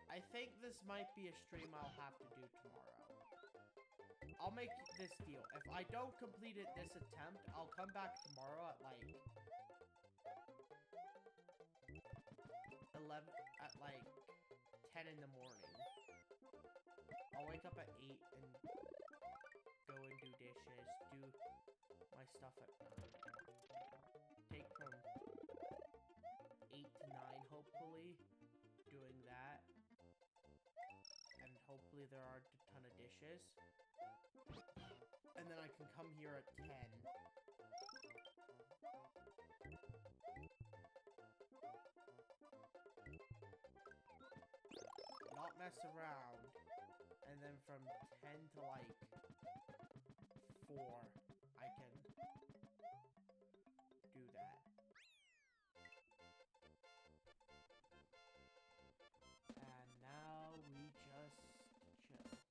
Speaker 1: I think this might be a stream I'll have to do tomorrow. I'll make this deal. If I don't complete it this attempt, I'll come back tomorrow at like 10 in the morning. I'll wake up at 8 and go and do dishes, do my stuff at 9. Take from 8 to 9, hopefully, doing that. And hopefully there aren't a ton of dishes. And then I can come here at 10. Not mess around. And then from 10 to like 4, I can do that. And now we just chill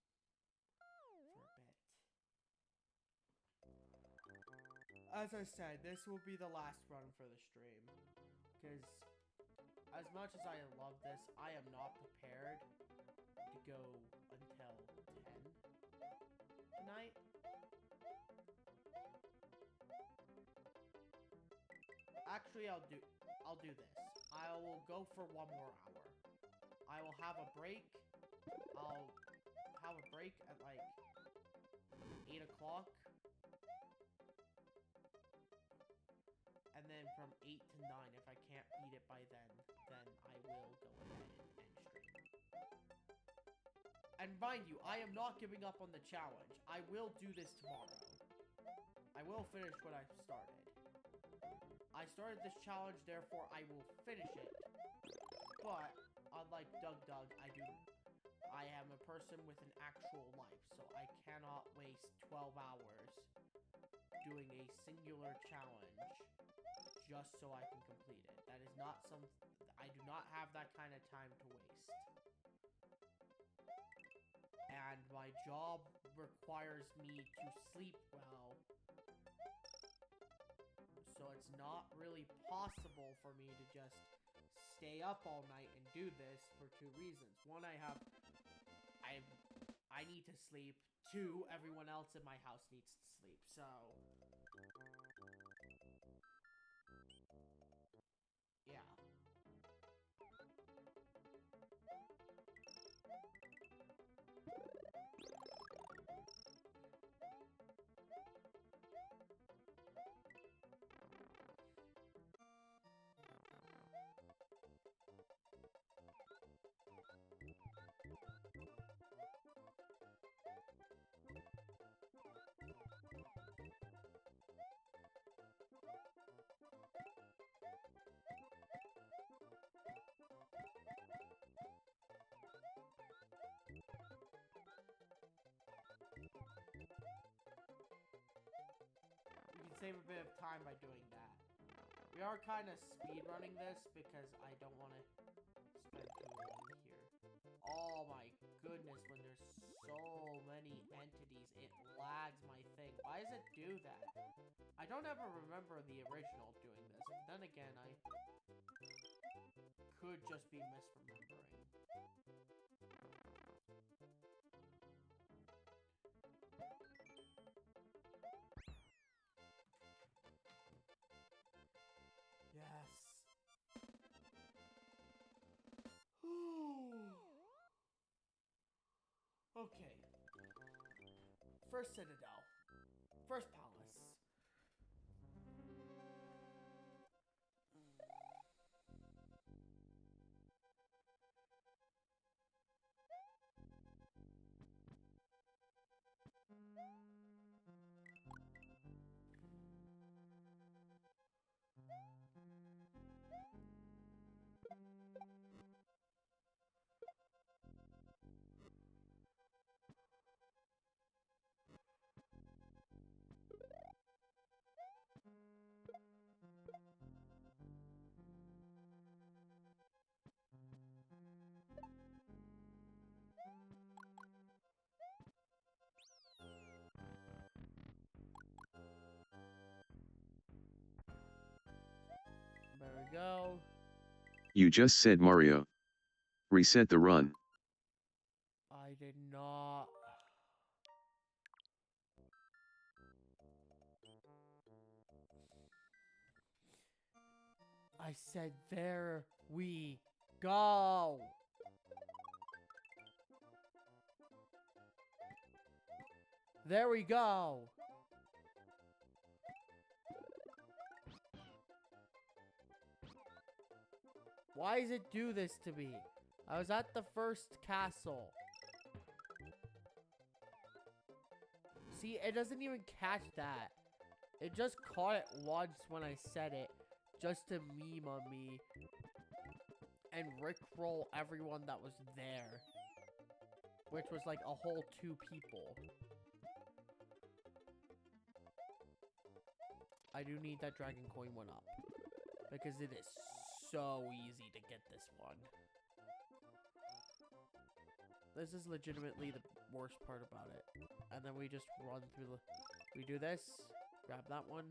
Speaker 1: for a bit. As I said, this will be the last run for the stream. Because as much as I love this, I am not prepared to go until 10 tonight. Actually, I'll do this. I will go for 1 more hour. I will have a break. I'll have a break at like 8 o'clock. And then from 8 to 9, if I can't beat it by then I will go ahead and end stream. And mind you, I am not giving up on the challenge. I will do this tomorrow. I will finish what I've started. I started this challenge, therefore I will finish it. But, unlike Doug, I am a person with an actual life, so I cannot waste 12 hours doing a singular challenge just so I can complete it. That is not I do not have that kind of time to waste. And my job requires me to sleep well. So it's not really possible for me to just stay up all night and do this for two reasons. One, I need to sleep. Two, everyone else in my house needs to sleep. So yeah. You can save a bit of time by doing that. We are kind of speed running this because I don't want to spend too long here. Oh my goodness, when there's so many entities, it lags my thing. Why does it do that? I don't ever remember the original doing this, but then again, I could just be misremembering. Yes. Okay. First Citadel. First Palace. There we go.
Speaker 2: You just said Mario. Reset the run.
Speaker 1: I did not. I said there we go. There we go. Why does it do this to me? I was at the first castle. See, it doesn't even catch that. It just caught it once when I said it, just to meme on me and rickroll everyone that was there, which was like a whole 2 people. I do need that dragon coin one up because it is so easy to get this one. This is legitimately the worst part about it. And then we just run through the... We do this, grab that one.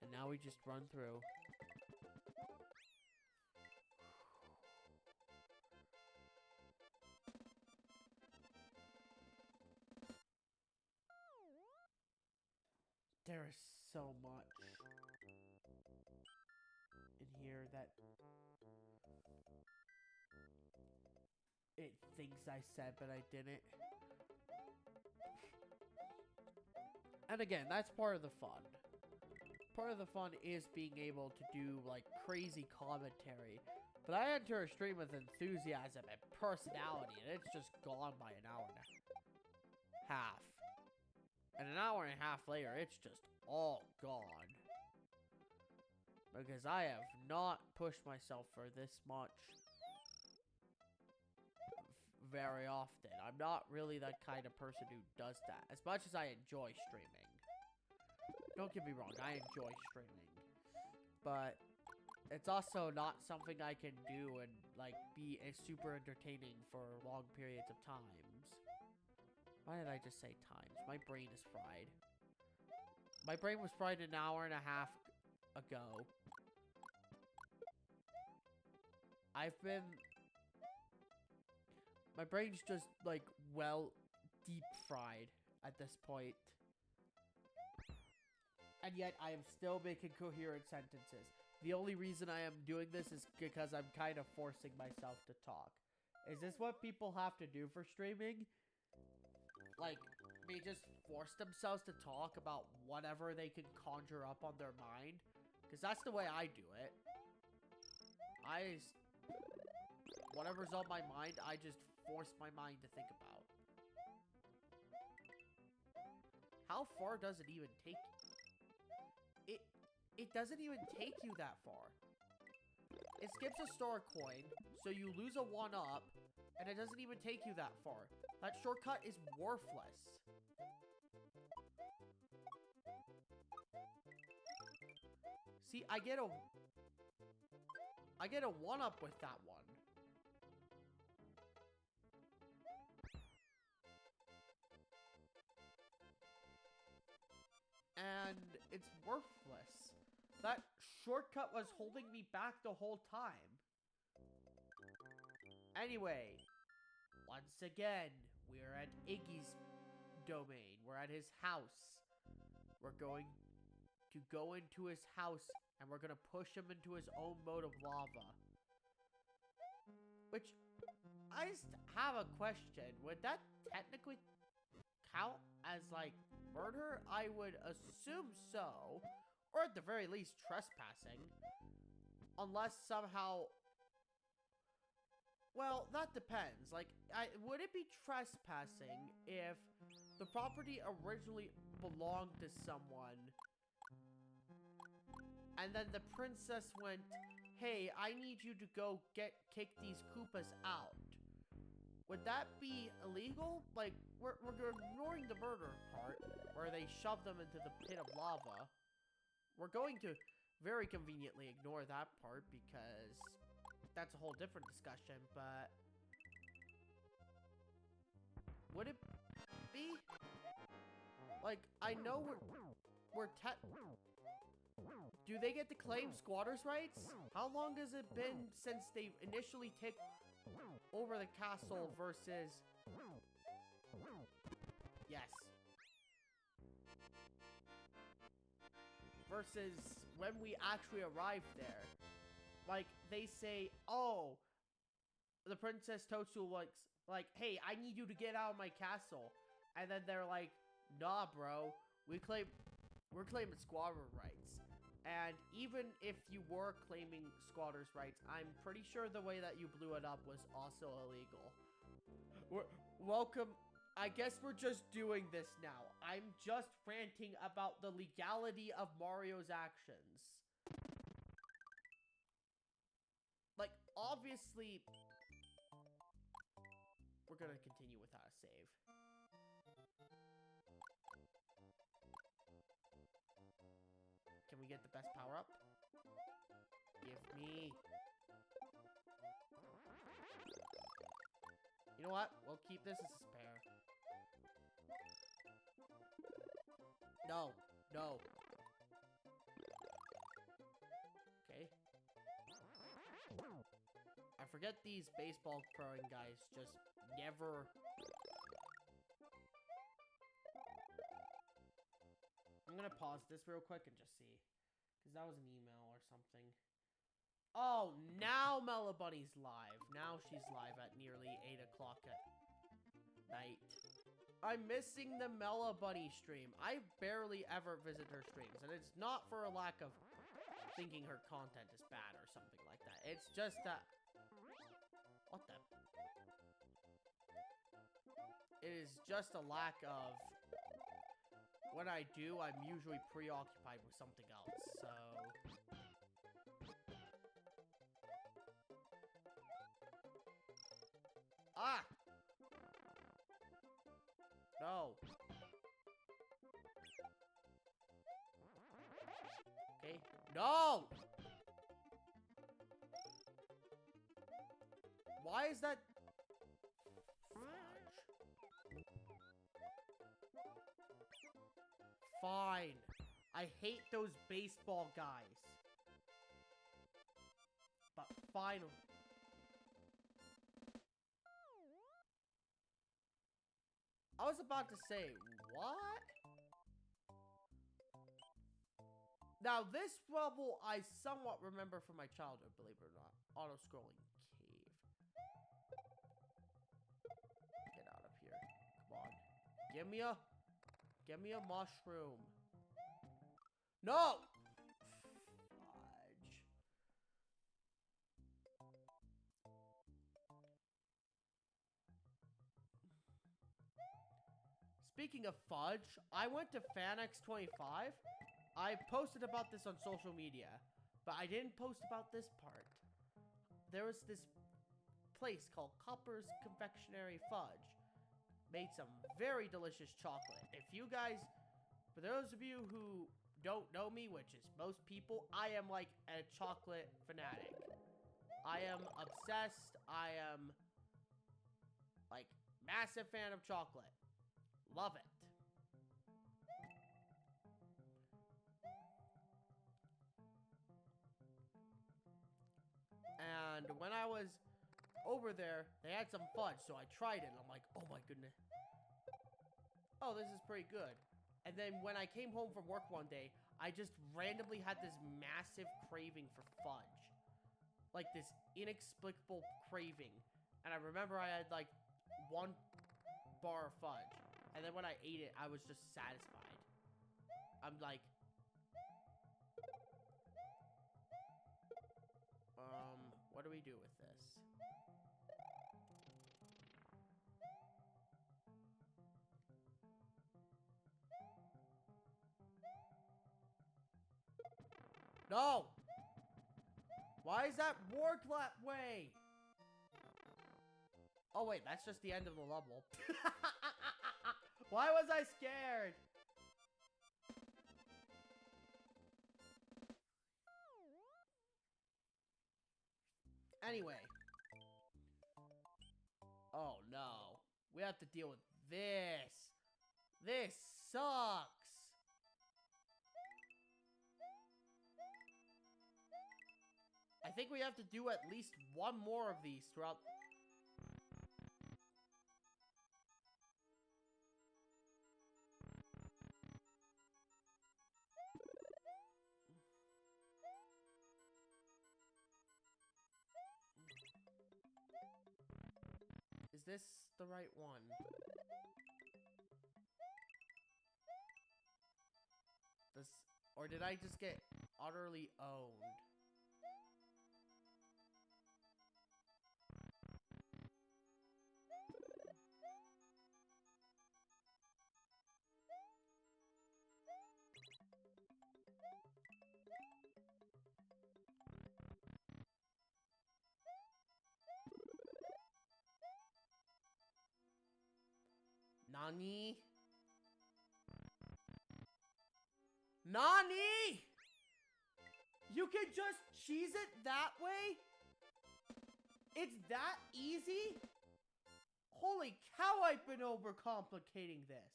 Speaker 1: And now we just run through. There is so much in here that it thinks I said, but I didn't. And again, that's part of the fun. Part of the fun is being able to do, like, crazy commentary. But I enter a stream with enthusiasm and personality, and it's just gone by an hour and a half. And an hour and a half later, it's just all gone. Because I have not pushed myself for this much very often. I'm not really that kind of person who does that. As much as I enjoy streaming. Don't get me wrong, I enjoy streaming. But it's also not something I can do and, like, be super entertaining for long periods of times. Why did I just say times? My brain is fried. My brain was fried an hour and a half ago. My brain's just, like, well, deep fried at this point. And yet, I am still making coherent sentences. The only reason I am doing this is because I'm kind of forcing myself to talk. Is this what people have to do for streaming? Like, they just force themselves to talk about whatever they can conjure up on their mind? Because that's the way I do it. Whatever's on my mind, I just force my mind to think about. How far does it even take you? It doesn't even take you that far. It skips a star coin, so you lose a 1-up, and it doesn't even take you that far. That shortcut is worthless. See, I get a 1-up with that one. And it's worthless. That shortcut was holding me back the whole time. Anyway, once again, we're at Iggy's domain. We're at his house. We're going to go into his house, and we're going to push him into his own mode of lava. Which, I just have a question. Would that technically count as, like, murder? I would assume so. Or at the very least, trespassing. Unless somehow... Well, that depends. Like, would it be trespassing if the property originally belonged to someone, and then the princess went, hey, I need you to go kick these Koopas out? Would that be illegal? Like, we're ignoring the murder part, where they shove them into the pit of lava. We're going to very conveniently ignore that part, because that's a whole different discussion, but... Would it be? Like, I know we're do they get to claim squatters' rights? How long has it been since they initially took over the castle versus... Yes. Versus when we actually arrived there. Like, they say, oh, the Princess Toadstool like, hey, I need you to get out of my castle. And then they're like, nah, bro, we're claiming squatter rights. And even if you were claiming squatters' rights, I'm pretty sure the way that you blew it up was also illegal. Welcome. I guess we're just doing this now. I'm just ranting about the legality of Mario's actions. Like, obviously, we're gonna continue without a save. Can we get the best power up? Give me. You know what? We'll keep this as a spare. No. No. Okay. I forget these baseball throwing guys just never... I'm gonna pause this real quick and just see. Because that was an email or something. Oh, now Mellow Bunny's live. Now she's live at nearly 8 o'clock at night. I'm missing the Mellow Bunny stream. I barely ever visit her streams. And it's not for a lack of thinking her content is bad or something like that. It's just that... What the... It is just a lack of... When I do, I'm usually preoccupied with something else, so... Ah! No. Okay. No! Why is that... Fine. I hate those baseball guys. But finally. I was about to say, what? Now, this level I somewhat remember from my childhood, believe it or not. Auto-scrolling cave. Get out of here. Come on. Give me a mushroom. No! Fudge. Speaking of fudge, I went to FanX25. I posted about this on social media, but I didn't post about this part. There was this place called Copper's Confectionery Fudge. Made some very delicious chocolate. If you guys, for those of you who don't know me, which is most people, I am like a chocolate fanatic. I am obsessed. I am like massive fan of chocolate. Love it. And when I was over there, they had some fudge, so I tried it, and I'm like, oh my goodness. Oh, this is pretty good. And then when I came home from work one day, I just randomly had this massive craving for fudge. Like this inexplicable craving. And I remember I had like 1 bar of fudge. And then when I ate it, I was just satisfied. I'm like... what do we do with this? No! Why is that work that way? Oh wait, that's just the end of the level. Why was I scared? Anyway. Oh no. We have to deal with this. This sucks. I think we have to do at least one more of these throughout. Is this the right one? This, or did I just get utterly owned? Nani? Nani? You can just cheese it that way? It's that easy? Holy cow, I've been overcomplicating this.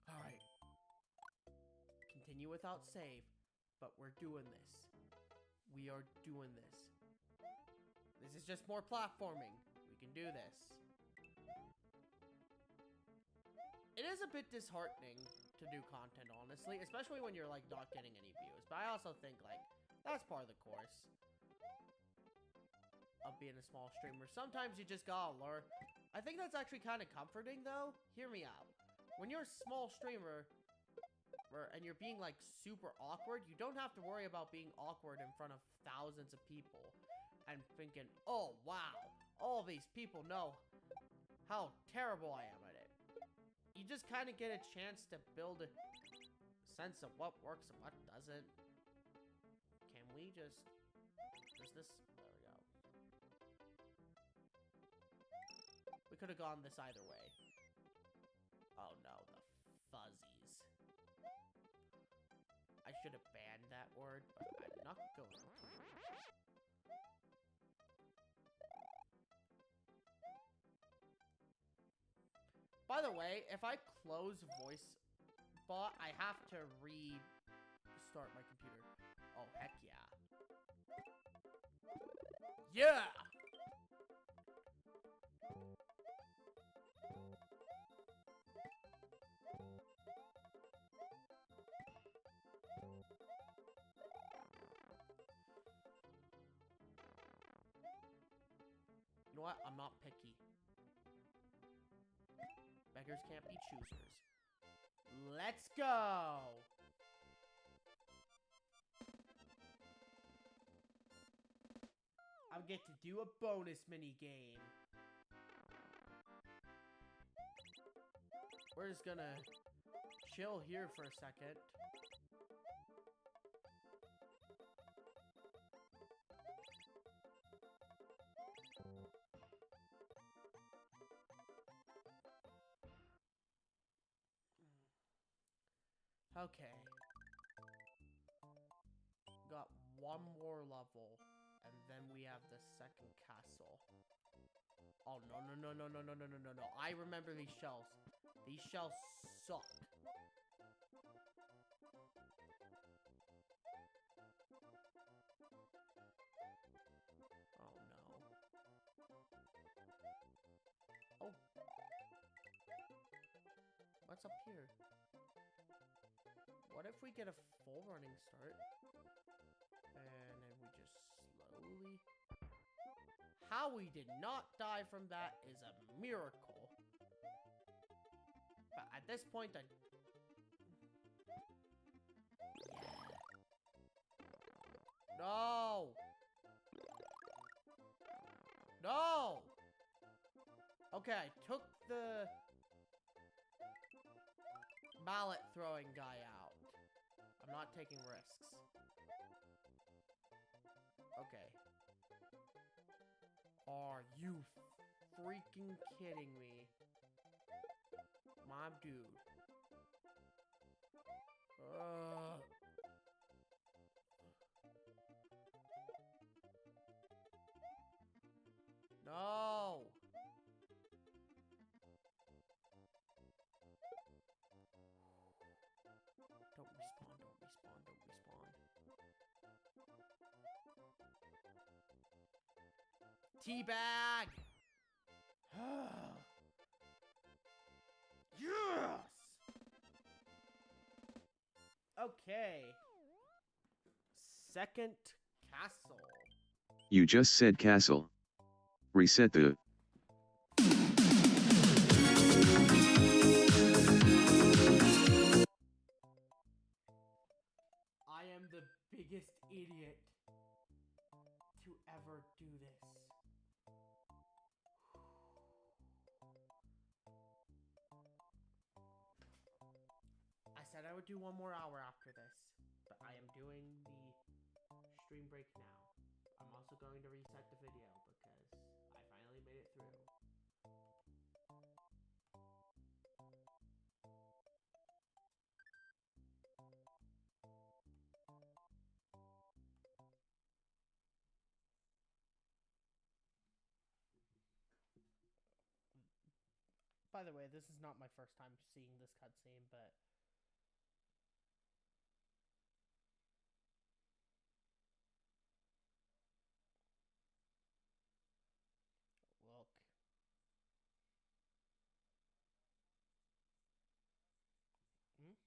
Speaker 1: Alright. Continue without save, but we're doing this. We are doing this. This is just more platforming. We can do this. It is a bit disheartening to do content, honestly, especially when you're, like, not getting any views. But I also think, like, that's part of the course of being a small streamer. Sometimes you just gotta learn. I think that's actually kind of comforting, though. Hear me out. When you're a small streamer, and you're being, like, super awkward, you don't have to worry about being awkward in front of thousands of people. And thinking, oh, wow, all these people know how terrible I am at it. You just kind of get a chance to build a sense of what works and what doesn't. Can we just... Does this... There we go. We could have gone this either way. Oh, no, the fuzzies. I should have banned that word, but I'm not going to. By the way, if I close voice bot, I have to restart my computer. Oh, heck yeah. Yeah! You know what? I'm not picky. Beggars can't be choosers. Let's go! I'll get to do a bonus mini game. We're just gonna chill here for a second. Okay. Got one more level, and then we have the second castle. Oh, no, no, no, no, no, no, no, no, no, no. I remember these shells. These shells suck. Oh, no. Oh. What's up here? What if we get a full running start? And then we just slowly... How we did not die from that is a miracle. But at this point, I... Yeah. No! No! Okay, I took the mallet throwing guy out. I'm not taking risks. Okay. Are you freaking kidding me? My dude. No! Don't respawn, don't respawn, don't respawn. Teabag! Yes! Okay. Second castle.
Speaker 2: You just said castle. Reset the...
Speaker 1: I am the biggest idiot to ever do this. I said I would do 1 more hour after this, but I am doing the stream break now. I'm also going to reset the video because I finally made it through. By the way, this is not my first time seeing this cutscene, but... Look. Hmm?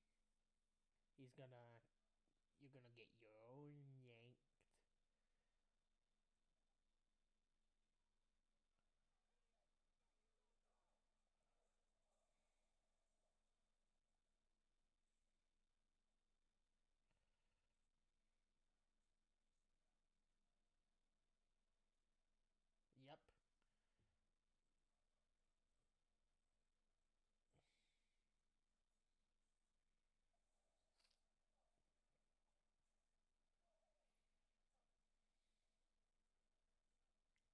Speaker 1: He's gonna... You're gonna get your own yanked. Yep.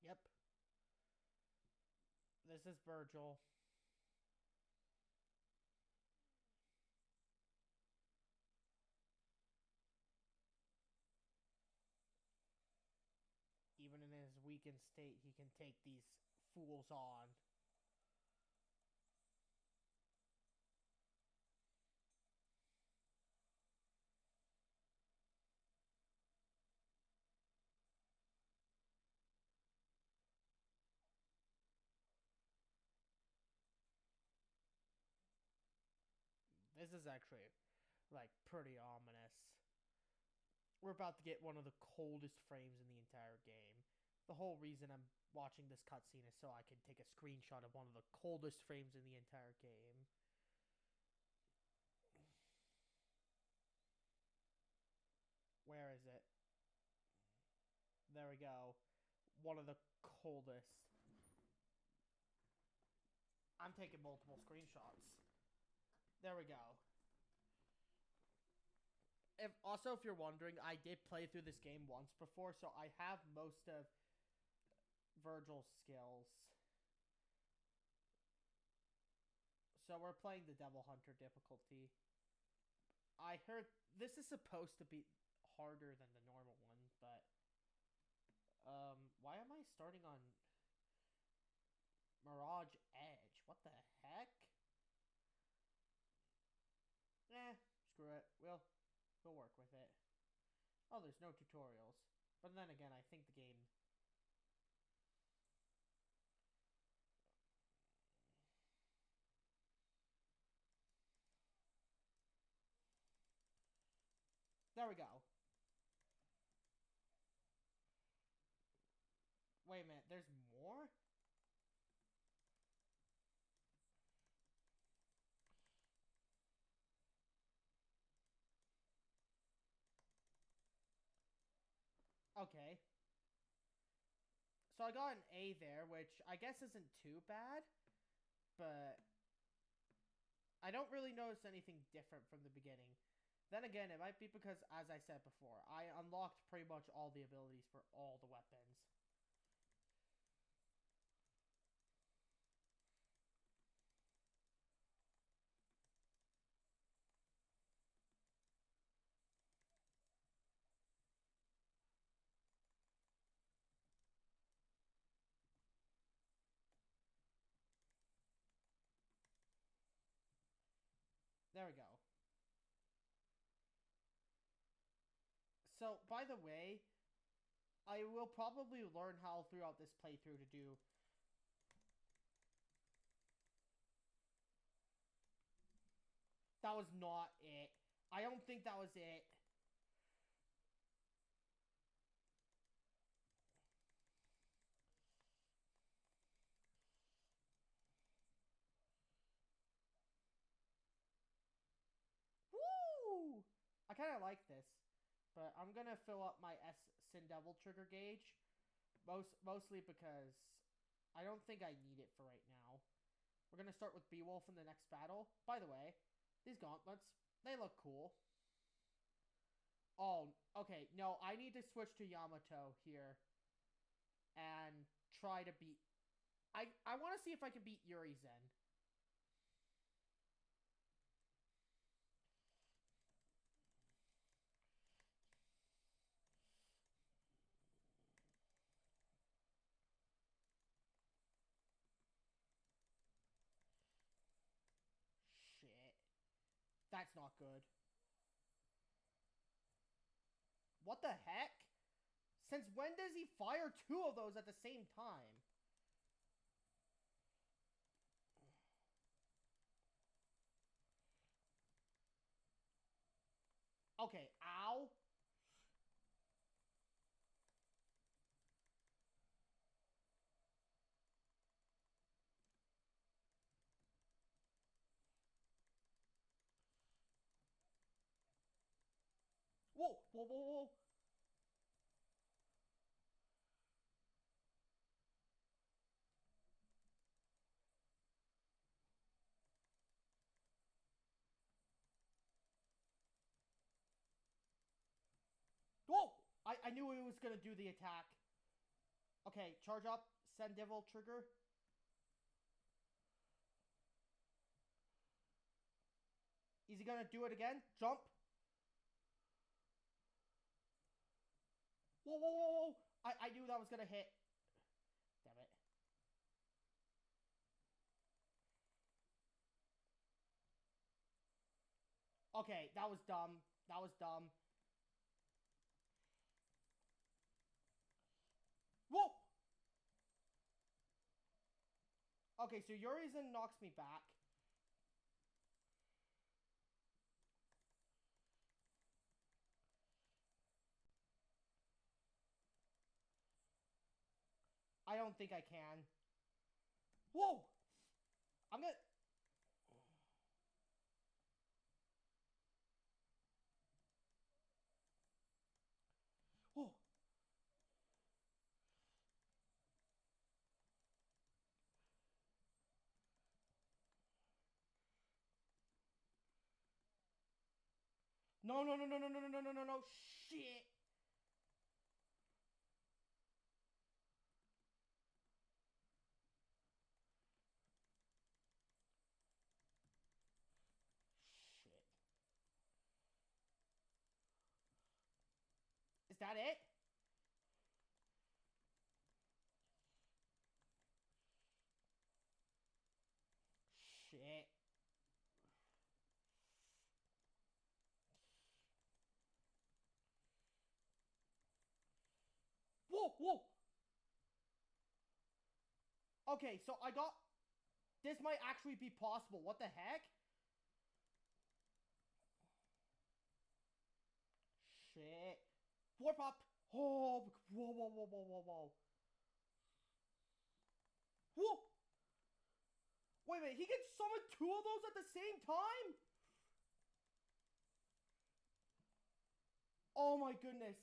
Speaker 1: Yep. This is Virgil. Even in his weakened state, he can take these fools on. This is actually, like, pretty ominous. We're about to get one of the coldest frames in the entire game. The whole reason I'm watching this cutscene is so I can take a screenshot of one of the coldest frames in the entire game. Where is it? There we go. One of the coldest. I'm taking multiple screenshots. There we go. Also, if you're wondering, I did play through this game once before, so I have most of Virgil's skills. So we're playing the Devil Hunter difficulty. I heard this is supposed to be harder than the normal one, but why am I starting on Mirage Edge? What the heck? Screw it. We'll work with it. Oh, there's no tutorials. But then again, I think the game... There we go. Wait a minute, there's more? Okay. So I got an A there, which I guess isn't too bad, but I don't really notice anything different from the beginning. Then again, it might be because, as I said before, I unlocked pretty much all the abilities for all the weapons. There we go. So, by the way, I will probably learn how throughout this playthrough to do... That was not it. I don't think that was it. Woo! I kind of like this. But I'm going to fill up my S Sin Devil trigger gauge. Mostly because I don't think I need it for right now. We're going to start with Beowulf in the next battle. By the way, these gauntlets, they look cool. Oh, okay. No, I need to switch to Yamato here. And try to beat... I want to see if I can beat Urizen. Shit. That's not good. What the heck? Since when does he fire two of those at the same time? Okay, ow. Whoa, whoa, whoa, whoa. Whoa! I knew he was going to do the attack. Okay, charge up. Send Devil trigger. Is he going to do it again? Jump. Whoa, whoa, whoa, whoa. I knew that was going to hit. Damn it. Okay, that was dumb. That was dumb. Whoa! Okay, so Urizen knocks me back. don't think I can. Whoa! I'm gonna... Whoa! No, no, no, no, no, no, no, no, no, no, no, shit! Shit. Is that it? Shit. Whoa, whoa! Okay, so I got... This might actually be possible. What the heck? Shit. Warp up! Oh, whoa, whoa, whoa, whoa, whoa, whoa. Whoa! Wait a minute, he can summon 2 of those at the same time? Oh my goodness.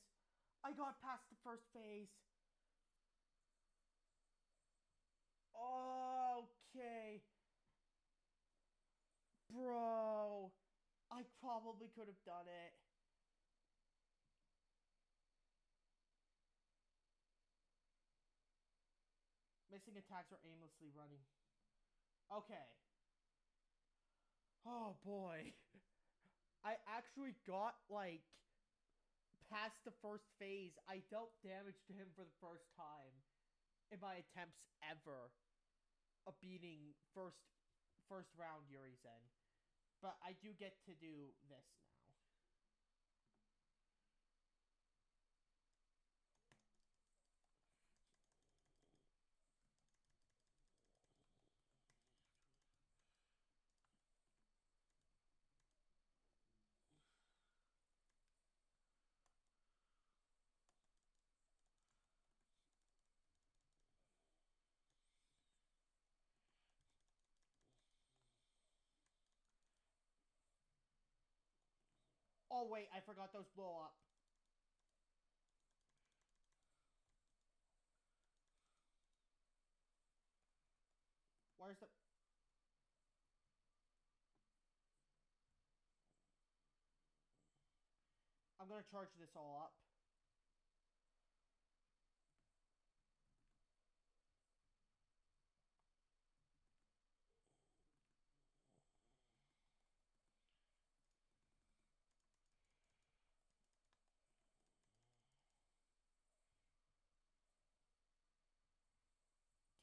Speaker 1: I got past the first phase. Okay. Bro. I probably could have done it. Missing attacks or aimlessly running. Okay. Oh boy. I actually got, like, past the first phase. I dealt damage to him for the first time in my attempts ever of beating first round Urizen. But I do get to do this now. Oh wait, I forgot those blow up. Where's the... I'm gonna charge this all up.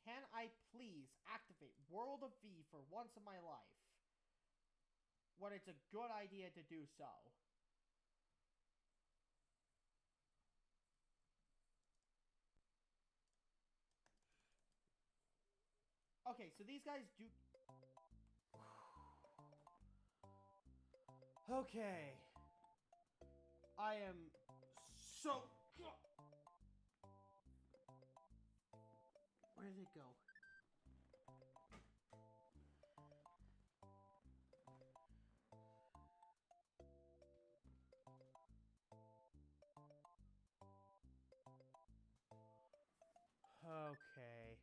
Speaker 1: Can I please activate World of V for once in my life? When it's a good idea to do so. Okay, so these guys do... Okay. I am so... Where did it go? Okay.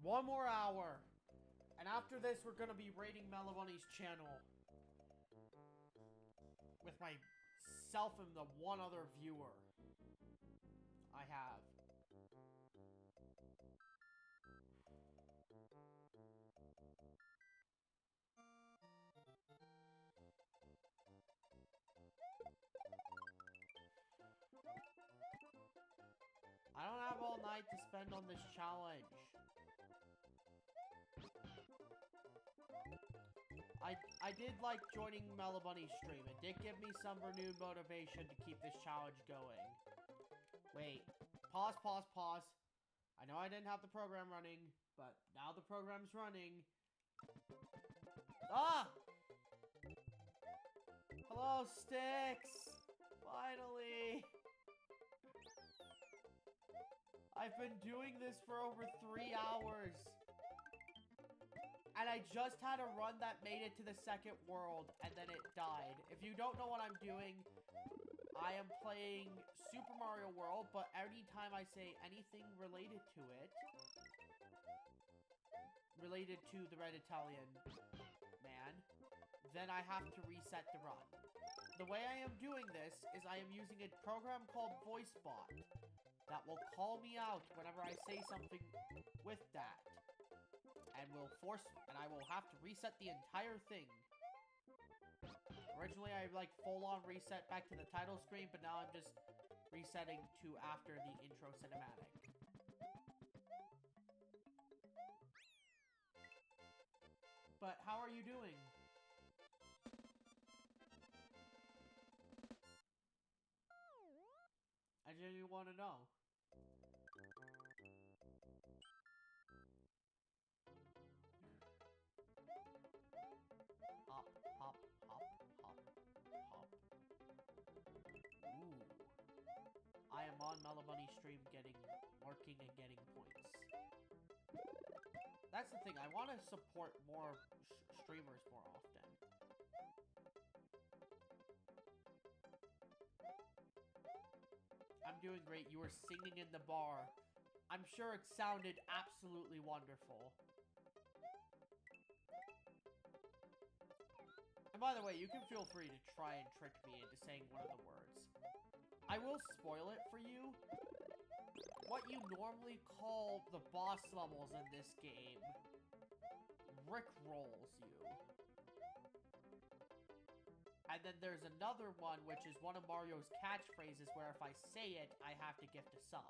Speaker 1: One more hour. And after this, we're gonna be raiding Melabunny's channel. With myself and the one other viewer I have. I don't have all night to spend on this challenge. I did like joining Melabunny's stream. It did give me some renewed motivation to keep this challenge going. Wait. Pause, pause, pause. I know I didn't have the program running, but now the program's running. Ah! Hello, Sticks! Finally! I've been doing this for over 3 hours. And I just had a run that made it to the second world, and then it died. If you don't know what I'm doing, I am playing Super Mario World, but anytime I say anything related to it, related to the Red Italian man, then I have to reset the run. The way I am doing this is I am using a program called VoiceBot that will call me out whenever I say something with that. And I will have to reset the entire thing. Originally, I like full-on reset back to the title screen, but now I'm just resetting to after the intro cinematic. But how are you doing? I genuinely want to know. Hop, hop, hop, hop, hop. Ooh. I am on Mellow Bunny stream lurking and getting points. That's the thing, I want to support more streamers more often. I'm doing great. You were singing in the bar. I'm sure it sounded absolutely wonderful. And by the way, you can feel free to try and trick me into saying one of the words. I will spoil it for you. What you normally call the boss levels in this game rickrolls you. And then there's another one, which is one of Mario's catchphrases, where if I say it, I have to gift a sub.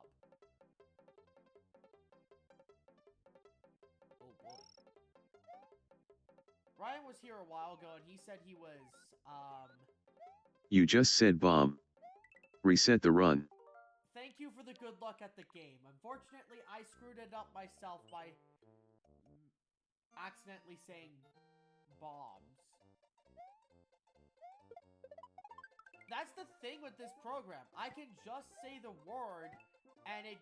Speaker 1: Oh boy. Ryan was here a while ago, and he said he was,
Speaker 2: You just said bomb. Reset the run.
Speaker 1: Thank you for the good luck at the game. Unfortunately, I screwed it up myself by accidentally saying bombs. That's the thing with this program. I can just say the word and it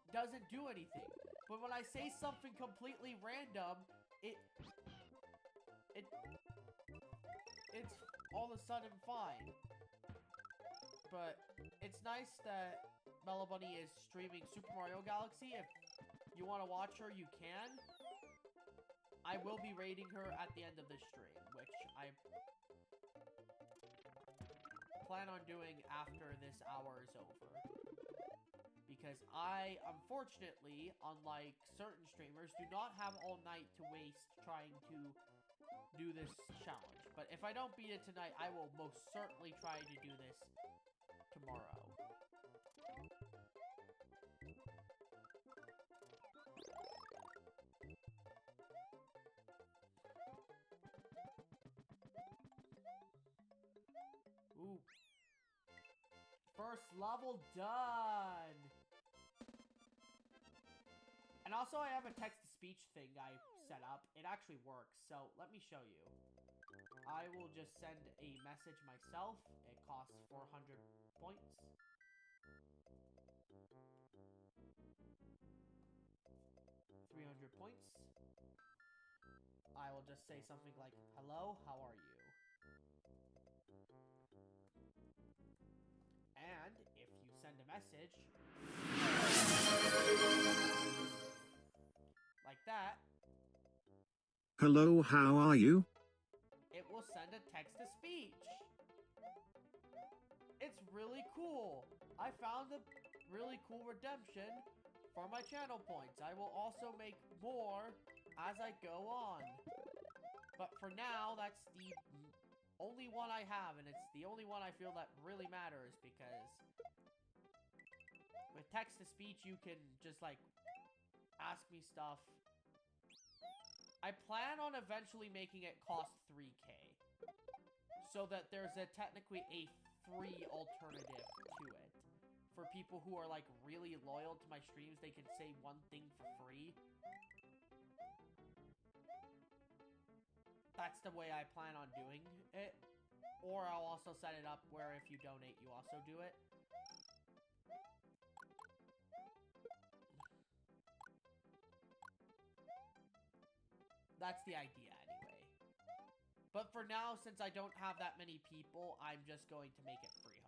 Speaker 1: doesn't do anything. But when I say something completely random, it's all of a sudden fine. But it's nice that Mellow Bunny is streaming Super Mario Galaxy. If you want to watch her, you can. I will be raiding her at the end of this stream, which I plan on doing after this hour is over. Because I, unfortunately, unlike certain streamers, do not have all night to waste trying to do this challenge. But if I don't beat it tonight, I will most certainly try to do this tomorrow. Ooh. First level done! And also I have a text-to-speech thing I set up. It actually works, so let me show you. I will just send a message myself. It costs 400 points. Points. I will just say something like, hello, how are you? And if you send a message like that,
Speaker 3: hello, how are you?
Speaker 1: It will send a text-to-speech. It's really cool. I found a really cool redemption for my channel points. I will also make more as I go on. But for now, that's the only one I have, and it's the only one I feel that really matters, because with text-to-speech, you can just, like, ask me stuff. I plan on eventually making it cost 3K, so that there's technically a free alternative to it. For people who are, like, really loyal to my streams, they can say one thing for free. That's the way I plan on doing it. Or I'll also set it up where if you donate, you also do it. That's the idea anyway. But for now, since I don't have that many people, I'm just going to make it 300.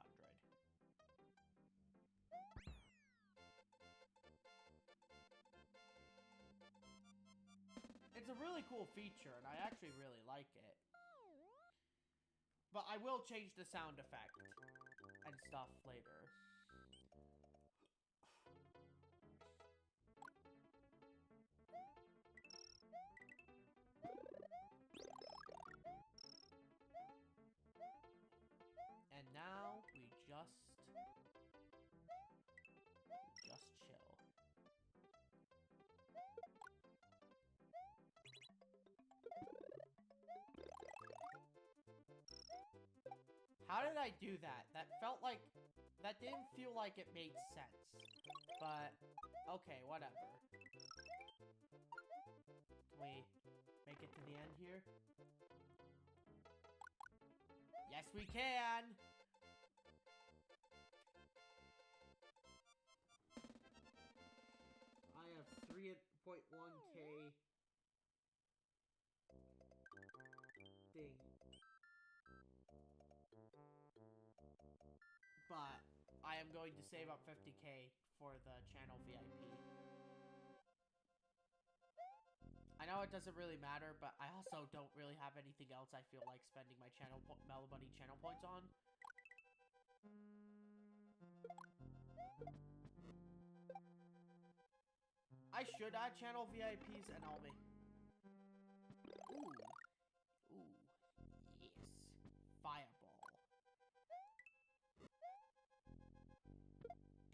Speaker 1: It's a really cool feature, and I actually really like it. But I will change the sound effect and stuff later. And now we just chill. How did I do that? That felt like... That didn't feel like it made sense. But, okay, whatever. Can we make it to the end here? Yes, we can! I have 3.1k thing. But I am going to save up 50k for the channel VIP. I know it doesn't really matter, but I also don't really have anything else I feel like spending my channel Melobunny channel points on. I should add channel VIPs and I'll be... Ooh. Ooh. Yes. Fireball.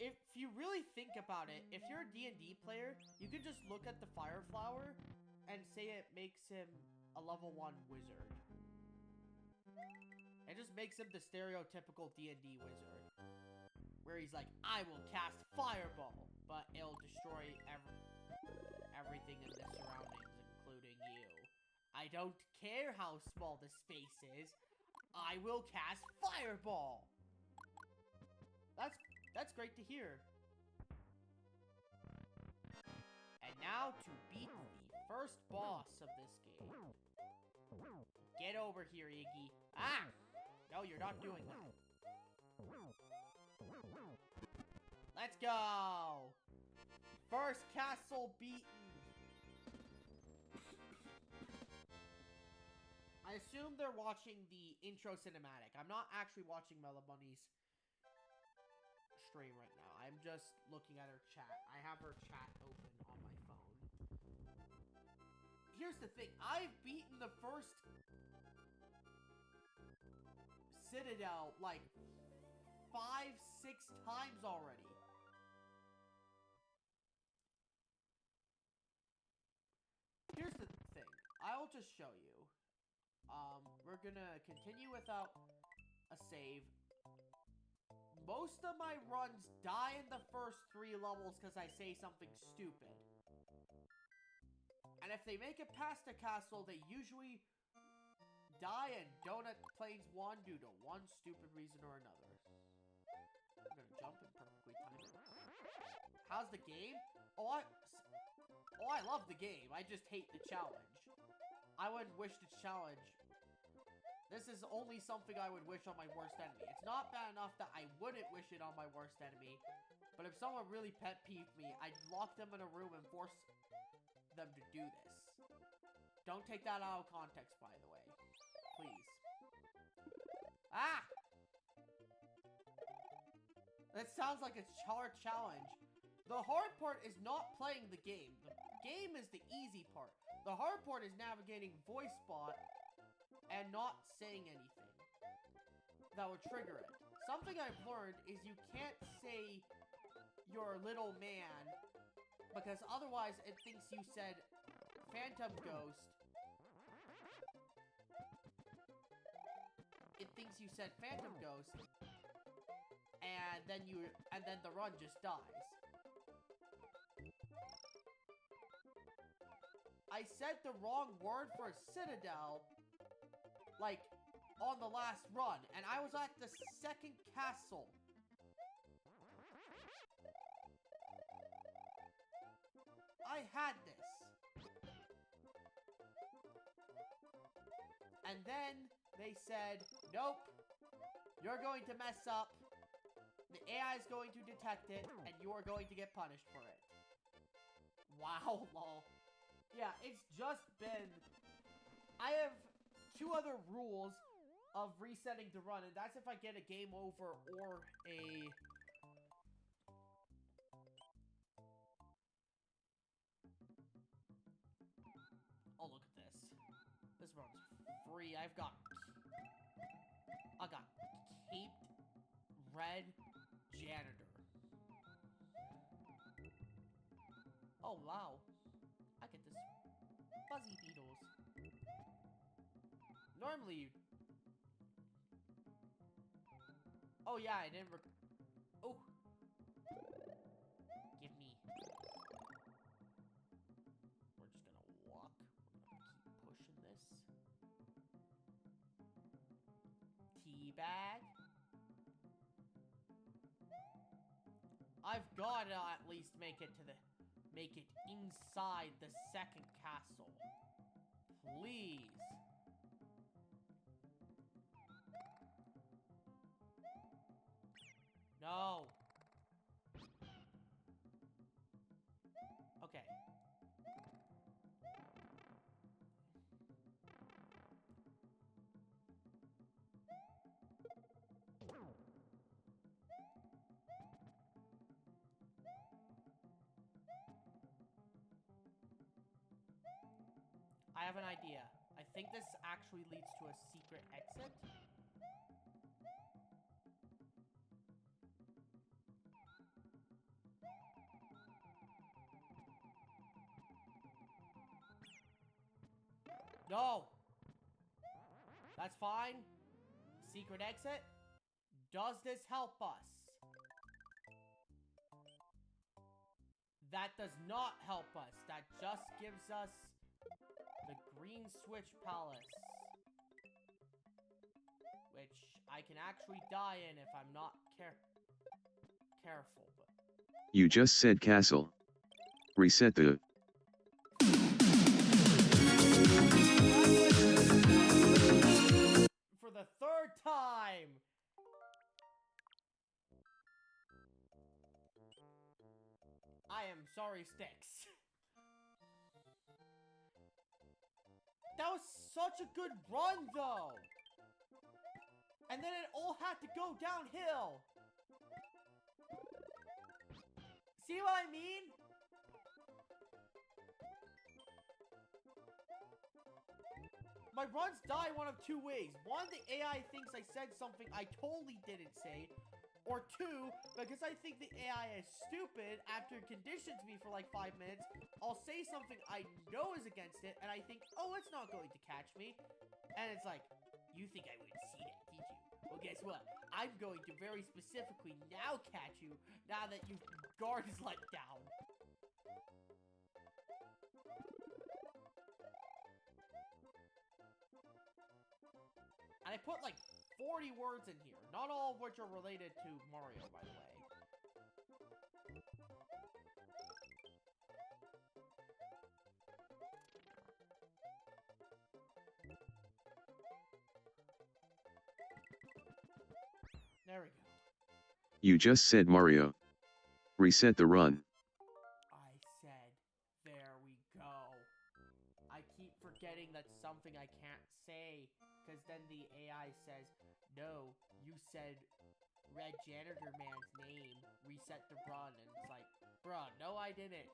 Speaker 1: If you really think about it, if you're a D&D player, you could just look at the Fire Flower and say it makes him a level 1 wizard. It just makes him the stereotypical D&D wizard. Where he's like, I will cast Fireball, but it'll destroy everything in the surroundings, including you. I don't care how small the space is, I will cast Fireball! That's great to hear. And now to beat the first boss of this game. Get over here, Iggy. Ah! No, you're not doing that. Let's go! First castle beaten. I assume they're watching the intro cinematic. I'm not actually watching Melobunny's stream right now. I'm just looking at her chat. I have her chat open on my phone. Here's the thing. I've beaten the first Citadel like 5-6 times already. Here's the thing. I'll just show you. We're gonna continue without a save. Most of my runs die in the first 3 levels because I say something stupid. And if they make it past the castle, they usually die in Donut Plains 1 due to one stupid reason or another. I'm gonna jump and perfectly time it. How's the game? Oh, I love the game. I just hate the challenge. I wouldn't wish the challenge. This is only something I would wish on my worst enemy. It's not bad enough that I wouldn't wish it on my worst enemy, but if someone really pet peeved me, I'd lock them in a room and force them to do this. Don't take that out of context, by the way. Please. Ah! That sounds like a hard challenge. The hard part is not playing the game. The game is the easy part. The hard part is navigating voice bot and not saying anything that would trigger it. Something I've learned is you can't say your little man because otherwise it thinks you said Phantom Ghost. It thinks you said Phantom Ghost and then the run just dies. I said the wrong word for Citadel like on the last run, and I was at the second castle. I had this. And then they said, nope, you're going to mess up. The AI is going to detect it, and you are going to get punished for it. Wow, lol. Yeah, it's just been... I have 2 other rules of resetting the run, and that's if I get a game over or a... Oh, look at this. This run's free. I got Caped Red Janitor. Oh, wow. I get this Fuzzy Beetles. Normally, oh yeah, I didn't oh. Give me. We're just gonna walk. We're gonna keep pushing this. Teabag. I've gotta at least make it inside the second castle. Please. No. Okay. I have an idea. I think this actually leads to a secret exit. No! That's fine. Secret exit. Does this help us? That does not help us. That just gives us the Green Switch Palace. Which I can actually die in if I'm not careful. But...
Speaker 2: You just said castle. Reset the...
Speaker 1: For the 3rd time! I am sorry, Sticks. That was such a good run, though! And then it all had to go downhill! See what I mean? My runs die one of 2 ways. 1, the AI thinks I said something I totally didn't say. Or 2, because I think the AI is stupid, after it conditions me for like 5 minutes, I'll say something I know is against it, and I think, oh, it's not going to catch me. And it's like, you think I wouldn't see that, did you? Well, guess what? I'm going to very specifically now catch you, now that your guard is let down. And I put like 40 words in here, not all of which are related to Mario, by the way. There we go.
Speaker 2: You just said Mario. Reset the run.
Speaker 1: I said, there we go. I keep forgetting that's something I can't say, because then the AI says, no, you said Red Janitor Man's name, reset the run, and it's like, bruh, no I didn't.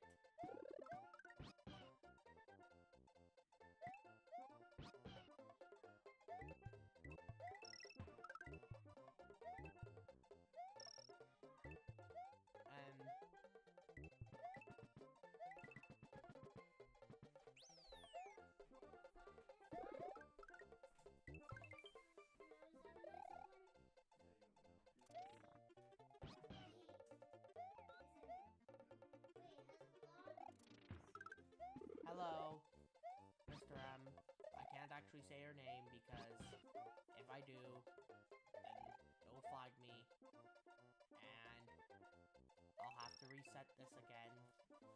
Speaker 1: this again,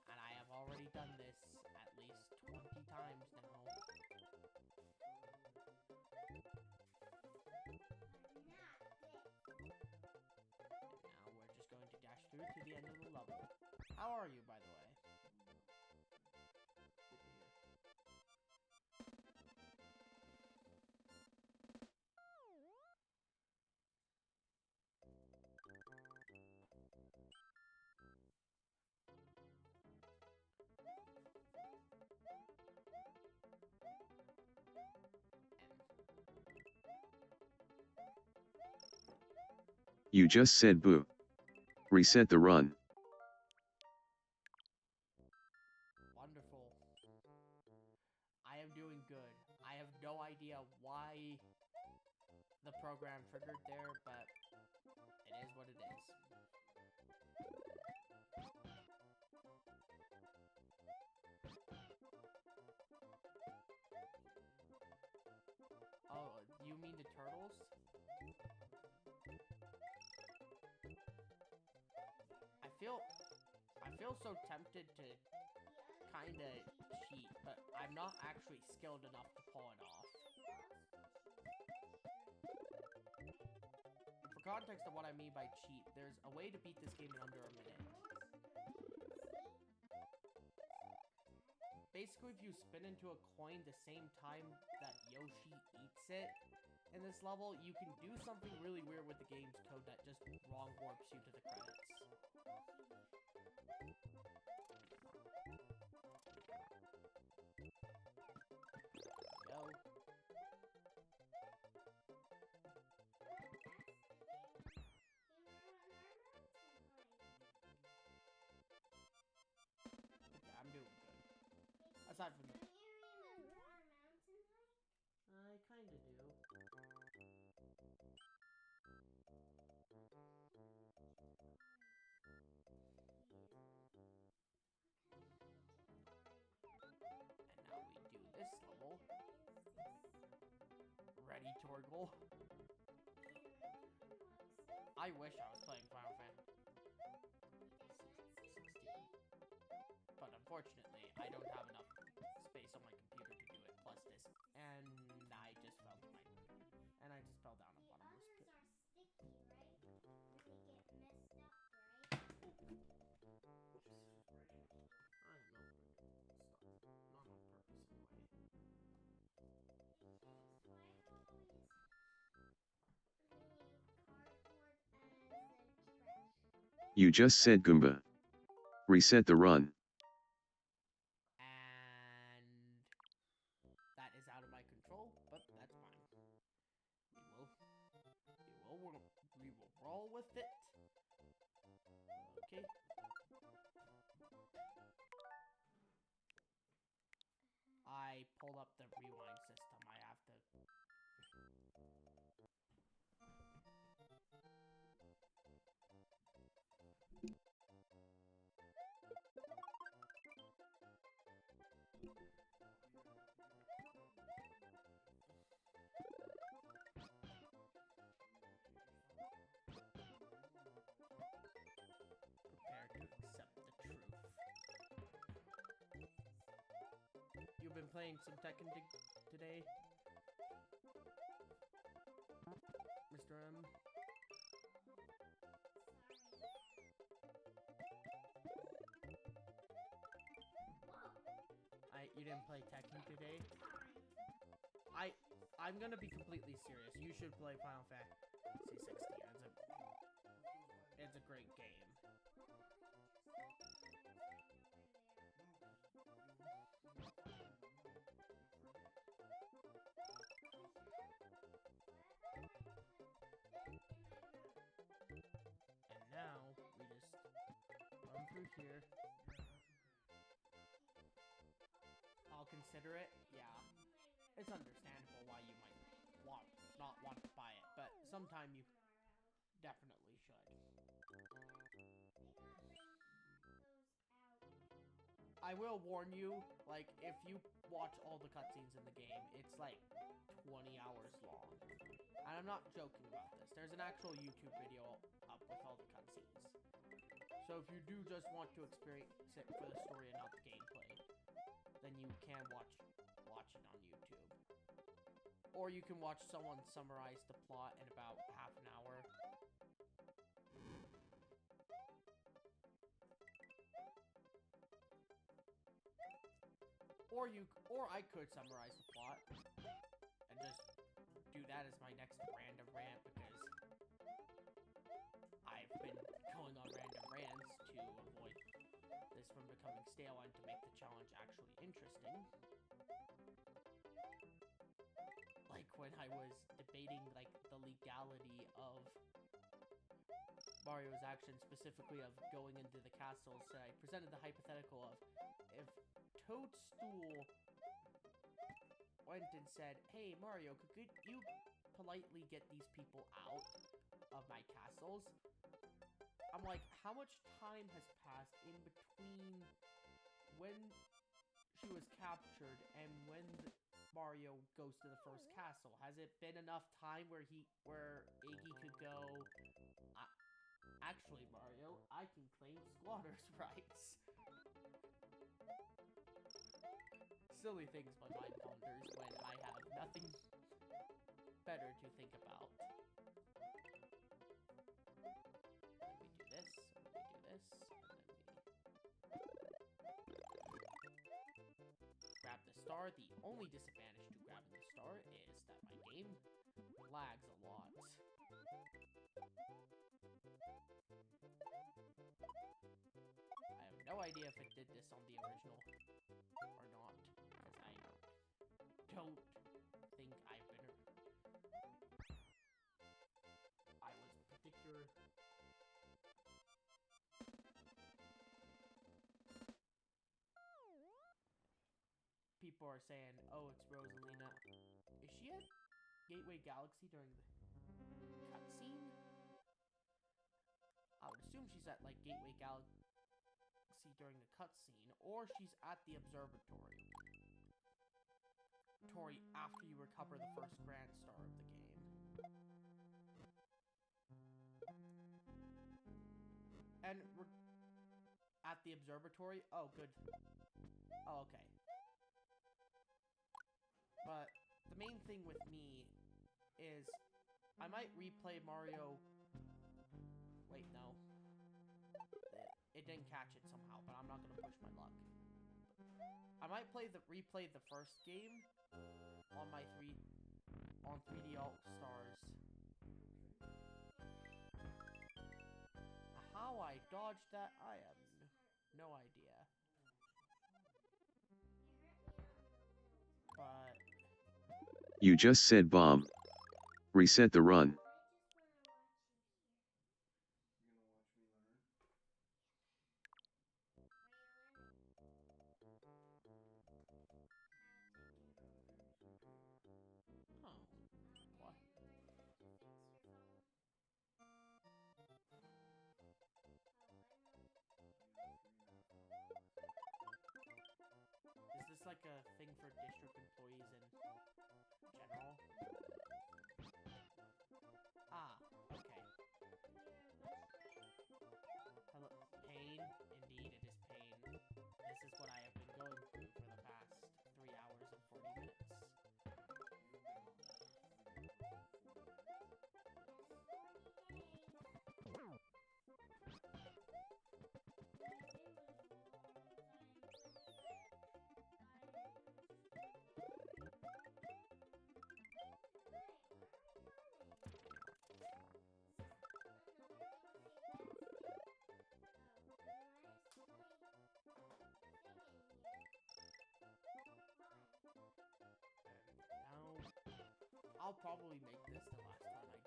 Speaker 1: and I have already done this at least 20 times now. Now we're just going to dash through to the end of the level. How are you, by the way? Good to hear.
Speaker 2: You just said boo. Reset the run.
Speaker 1: Wonderful. I am doing good. I have no idea why the program triggered there, but it is what it is. Oh, you mean the turtles? I feel so tempted to kinda cheat, but I'm not actually skilled enough to pull it off. For context of what I mean by cheat, there's a way to beat this game in under a minute. Basically, if you spin into a coin the same time that Yoshi eats it in this level, you can do something really weird with the game's code that just wrong warps you to the credits. Go. Okay, I'm doing good. Aside from that. I kinda do. And now we do this level. Ready, Torgal? I wish I was playing Final Fantasy 16. But unfortunately, I don't have enough space on my computer to do it, plus this. And I just fell to my... And I just fell down a bottomless pit.
Speaker 2: You just said Goomba. Reset the run.
Speaker 1: And that is out of my control, but that's fine. We will roll with it. Okay. I pulled up the rewind system. I have to... Prepare to accept the truth. You've been playing some Tekken today, Mr. M? You didn't play Tekken today? I'm gonna be completely serious. You should play Final Fantasy 16. It's a great game. And now we just run through here. I'll consider it. Yeah. It's understandable why you might not want to buy it, but sometime you definitely should. I will warn you, like, if you watch all the cutscenes in the game, it's like 20 hours long. And I'm not joking about this. There's an actual YouTube video up with all the cutscenes. So if you do just want to experience it for the story and not the gameplay, then you can watch it on YouTube. Or you can watch someone summarize the plot in about half an hour. Or I could summarize the plot and just do that as my next random rant, because I've been going on random rants to avoid this from becoming stale and to make the challenge actually interesting. Like when I was debating like the legality of Mario's actions, specifically of going into the castles, I presented the hypothetical of if Toadstool went and said, "Hey Mario, could you politely get these people out of my castles?" I'm like, how much time has passed in between when she was captured and when Mario goes to the first castle? Has it been enough time where Iggy could go, actually Mario, I can claim squatters' rights? Silly things my mind ponders when I have nothing better to think about. And then we do this, and then we grab the star. The only disadvantage to grabbing the star is that my game lags a lot. I have no idea if it did this on the original or not, because I don't think I was particular. People are saying, oh, it's Rosalina. Is she at Gateway Galaxy during the cutscene? I would assume she's at like Gateway Galaxy during the cutscene, or she's at the observatory after you recover the first Grand Star of the game. And at the observatory? Oh, good. Oh, okay. But the main thing with me is I might replay Mario. Wait, no. It didn't catch it somehow, but I'm not gonna push my luck. I might replay the first game on my 3D All-Stars. How I dodged that, I have no idea. But
Speaker 2: You just said bomb. Reset the run.
Speaker 1: is this like a thing for district employees in general? Ah, okay. Hello, pain. Indeed, it is pain. This is what I have been going through for the past 3 hours and 40 minutes. Now, I'll probably make this the last one I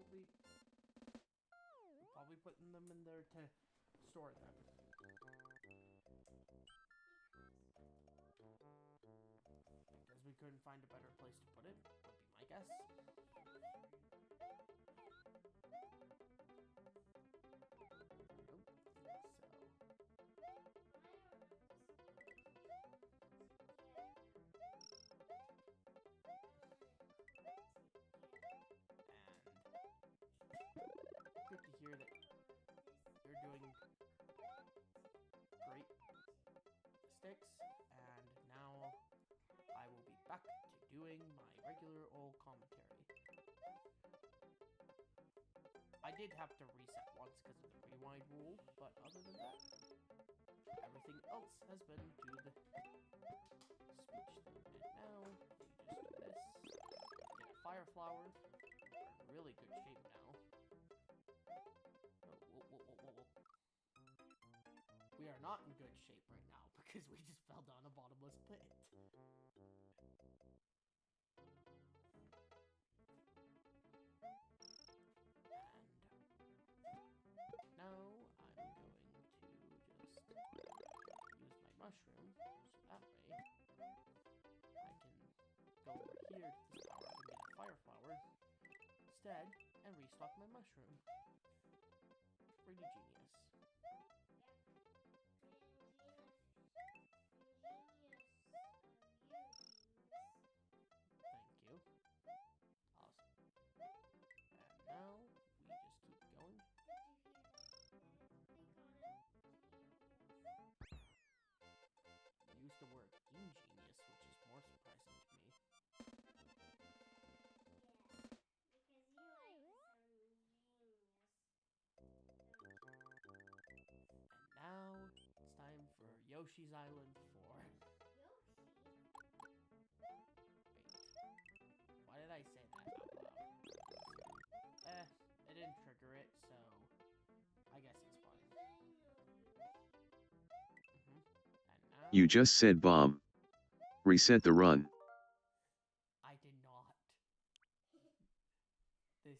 Speaker 1: do for tonight. Probably putting them in there to store them. Because we couldn't find a better place to put it, would be my guess. regular old commentary. I did have to reset once because of the rewind rule, but other than that, everything else has been to the speech thing. And now, we just do this, get a fire flower. We're in really good shape now. Whoa. We are not in good shape right now because we just fell down a bottomless pit. Now I'm going to just use my mushroom, so that way I can go over here to this power up and get a fire flower instead and restock my mushroom. Pretty genius. Thank you. Awesome. And now we just keep going. Use the word ingenious, which is more surprising to me. And now it's time for Yoshi's Island 4. Wait, why did I say that out loud? It didn't trigger it, so I guess it's fine. And now
Speaker 2: You just said bomb. Reset the run.
Speaker 1: I did not. This.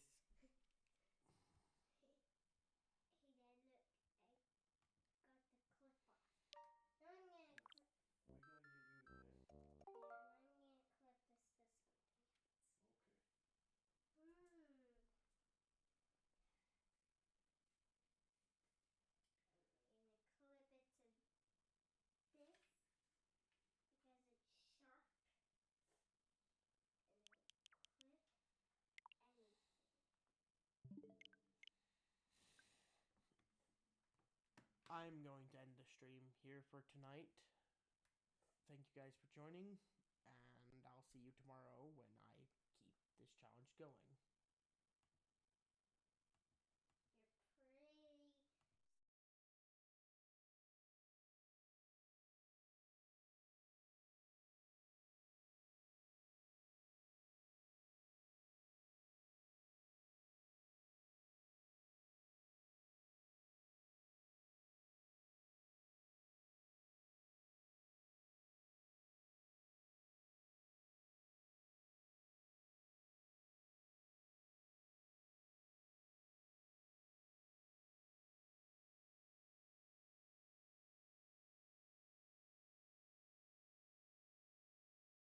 Speaker 1: I'm going to end the stream here for tonight. Thank you guys for joining, and I'll see you tomorrow when I keep this challenge going.